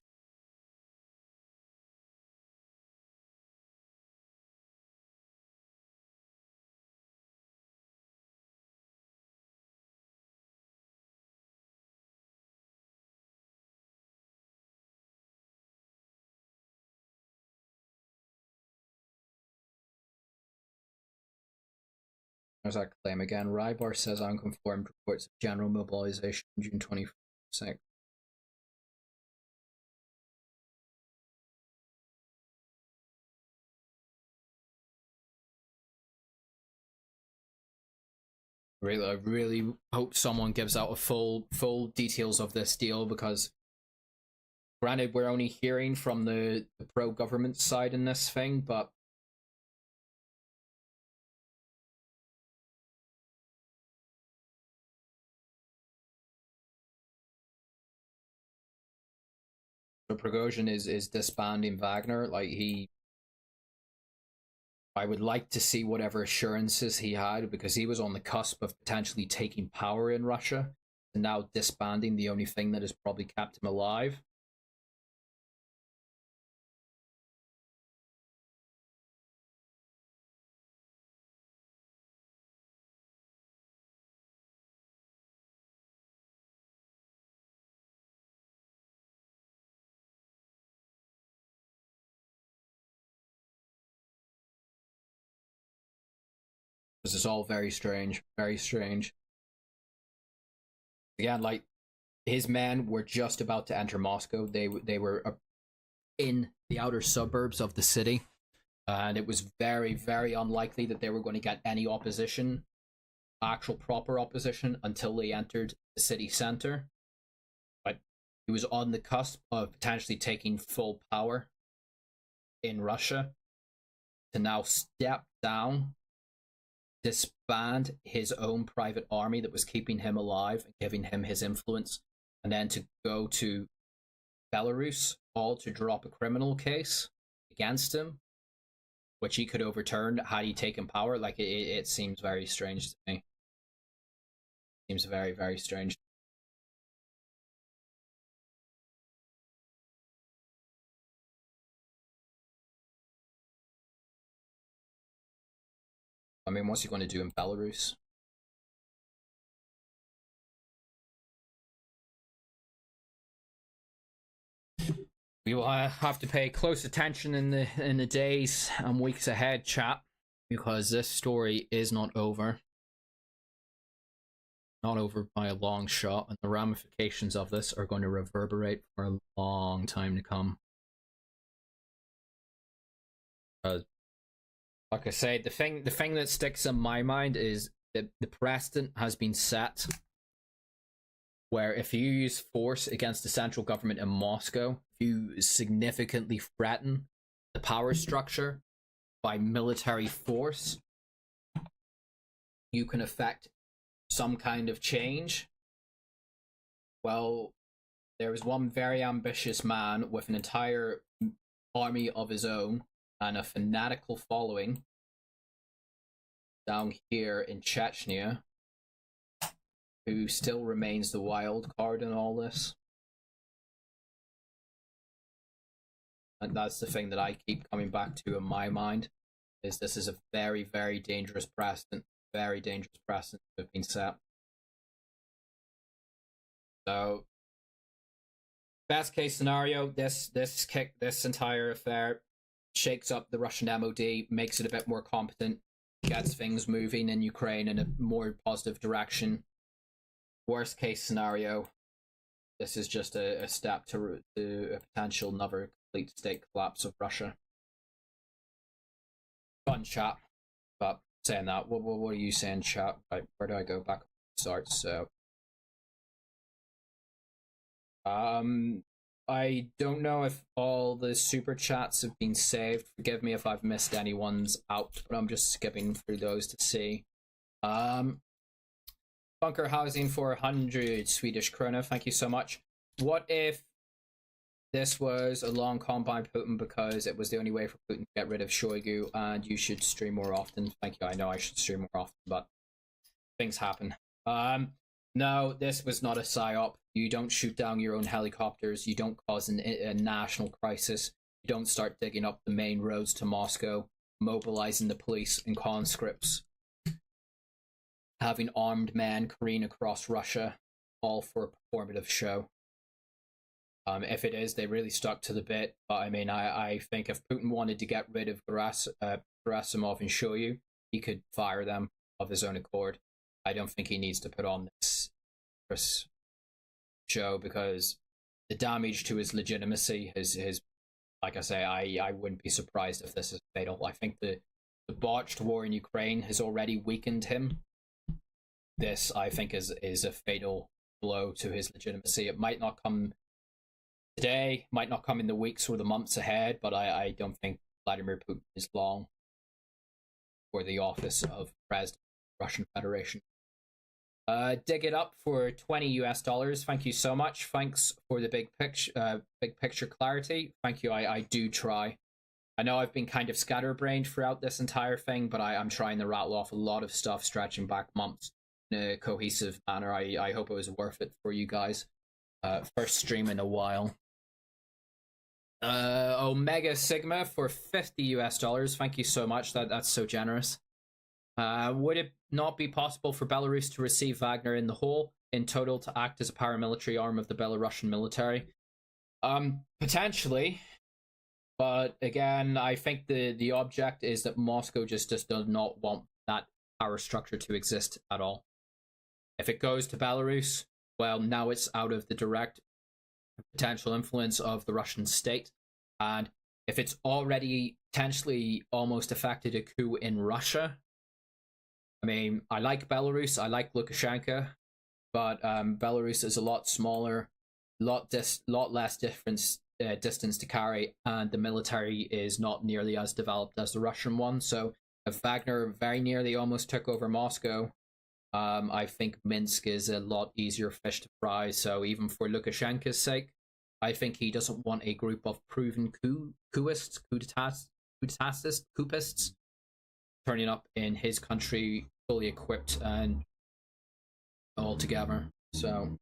There's that claim again. Rybar says unconfirmed reports of general mobilization on June 26th. I really hope someone gives out a full details of this deal, because granted we're only hearing from the pro-government side in this thing, but Prigozhin is disbanding Wagner. I would like to see whatever assurances he had, because he was on the cusp of potentially taking power in Russia, and now disbanding the only thing that has probably kept him alive. This is all very strange, very strange. Again, like, his men were just about to enter Moscow. They were in the outer suburbs of the city, and it was very, very unlikely that they were going to get any opposition, actual proper opposition, until they entered the city center. But he was on the cusp of potentially taking full power in Russia, to now step down, disband his own private army that was keeping him alive and giving him his influence, and then to go to Belarus, all to drop a criminal case against him, which he could overturn had he taken power. Like, it seems very strange to me. Seems very, very strange. I mean, what's he going to do in Belarus? We will have to pay close attention in the days and weeks ahead, chat. because this story is not over. Not over by a long shot, and the ramifications of this are going to reverberate for a long time to come. Like I say, the thing that sticks in my mind is that the precedent has been set where if you use force against the central government in Moscow, if you significantly threaten the power structure by military force, you can affect some kind of change. Well, there was one very ambitious man with an entire army of his own and a fanatical following down here in Chechnya, who still remains the wild card in all this. And that's the thing that I keep coming back to in my mind, is this is a very, very dangerous precedent, very dangerous precedent that have been set. So, best case scenario, this entire affair shakes up the Russian MOD, makes it a bit more competent, gets things moving in Ukraine in a more positive direction. Worst case scenario, this is just a step to a potential another complete state collapse of Russia. Fun chat, but saying that, what are you saying, chat? Right, where do I go back? Start. So, I don't know if all the super chats have been saved. Forgive me if I've missed anyone's out, but I'm just skipping through those to see. Bunker Housing for 100 Swedish krona, thank you so much. What if this was a long con by Putin because it was the only way for Putin to get rid of Shoigu, and you should stream more often? Thank you, I know I should stream more often, but things happen. No, this was not a psyop. You don't shoot down your own helicopters. You don't cause a national crisis. You don't start digging up the main roads to Moscow, mobilizing the police and conscripts, having armed men careen across Russia, all for a performative show. If it is, they really stuck to the bit. But I mean, I think if Putin wanted to get rid of Gerasimov and Shoigu, he could fire them of his own accord. I don't think he needs to put on this show, because the damage to his legitimacy is like I say, I wouldn't be surprised if this is fatal. I think the botched war in Ukraine has already weakened him. This, I think, is a fatal blow to his legitimacy. It might not come today, might not come in the weeks or the months ahead, but I don't think Vladimir Putin is long for the office of President of the Russian Federation. Dig it up for $20 US. Thank you so much. Thanks for the big picture clarity. Thank you. I do try. I know I've been kind of scatterbrained throughout this entire thing, but I'm trying to rattle off a lot of stuff stretching back months in a cohesive manner. I hope it was worth it for you guys. First stream in a while. Omega Sigma for $50 US. Thank you so much. That's so generous. Would it not be possible for Belarus to receive Wagner in the whole, in total, to act as a paramilitary arm of the Belarusian military? Potentially, but again, I think the object is that Moscow just does not want that power structure to exist at all. If it goes to Belarus, well, now it's out of the direct potential influence of the Russian state, and if it's already potentially almost affected a coup in Russia, I mean, I like Belarus, I like Lukashenko, but Belarus is a lot smaller, lot less distance to carry, and the military is not nearly as developed as the Russian one. So if Wagner very nearly almost took over Moscow, I think Minsk is a lot easier fish to fry. So even for Lukashenko's sake, I think he doesn't want a group of proven coupists turning up in his country fully equipped and all together. So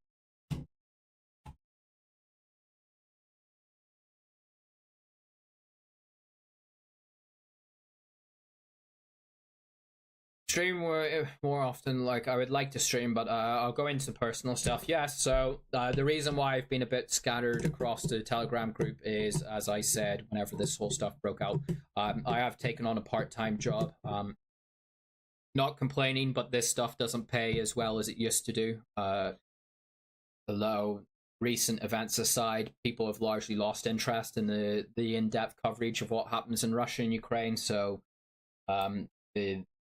stream more often. Like, I would like to stream, but I'll go into personal stuff. Yes, so the reason why I've been a bit scattered across the Telegram group is, as I said, whenever this whole stuff broke out, I have taken on a part-time job. Not complaining, but this stuff doesn't pay as well as it used to do. Although recent events aside, people have largely lost interest in the in-depth coverage of what happens in Russia and Ukraine. So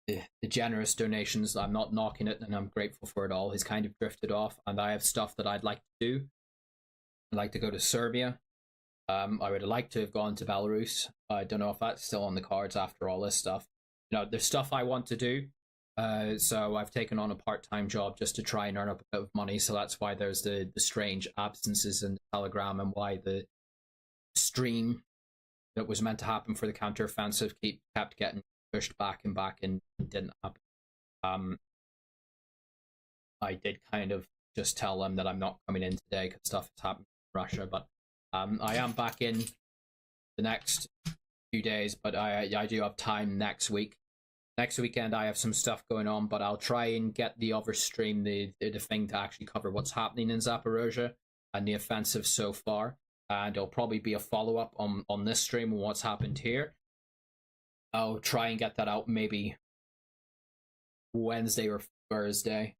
the generous donations, I'm not knocking it, and I'm grateful for it all, has kind of drifted off, and I have stuff that I'd like to do. I'd like to go to Serbia. I would like to have gone to Belarus. I don't know if that's still on the cards after all this stuff. There's stuff I want to do. So I've taken on a part-time job just to try and earn up a bit of money. So that's why there's the strange absences in the Telegram, and why the stream that was meant to happen for the counteroffensive kept getting pushed back and didn't happen. I did kind of just tell them that I'm not coming in today because stuff has happened in Russia, but I am back in the next few days, but I do have time next week. Next weekend I have some stuff going on, but I'll try and get the other stream, the thing, to actually cover what's happening in Zaporozhye and the offensive so far. And it'll probably be a follow-up on this stream on what's happened here. I'll try and get that out maybe Wednesday or Thursday,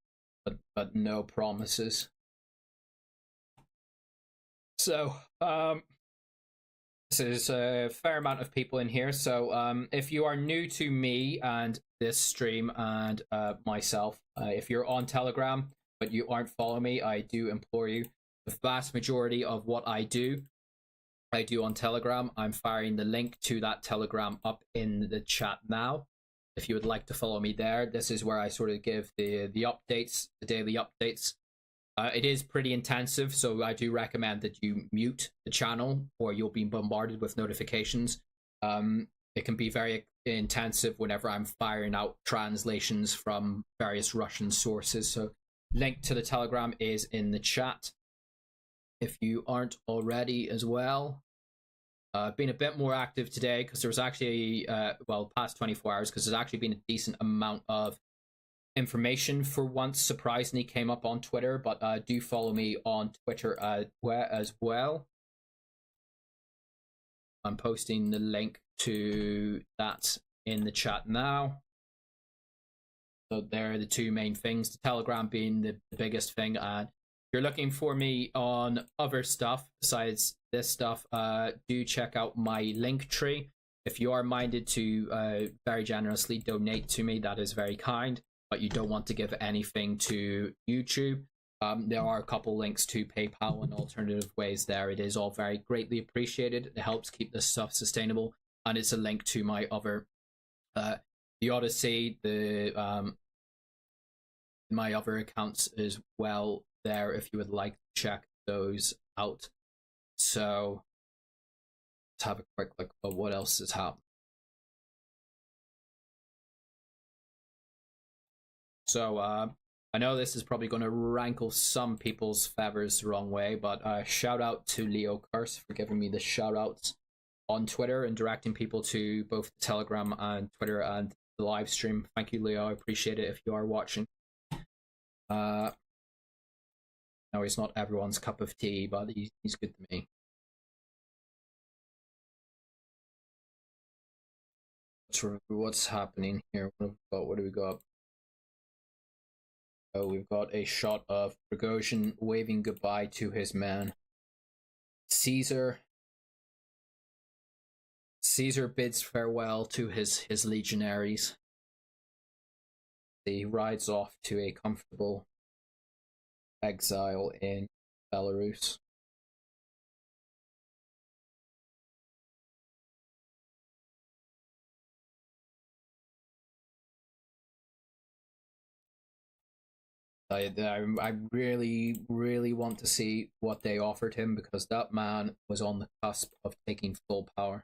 but no promises. So, this is a fair amount of people in here. So, if you are new to me and this stream and myself, if you're on Telegram but you aren't following me, I do implore you. The vast majority of what I do on Telegram. I'm firing the link to that Telegram up in the chat now. If you would like to follow me there, this is where I sort of give the updates, the daily updates. It is pretty intensive, so I do recommend that you mute the channel or you'll be bombarded with notifications. It can be very intensive whenever I'm firing out translations from various Russian sources. So link to the Telegram is in the chat if you aren't already as well. Been a bit more active today because there was actually, past 24 hours, because there's actually been a decent amount of information for once surprisingly came up on Twitter, but do follow me on Twitter as well. I'm posting the link to that in the chat now. So there are the two main things, the Telegram being the biggest thing. And if you're looking for me on other stuff besides this stuff, do check out my link tree. If you are minded to very generously donate to me, that is very kind, but you don't want to give anything to YouTube, there are a couple links to PayPal and alternative ways there. It is all very greatly appreciated. It helps keep this stuff sustainable, and it's a link to my other the Odyssey, my other accounts as well there if you would like to check those out. So let's have a quick look at what else has happened. So I know this is probably going to rankle some people's feathers the wrong way, but shout out to Leo Curse for giving me the shout outs on Twitter and directing people to both Telegram and Twitter and the live stream. Thank you, Leo. I appreciate it if you are watching. No, he's not everyone's cup of tea, but he's good to me. What's happening here? What do we got? Oh, we've got a shot of Prigozhin waving goodbye to his man. Caesar bids farewell to his legionaries. He rides off to a comfortable exile in Belarus. I really, really want to see what they offered him, because that man was on the cusp of taking full power.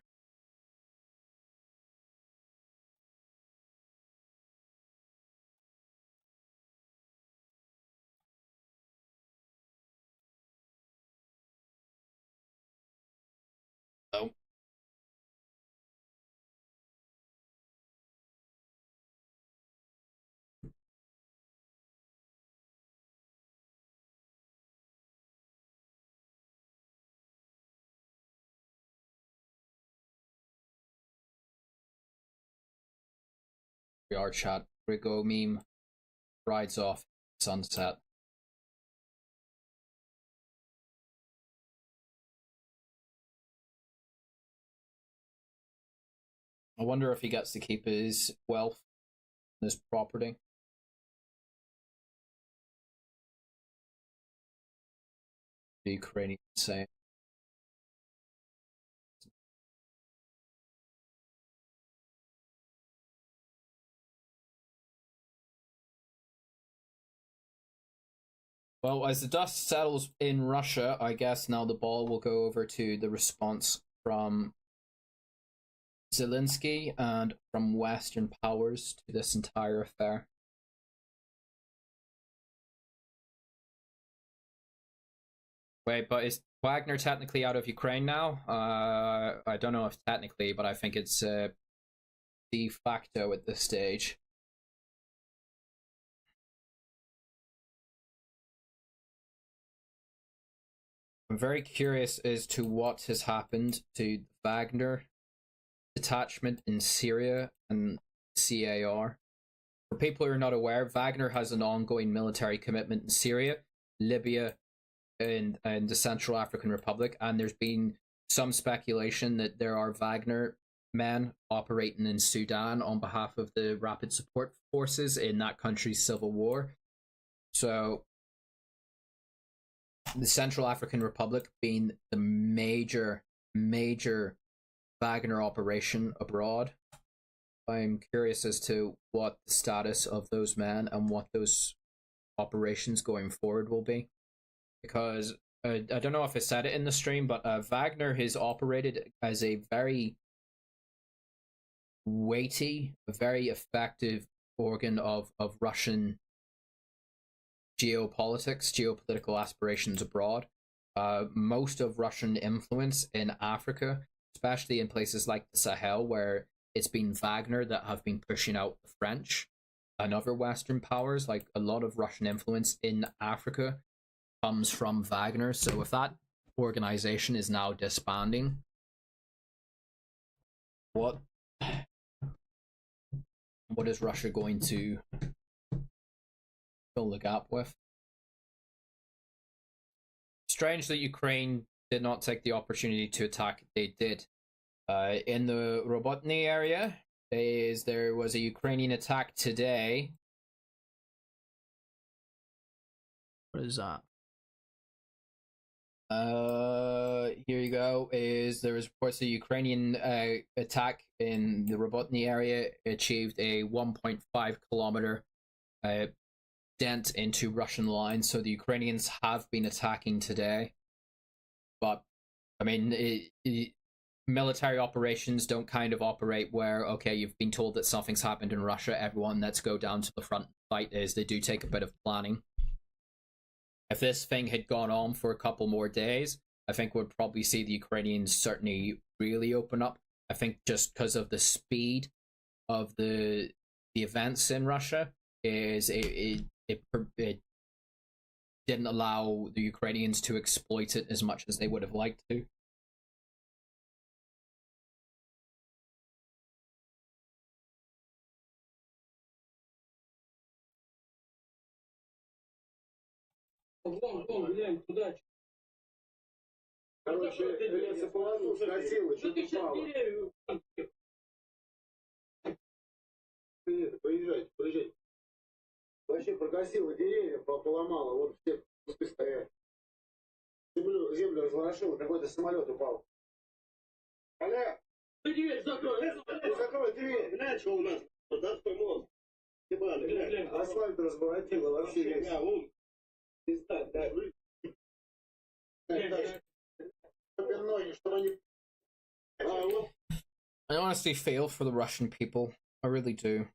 So, our chat. Rigo meme rides off sunset. I wonder if he gets to keep his wealth and his property. The Ukrainians say. Well, as the dust settles in Russia, I guess now the ball will go over to the response from Zelensky and from Western powers to this entire affair. Wait, but is Wagner technically out of Ukraine now? I don't know if technically, but I think it's de facto at this stage. I'm very curious as to what has happened to Wagner detachment in Syria and CAR. For people who are not aware, Wagner has an ongoing military commitment in Syria, Libya, and the Central African Republic, and there's been some speculation that there are Wagner men operating in Sudan on behalf of the Rapid Support Forces in that country's civil war. So the Central African Republic being the major Wagner operation abroad. I'm curious as to what the status of those men and what those operations going forward will be. Because I don't know if I said it in the stream, but Wagner has operated as a very weighty, very effective organ of Russian geopolitical aspirations abroad. Most of Russian influence in Africa, especially in places like the Sahel, where it's been Wagner that have been pushing out the French and other Western powers. Like a lot of Russian influence in Africa comes from Wagner. So if that organization is now disbanding, what is Russia going to fill the gap with? Strange that Ukraine did not take the opportunity to attack. They did. In the Robotny area, there was a Ukrainian attack today. What is that? Here you go. There was reports a Ukrainian attack in the Robotny area achieved a 1.5 kilometer dent into Russian lines. So the Ukrainians have been attacking today. But I mean, military operations don't kind of operate where, okay, you've been told that something's happened in Russia, everyone, let's go down to the front and fight. They do take a bit of planning. If this thing had gone on for a couple more days, I think we'd probably see the Ukrainians certainly really open up. I think just because of the speed of the events in Russia, it didn't allow the Ukrainians to exploit it as much as they would have liked to. Короче, лесополосу скосило, что ты упало. Поезжайте. Вообще прокосило деревья, поломало, вот все кусты стоят. Землю разворошило, какой-то самолет упал. Аля! Дверь закрой! Закрой дверь! Глянь, что у нас? Податный мост. Асфальт разворотило вообще весь. I honestly feel for the Russian people. I really do.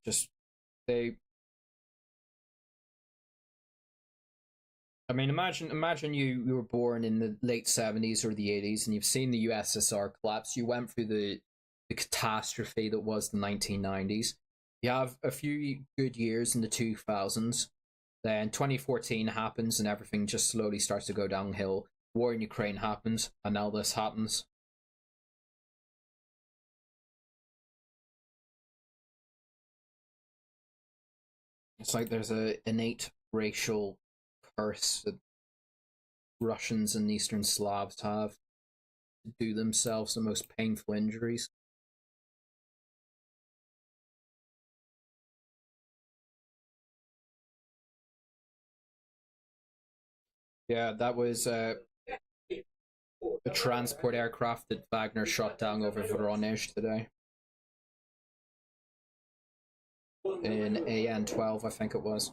I mean, imagine you were born in the late 70s or the 80s and you've seen the USSR collapse. You went through the catastrophe that was the 1990s. You have a few good years in the 2000s. Then 2014 happens and everything just slowly starts to go downhill. War in Ukraine happens, and now this happens. It's like there's a innate racial curse that Russians and Eastern Slavs have to do themselves the most painful injuries. Yeah, that was a transport aircraft that Wagner shot down over Voronezh today. In AN-12, I think it was.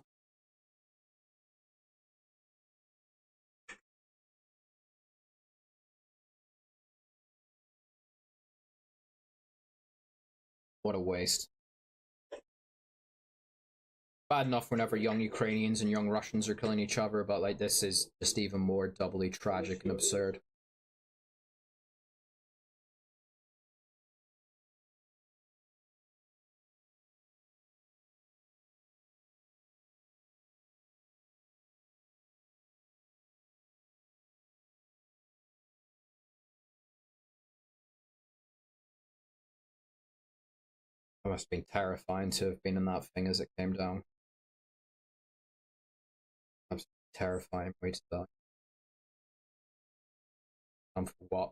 What a waste. Bad enough whenever young Ukrainians and young Russians are killing each other, but like this is just even more doubly tragic and absurd. It must have been terrifying to have been in that thing as it came down. Absolutely terrifying way to die. And for what?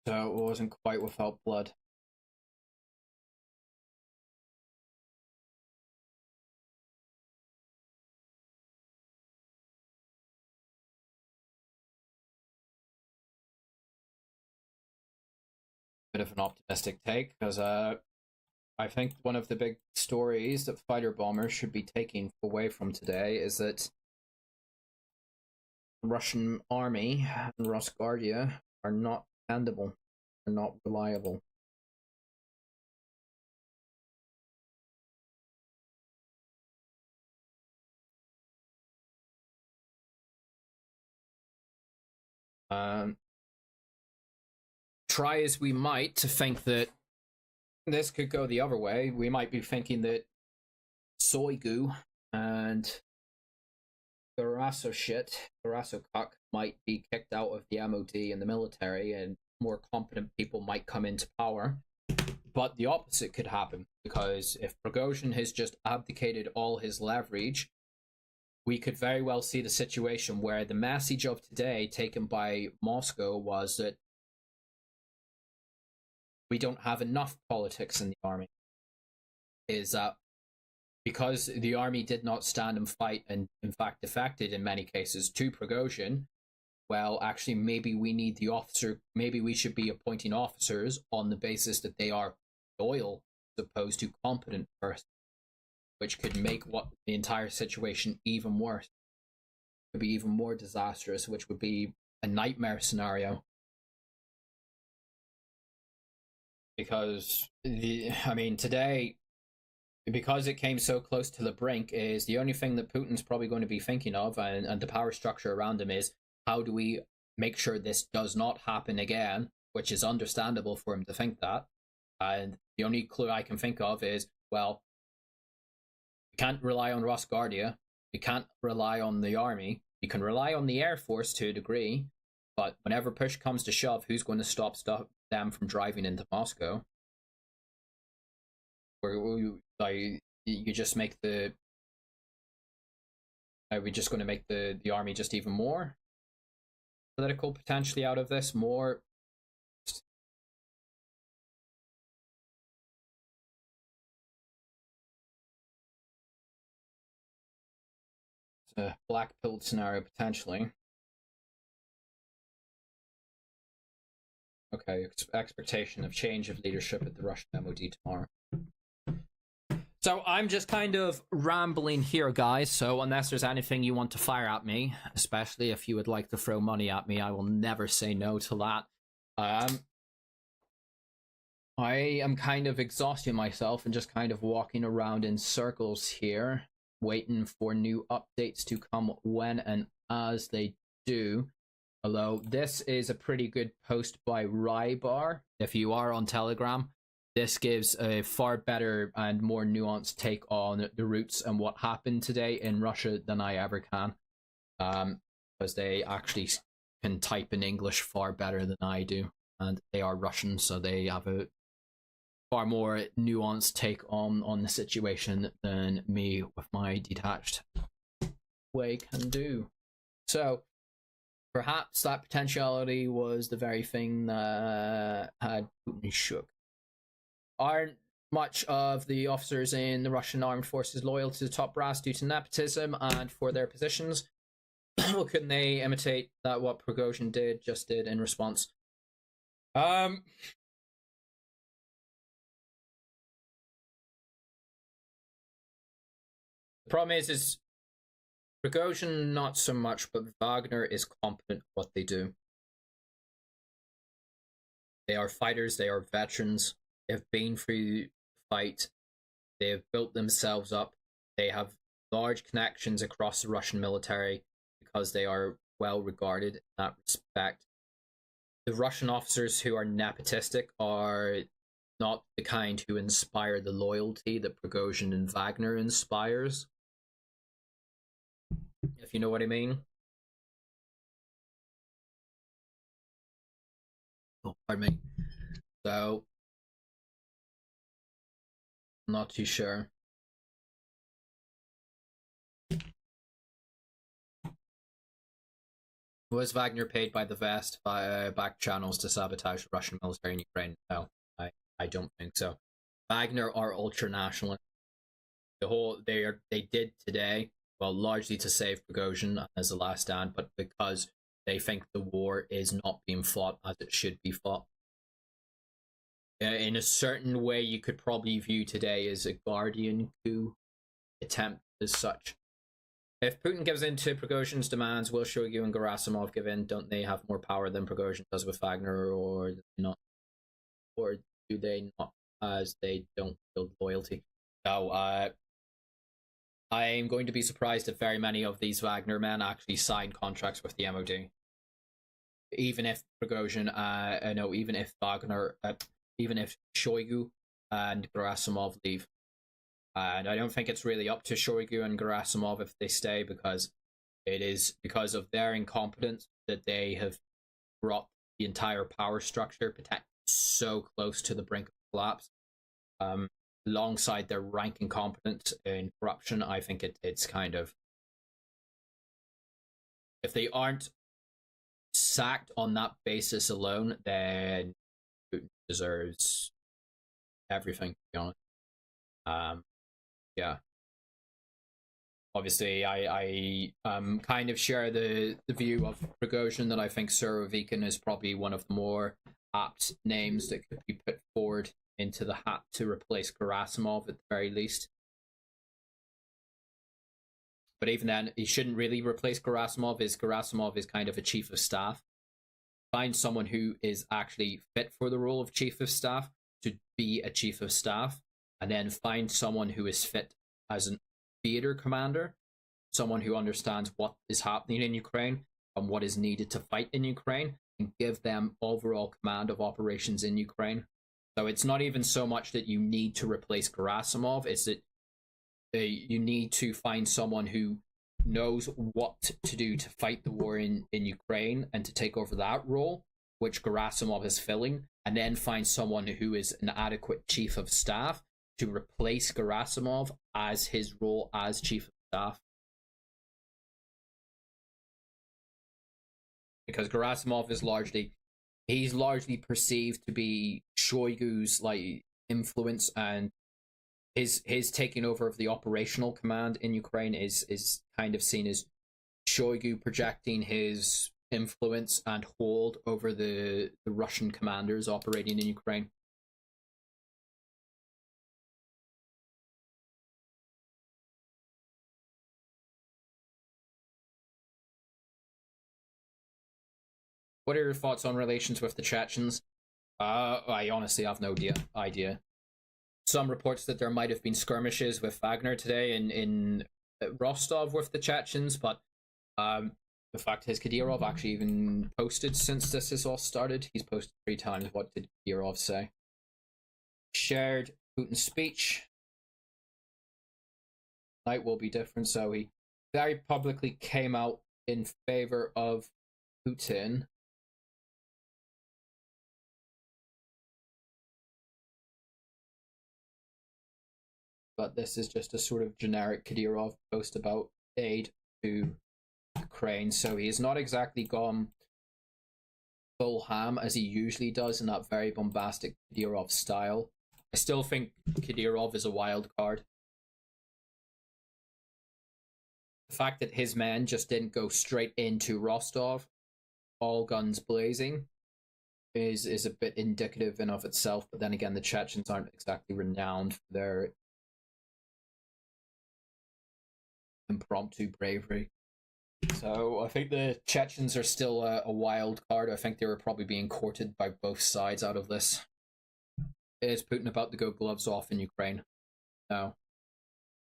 So it wasn't quite without blood. Bit of an optimistic take, because I think one of the big stories that fighter bombers should be taking away from today is that the Russian army and Rosguardia are not dependable, are not reliable. Try as we might to think that this could go the other way, we might be thinking that Soigu and Garasso Cuck might be kicked out of the MOD and the military, and more competent people might come into power. But the opposite could happen, because if Prigozhin has just abdicated all his leverage, we could very well see the situation where the message of today taken by Moscow was that we don't have enough politics in the army. Is that because the army did not stand and fight and in fact defected in many cases to Prigozhin, well, actually maybe we need the officer, maybe we should be appointing officers on the basis that they are loyal as opposed to competent first, which could make what the entire situation even worse. It could be even more disastrous, which would be a nightmare scenario. Because today, because it came so close to the brink, is the only thing that Putin's probably going to be thinking of, and the power structure around him, is how do we make sure this does not happen again, which is understandable for him to think that. And the only clue I can think of is, well, we can't rely on Rosguardia, we can't rely on the army, you can rely on the Air Force to a degree, but whenever push comes to shove, who's going to stop them from driving into Moscow? Or you just make the... Are we just going to make the army just even more political potentially out of this? More... It's a black-pilled scenario potentially. Okay, expectation of change of leadership at the Russian MOD tomorrow. So I'm just kind of rambling here, guys, so unless there's anything you want to fire at me, especially if you would like to throw money at me, I will never say no to that. I am kind of exhausting myself and just kind of walking around in circles here, waiting for new updates to come when and as they do. Although this is a pretty good post by Rybar. If you are on Telegram, this gives a far better and more nuanced take on the roots and what happened today in Russia than I ever can. Because they actually can type in English far better than I do, and they are Russian, so they have a far more nuanced take on the situation than me with my detached way can do. So perhaps that potentiality was the very thing that had Putin shook. Aren't much of the officers in the Russian armed forces loyal to the top brass due to nepotism and for their positions? Well, couldn't they imitate that what Prigozhin just did in response? The problem is Prigozhin not so much, but Wagner is competent at what they do. They are fighters, they are veterans, they have been through the fight, they have built themselves up, they have large connections across the Russian military because they are well regarded in that respect. The Russian officers who are nepotistic are not the kind who inspire the loyalty that Prigozhin and Wagner inspires, if you know what I mean. Oh, pardon me. So, I'm not too sure. Was Wagner paid by the West by back channels to sabotage the Russian military in Ukraine? No, I don't think so. Wagner are ultra-nationalists. They did today, well, largely to save Prigozhin as the last stand, but because they think the war is not being fought as it should be fought. In a certain way, you could probably view today as a Guardian coup attempt as such. If Putin gives in to Prigozhin's demands, will Shoigu and Gerasimov give in? Don't they have more power than Prigozhin does with Wagner, or not? Or do they not, as they don't build loyalty? No, I am going to be surprised if very many of these Wagner men actually sign contracts with the MOD. Even if Prigozhin, even if Wagner, even if Shoigu and Gerasimov leave. And I don't think it's really up to Shoigu and Gerasimov if they stay, because it is because of their incompetence that they have brought the entire power structure so close to the brink of collapse. Alongside their rank incompetence in corruption, I think it's kind of, if they aren't sacked on that basis alone, then Putin deserves everything, to be honest. Yeah. Obviously, I kind of share the view of Prigozhin that I think Surovikin is probably one of the more apt names that could be put forward into the hat to replace Gerasimov at the very least. But even then, he shouldn't really replace Gerasimov, as Gerasimov is kind of a chief of staff. Find someone who is actually fit for the role of chief of staff to be a chief of staff, and then find someone who is fit as a theater commander, someone who understands what is happening in Ukraine and what is needed to fight in Ukraine, and give them overall command of operations in Ukraine. So it's not even so much that you need to replace Gerasimov, it's that you need to find someone who knows what to do to fight the war in Ukraine and to take over that role, which Gerasimov is filling, and then find someone who is an adequate chief of staff to replace Gerasimov as his role as chief of staff. Because Gerasimov is largely perceived to be Shoigu's influence, and his taking over of the operational command in Ukraine is kind of seen as Shoigu projecting his influence and hold over the Russian commanders operating in Ukraine. What are your thoughts on relations with the Chechens? I honestly have no idea. Some reports that there might have been skirmishes with Wagner today in Rostov with the Chechens, but the fact is Kadyrov actually even posted since this has all started. He's posted 3 times. What did Kadyrov say? shared Putin's speech. Night will be different, so he very publicly came out in favor of Putin. But this is just a sort of generic Kadyrov post about aid to Ukraine, so he has not exactly gone full ham as he usually does in that very bombastic Kadyrov style. I still think Kadyrov is a wild card. The fact that his men just didn't go straight into Rostov, all guns blazing, is a bit indicative in of itself. But then again, the Chechens aren't exactly renowned for their impromptu bravery. So I think the Chechens are still a wild card. I think they were probably being courted by both sides out of this. Is Putin about to go gloves off in Ukraine? No.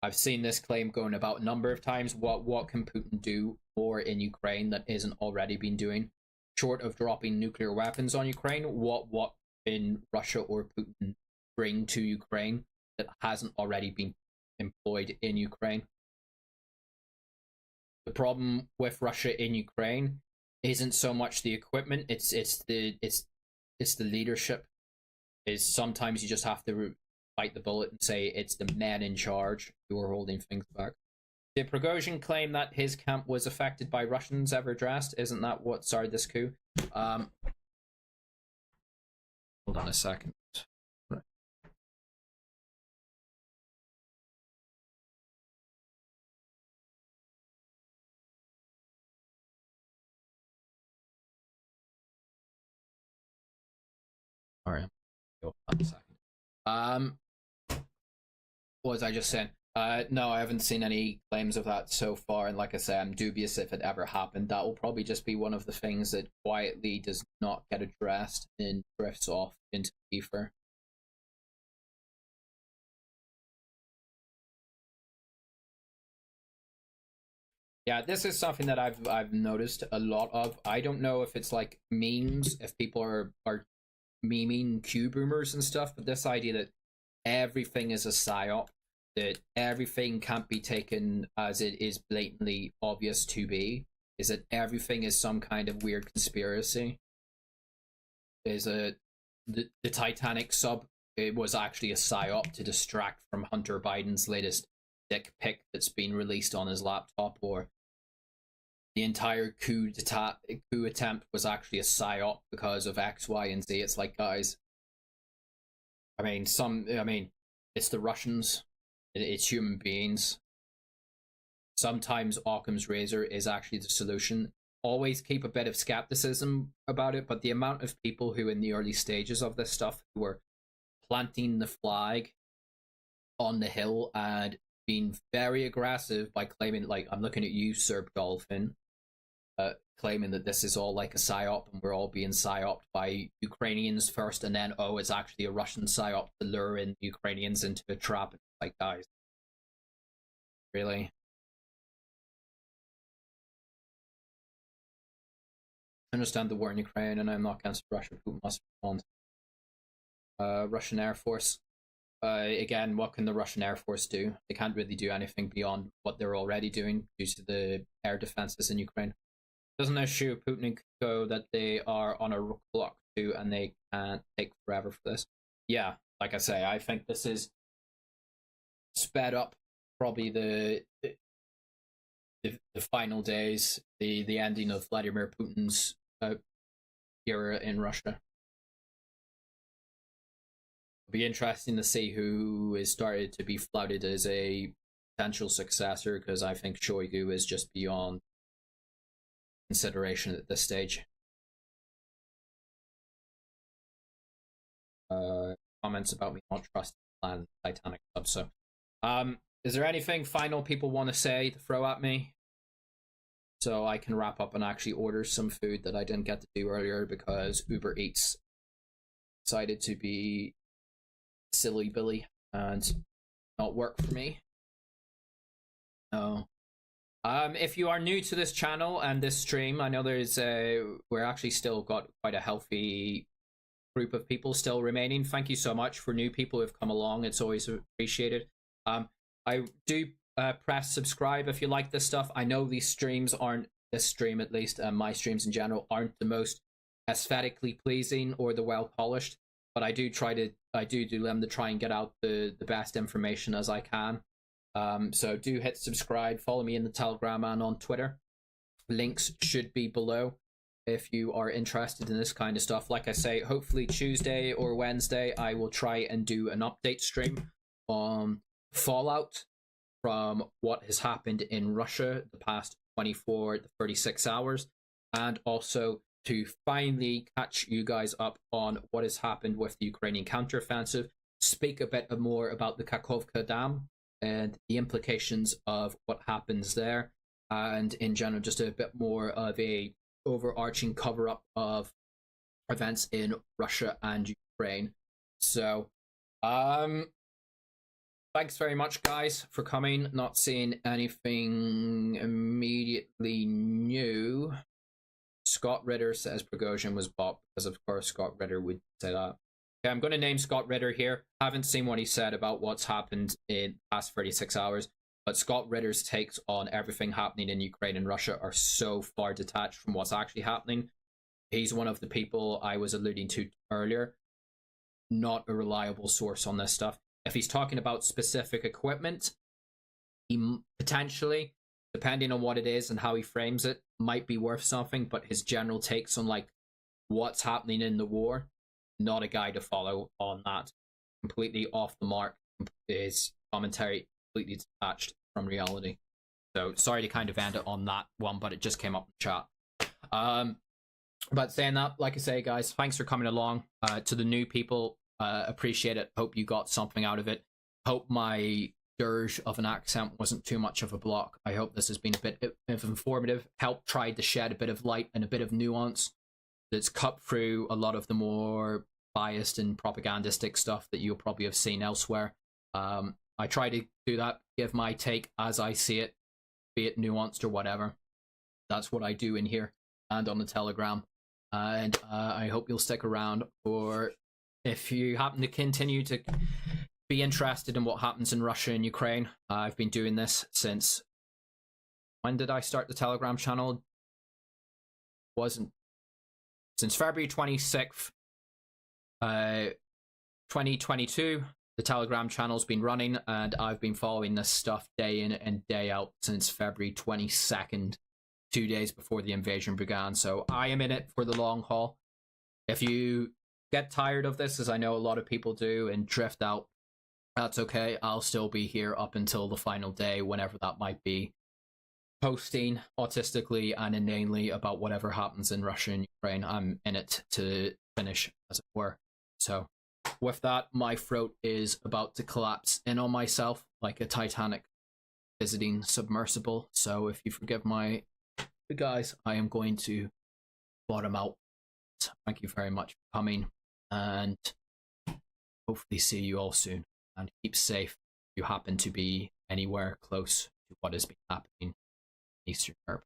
I've seen this claim going about a number of times. What can Putin do more in Ukraine that isn't already been doing? Short of dropping nuclear weapons on Ukraine, what can Russia or Putin bring to Ukraine that hasn't already been employed in Ukraine? The problem with Russia in Ukraine isn't so much the equipment; it's the leadership. Is sometimes you just have to bite the bullet and say it's the men in charge who are holding things back. Did Prigozhin claim that his camp was affected by Russians ever addressed? Isn't that what started this coup? Hold on a second. Sorry. Hold on a second. What was I just saying? No, I haven't seen any claims of that so far, and like I say, I'm dubious if it ever happened. That will probably just be one of the things that quietly does not get addressed and drifts off into ether. Yeah, this is something that I've noticed a lot of. I don't know if it's like memes, if people are memeing Q boomers and stuff, but this idea that everything is a psyop, that everything can't be taken as it is blatantly obvious to be, is that everything is some kind of weird conspiracy. Is the Titanic sub, it was actually a psyop to distract from Hunter Biden's latest dick pic that's been released on his laptop, or the entire coup attempt was actually a psyop because of X, Y, and Z. It's like, guys, I mean, it's the Russians, it's human beings. Sometimes Occam's razor is actually the solution. Always keep a bit of skepticism about it, but the amount of people who in the early stages of this stuff who were planting the flag on the hill and being very aggressive by claiming, like, I'm looking at you, Serb Dolphin, claiming that this is all like a psyop and we're all being psyoped by Ukrainians first, and then, oh, it's actually a Russian psyop to lure in Ukrainians into a trap. It's like, guys, really? I understand the war in Ukraine, and I'm not against Russia. Putin must respond. Russian Air Force. Again, what can the Russian Air Force do? They can't really do anything beyond what they're already doing due to the air defenses in Ukraine. Doesn't assure Putin and Co that they are on a clock too, and they can't take forever for this? Yeah, like I say, I think this is sped up. Probably the final days, the ending of Vladimir Putin's era in Russia. It'll be interesting to see who is started to be flouted as a potential successor, because I think Shoigu is just beyond consideration at this stage. Comments about me not trusting the plan Titanic sub. So, is there anything final people want to say to throw at me, so I can wrap up and actually order some food that I didn't get to do earlier because Uber Eats decided to be silly Billy and not work for me? No. If you are new to this channel and this stream, I know we're actually still got quite a healthy group of people still remaining. Thank you so much for new people who've come along. It's always appreciated. I do press subscribe if you like this stuff. I know these streams aren't, this stream at least, and my streams in general, aren't the most aesthetically pleasing or the well polished, but I do do them to try and get out the best information as I can. So do hit subscribe, follow me in the Telegram and on Twitter. Links should be below if you are interested in this kind of stuff. Like I say, hopefully Tuesday or Wednesday I will try and do an update stream on fallout from what has happened in Russia the past 24 to 36 hours, and also to finally catch you guys up on what has happened with the Ukrainian counteroffensive, speak a bit more about the Kakhovka Dam and the implications of what happens there, and in general just a bit more of a overarching cover-up of events in Russia and Ukraine. So thanks very much, guys, for coming. Not seeing anything immediately new. Scott Ritter says Prigozhin was bought, because of course Scott Ritter would say that. Okay, I'm going to name Scott Ritter here. Haven't seen what he said about what's happened in the past 36 hours, but Scott Ritter's takes on everything happening in Ukraine and Russia are so far detached from what's actually happening. He's one of the people I was alluding to earlier. Not a reliable source on this stuff. If he's talking about specific equipment, he potentially, depending on what it is and how he frames it, might be worth something, but his general takes on like what's happening in the war, not a guy to follow on that. Completely off the mark. His commentary completely detached from reality. So sorry to kind of end it on that one, but it just came up in the chat. But saying that, like I say, guys, thanks for coming along. To the new people, appreciate it. Hope you got something out of it. Hope my dirge of an accent wasn't too much of a block. I hope this has been a bit of informative, helped try to shed a bit of light and a bit of nuance that's cut through a lot of the more biased and propagandistic stuff that you'll probably have seen elsewhere. I try to do that, give my take as I see it, be it nuanced or whatever. That's what I do in here and on the Telegram. And I hope you'll stick around for, if you happen to continue to be interested in what happens in Russia and Ukraine. I've been doing this since, when did I start the Telegram channel? Wasn't since February 26th, 2022. The Telegram channel's been running, and I've been following this stuff day in and day out since February 22nd, 2 days before the invasion began. So I am in it for the long haul. If you get tired of this, as I know a lot of people do, and drift out, that's okay. I'll still be here up until the final day, whenever that might be, posting autistically and inanely about whatever happens in Russia and Ukraine. I'm in it to finish, as it were. So with that, my throat is about to collapse in on myself like a Titanic visiting submersible. So if you forgive my guys, I am going to bottom out. Thank you very much for coming, and hopefully see you all soon. And keep safe if you happen to be anywhere close to what has been happening in Eastern Europe.